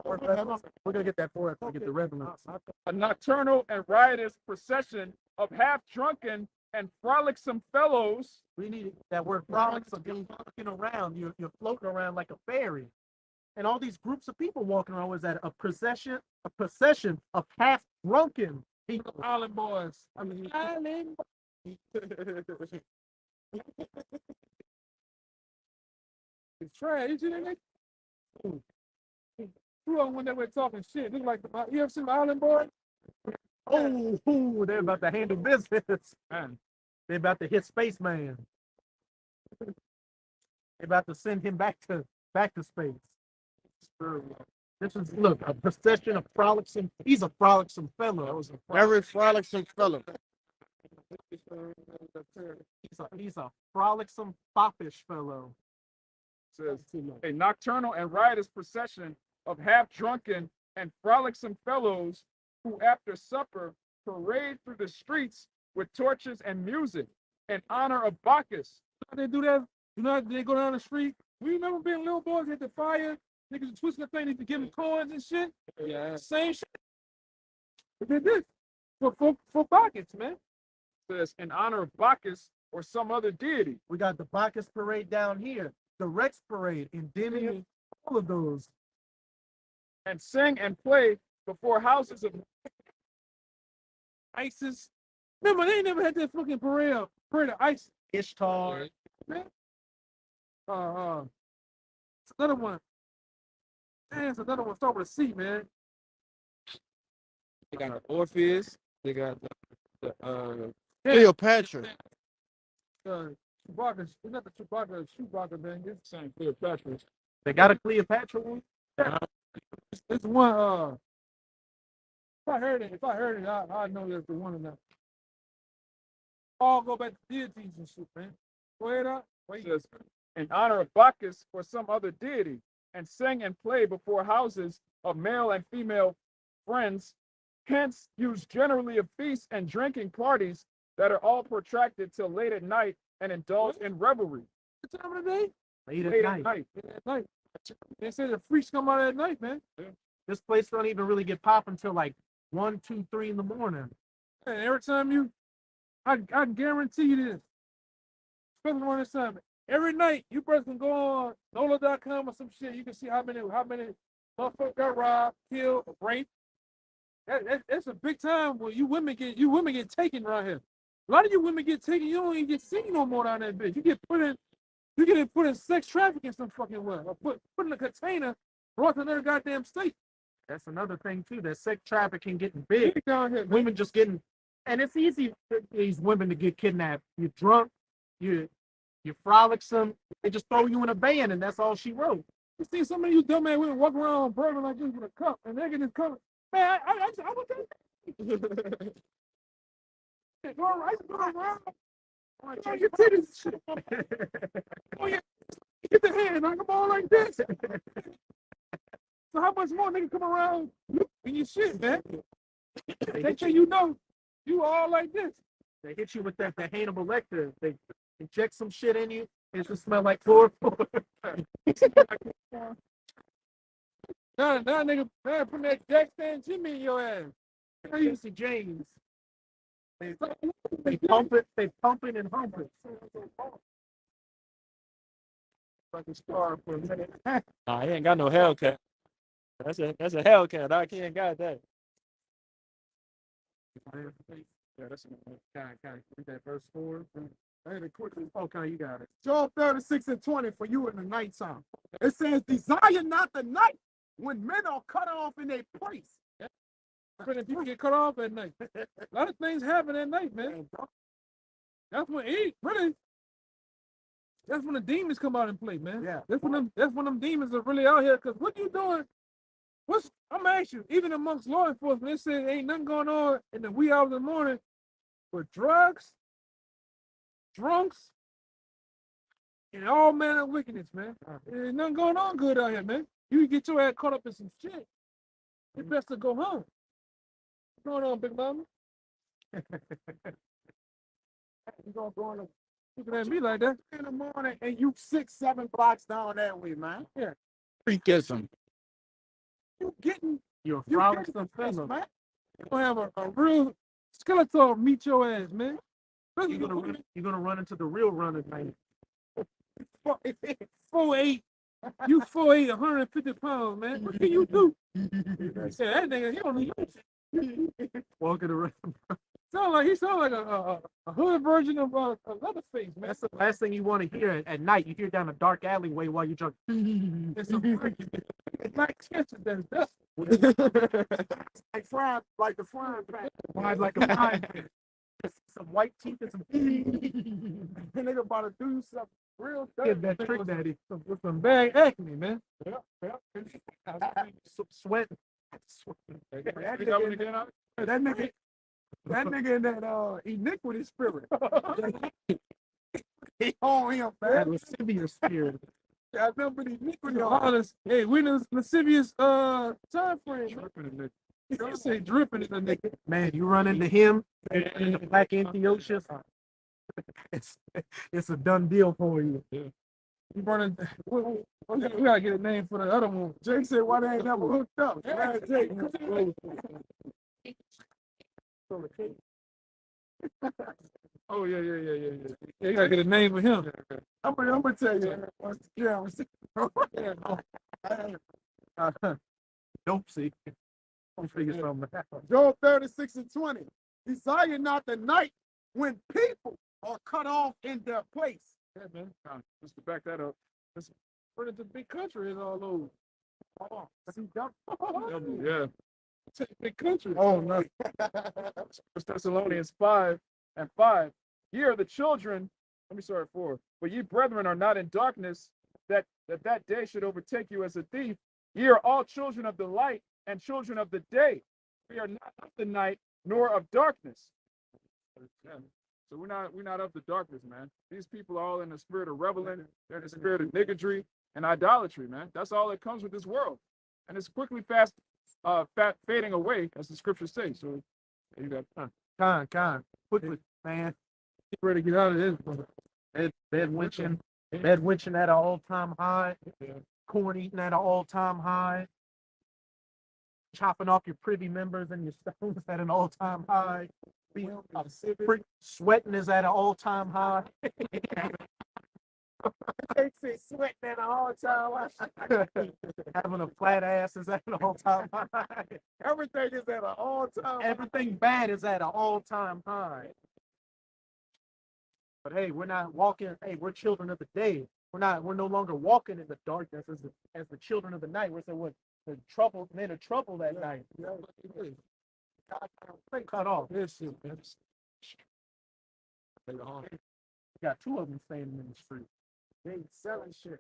We're gonna get that for us. We get the revenue. A nocturnal and riotous procession of half-drunken and frolicsome fellows. We need that word frolicsome. You're frolicking around. You're floating around like a fairy. And all these groups of people walking around, was that a procession of half drunken people. Island boys. I mean, Island. it's trash. You see that nigga? Who on when they were talking shit? Look like you ever seen the Island boys? Oh, they're about to handle business. Man, They're about to hit Spaceman. They're about to send him back to space. This is look a procession of frolicsome. He's a frolicsome fellow. Very frolicsome fellow. He's a frolicsome foppish fellow. says a nocturnal and riotous procession of half-drunken and frolicsome fellows who, after supper, parade through the streets with torches and music in honor of Bacchus. How they do that? You know, they go down the street. We remember being little boys at the fire. Niggas twisting the thing, they give them coins and shit. Yeah. Same shit. They did this for Bacchus, man. Says in honor of Bacchus or some other deity. We got the Bacchus parade down here, the Rex parade, Endymion, all of those. And sing and play before houses of ISIS. Remember, they ain't never had that fucking parade of ISIS. Ishtar. Man. It's another one. Man, it's another one. Start with a C, man. They got Orpheus. They got Cleopatra. Chewbacca. It's not the Chewbacca, man. It's Saint Cleopatra. They got a Cleopatra one. it's one. If I heard it, I know that's the one of them. All go back to deities and shit, man. Go ahead up. It says in honor of Bacchus or some other deity, and sing and play before houses of male and female friends, hence used generally of feasts and drinking parties that are all protracted till late at night and indulge in revelry. What time of the day? Late Late at at night. night. At night. They say the freaks come out at night, man. This place don't even really get popping until like 1, 2, 3 in the morning. And every time I guarantee you this, especially around this time, every night you brothers can go on NOLA.com or some shit. You can see how many motherfuckers got robbed, killed, raped. That's a big time where you women get taken around here. A lot of you women get taken. You don't even get seen no more down that bitch. You get put in sex trafficking some fucking way, or put in a container, brought to another goddamn state. That's another thing too. That sex trafficking getting big. Big down here, man. Women just getting, and it's easy for these women to get kidnapped. You're drunk, you're frolicsome. They just throw you in a van, and that's all she wrote. You see some of you dumbass women walk around bourbon like this with a cup, and they get this cup. Man, I was there. I just go around. Oh, your titties. Oh, yeah. Get the hand, knock them all like this. So how much more nigga come around in your shit, man? They say you know, you all like this. They hit you with that Hannibal Lecter. They inject some shit in you. It just smell like chloroform. Now nigga, put that Jack Stan Jimmy in your ass. Jesse James. They pump it and hump it. Fucking star for a minute. Nah, he ain't got no Hellcat. That's a Hellcat. I can't got that. Yeah, that's kind of read that verse 4. Hey, the quick. Okay, you got it. Job 36 and 20 for you in the nighttime. It says, desire not the night when men are cut off in their place. But if you get cut off at night, a lot of things happen at night, man. That's when really That's when the demons come out and play, man. Yeah. That's when them demons are really out here. Cause what you doing? I'm asking you, even amongst law enforcement, they say ain't nothing going on in the wee hours of the morning with drugs, drunks, and all manner of wickedness, man. Ain't nothing going on good out here, man. You get your ass caught up in some shit. You best to go home. What's going on, big mama? You gonna go on looking at me like that? In the morning, and you 6-7 blocks down that way, man. Yeah. Freakism. You getting You're you frowning getting some this, fellow. man. You gonna have a real skeleton meet your ass, man. You're gonna run into the real runners, man. 4'8". You 4'8", 150 pounds, man. What can you do? Yeah, that nigga, he don't even Walking around. he sound like a hood version of Leatherface, man. That's the last thing you want to hear at night. You hear down a dark alleyway while you're drunk. It's a black tension that's dust. like the frying pan. Wide like a pine. Some white teeth and some Nigga about to do something real get dirty. that trick daddy. With some bad acne, man. Sweat. That Is that what nigga, it get out? that nigga in that iniquity spirit. He on him, That man. lascivious spirit. I remember the iniquity on him. Honest, hey, we in this lascivious time frame. Dripping in it. You say dripping in the nigga. Man, you run into him in the Black Antiochus, it's a done deal for you. You running. We gotta get a name for the other one. Jake said, why they ain't never hooked up? Man, Jake. Oh yeah. Yeah, you gotta get a name for him. I'm gonna tell you. Once the camera Nope, see. I'll figure something out. Job 36:20. Desire not the night when people are cut off in their place. Yeah, man. Just to back that up. Running to big country is all over. Oh, see, that- Yeah. Big country. oh no. 1 Thessalonians 5:5. Ye are the children. Let me start at 4. But ye brethren are not in darkness, that day should overtake you as a thief. Ye are all children of the light and children of the day. We are not of the night nor of darkness. Yeah. So we're not of the darkness, man. These people are all in the spirit of reveling. They're in the spirit of niggardry and idolatry, man. That's all that comes with this world, and it's quickly fading away, as the scriptures say. So you got Con. Quickly, man. Get ready to get out of this. brother. Bed winching at an all-time high. Corn eating at an all-time high. Chopping off your privy members and your stones at an all-time high. Sweating is at an all-time high. Jake said sweating at all time. Having a flat ass is at an all-time high. Everything is at an all time. Everything bad is at an all-time high. But hey, we're not walking. Hey, we're children of the day. We're no longer walking in the darkness as the children of the night. We're saying what the trouble, men of trouble that night. Cut off. This shit, man. Got two of them standing in the street. They selling shit.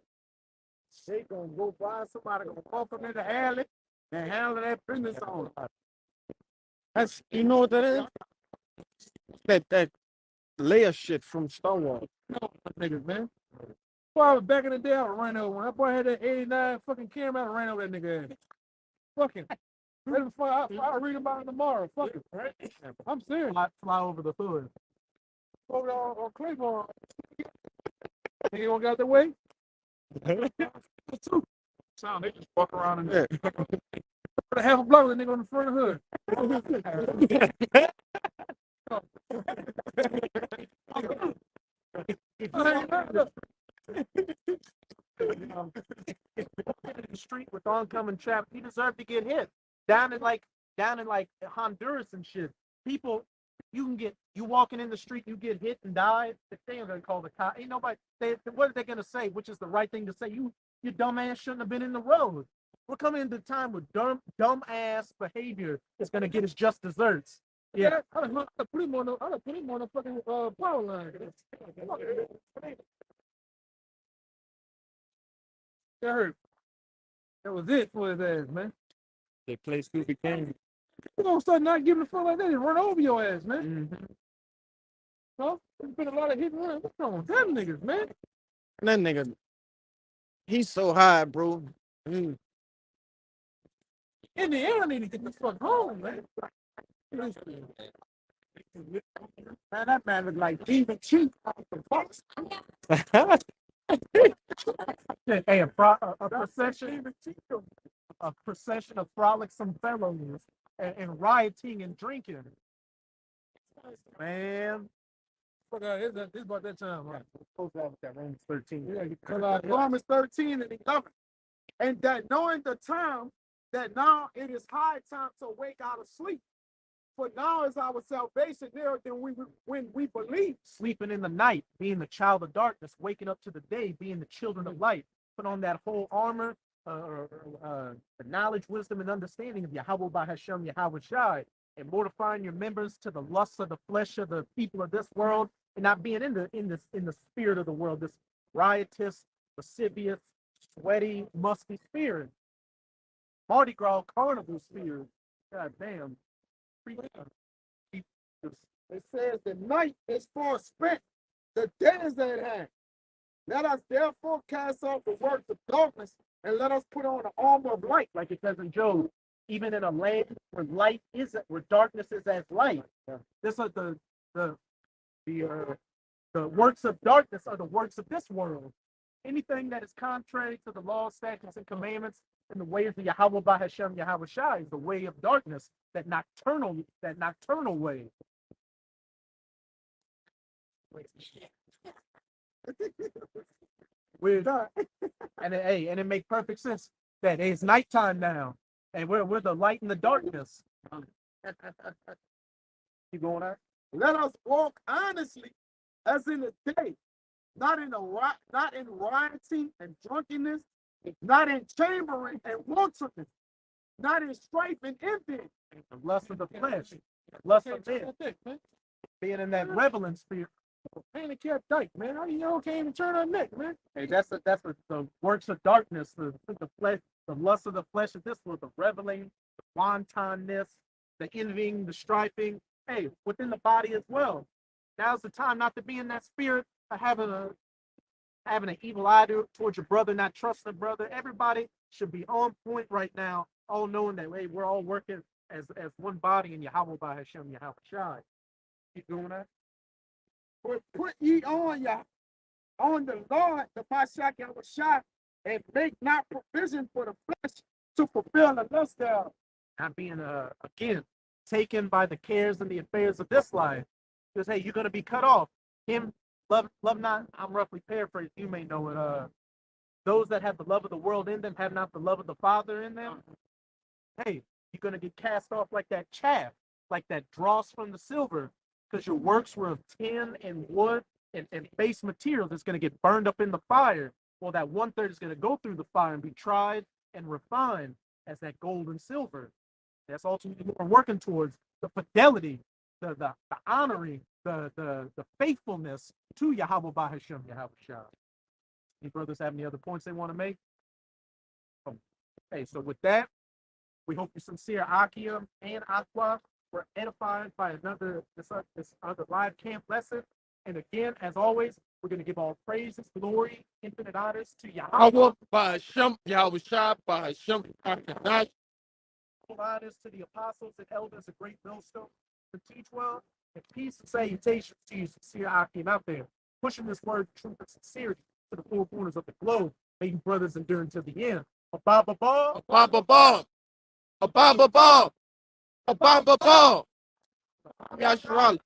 They gonna go by somebody gonna walk them in the alley and handle that business on. That's you know what that is? That layer shit from Star Wars. No, niggas, man. Boy, back in the day, I ran over. When that boy had that 89 fucking camera, I ran over that nigga ass. Fucking. Right before I'll read about it tomorrow. Fuck it. Right? I'm serious. Fly over the hood. Over on Claiborne. Nigga won't get out the way. sound. They just walk around and Put a half a block with a nigga on the front of the hood. In the street with oncoming traffic, he deserved to get hit. Down in like Honduras and shit. People, you walking in the street, you get hit and die. They ain't gonna call the cop. Ain't nobody. What are they gonna say? Which is the right thing to say? You dumbass shouldn't have been in the road. We're coming into time with dumb ass behavior that's gonna get his just desserts. Yeah. I'd put him on the fucking power line. That hurt. That was it for his ass, man. They play stupid games. You gonna start not giving a fuck like that and run over your ass, man. Mm-hmm. No, there's been a lot of hit and run. What's wrong with them niggas, man? That nigga, he's so high, bro. Mm. In the air, I need to get the fuck home, man. Man, that man look like Demon Chief off the box. Hey, a procession of frolicsome fellows and rioting and drinking. Man, Fuck out, it's about that time, right? close out with that Romans 13. Yeah, you cut out. Romans 13 and 11. And that knowing the time, that now it is high time to wake out of sleep. For now is our salvation nearer than when we believe. Sleeping in the night, being the child of darkness, waking up to the day, being the children of light. Put on that whole armor, the knowledge, wisdom, and understanding of Yahweh by Hashem, Yahweh Shai, and mortifying your members to the lusts of the flesh of the people of this world, and not being in the spirit of the world, this riotous, lascivious, sweaty, musty spirit. Mardi Gras carnival spirit. God damn. It says the night is far spent, the day is at hand. Let us therefore cast off the works of darkness and let us put on the armor of light. Like it says in Job, even in a land where darkness is as light. This is the works of darkness are the works of this world. Anything that is contrary to the law, statutes, and commandments and the ways of Yahweh by Hashem, Yahweh Shai is the way of darkness, that nocturnal way. We're done. And it makes perfect sense that it's nighttime now, and we're the light in the darkness. Keep going on. Let us walk honestly as in the day, not in rioting and drunkenness, not in chambering and wantonness, not in strife and envy. The lust of the flesh, lust of men, being in that reveling spirit. Handicapped dyke, man. How you know can't even turn her neck, man? Hey, that's the works of darkness, the flesh, the lust of the flesh of this world, the reveling, the wantonness, the envying, the striping. Hey, within the body as well. Now's the time not to be in that spirit of having an evil eye towards your brother, not trusting a brother. Everybody should be on point right now, all knowing that hey, we're all working as one body in Yahweh by Hashem, Yahweh Shai. Keep doing that. But put ye on the Lord, the Mashak Yahushua, and make not provision for the flesh to fulfill the lust thereof. Not being again taken by the cares and the affairs of this life. Because hey, you're gonna be cut off. Love not. I'm roughly paraphrasing. You may know it. Those that have the love of the world in them have not the love of the Father in them. Hey, you're gonna get cast off like that chaff, like that dross from the silver, because your works were of tin and wood and base material that's gonna get burned up in the fire. Well, that 1/3 is gonna go through the fire and be tried and refined as that gold and silver. That's ultimately what we're working towards, the fidelity, the honoring, the faithfulness to Yahweh by Hashem, Yahweh Shah. Any brothers have any other points they want to make? Okay, so with that, we hope your sincere Akim and Aqua were edified by this other live camp lesson. And again, as always, we're going to give all praises, glory, infinite honors to Yahweh. By Hashem, Yahweh Shai, by Hashem, Akadash. Honors to the apostles and elders of Great Millstone to teach well, and peace and salutations to you, sincere Akim out there, pushing this word of truth and sincerity to the four corners of the globe. May you brothers endure until the end. Abba, Abba, Abba, Abba, Abba, Abba, Yashral.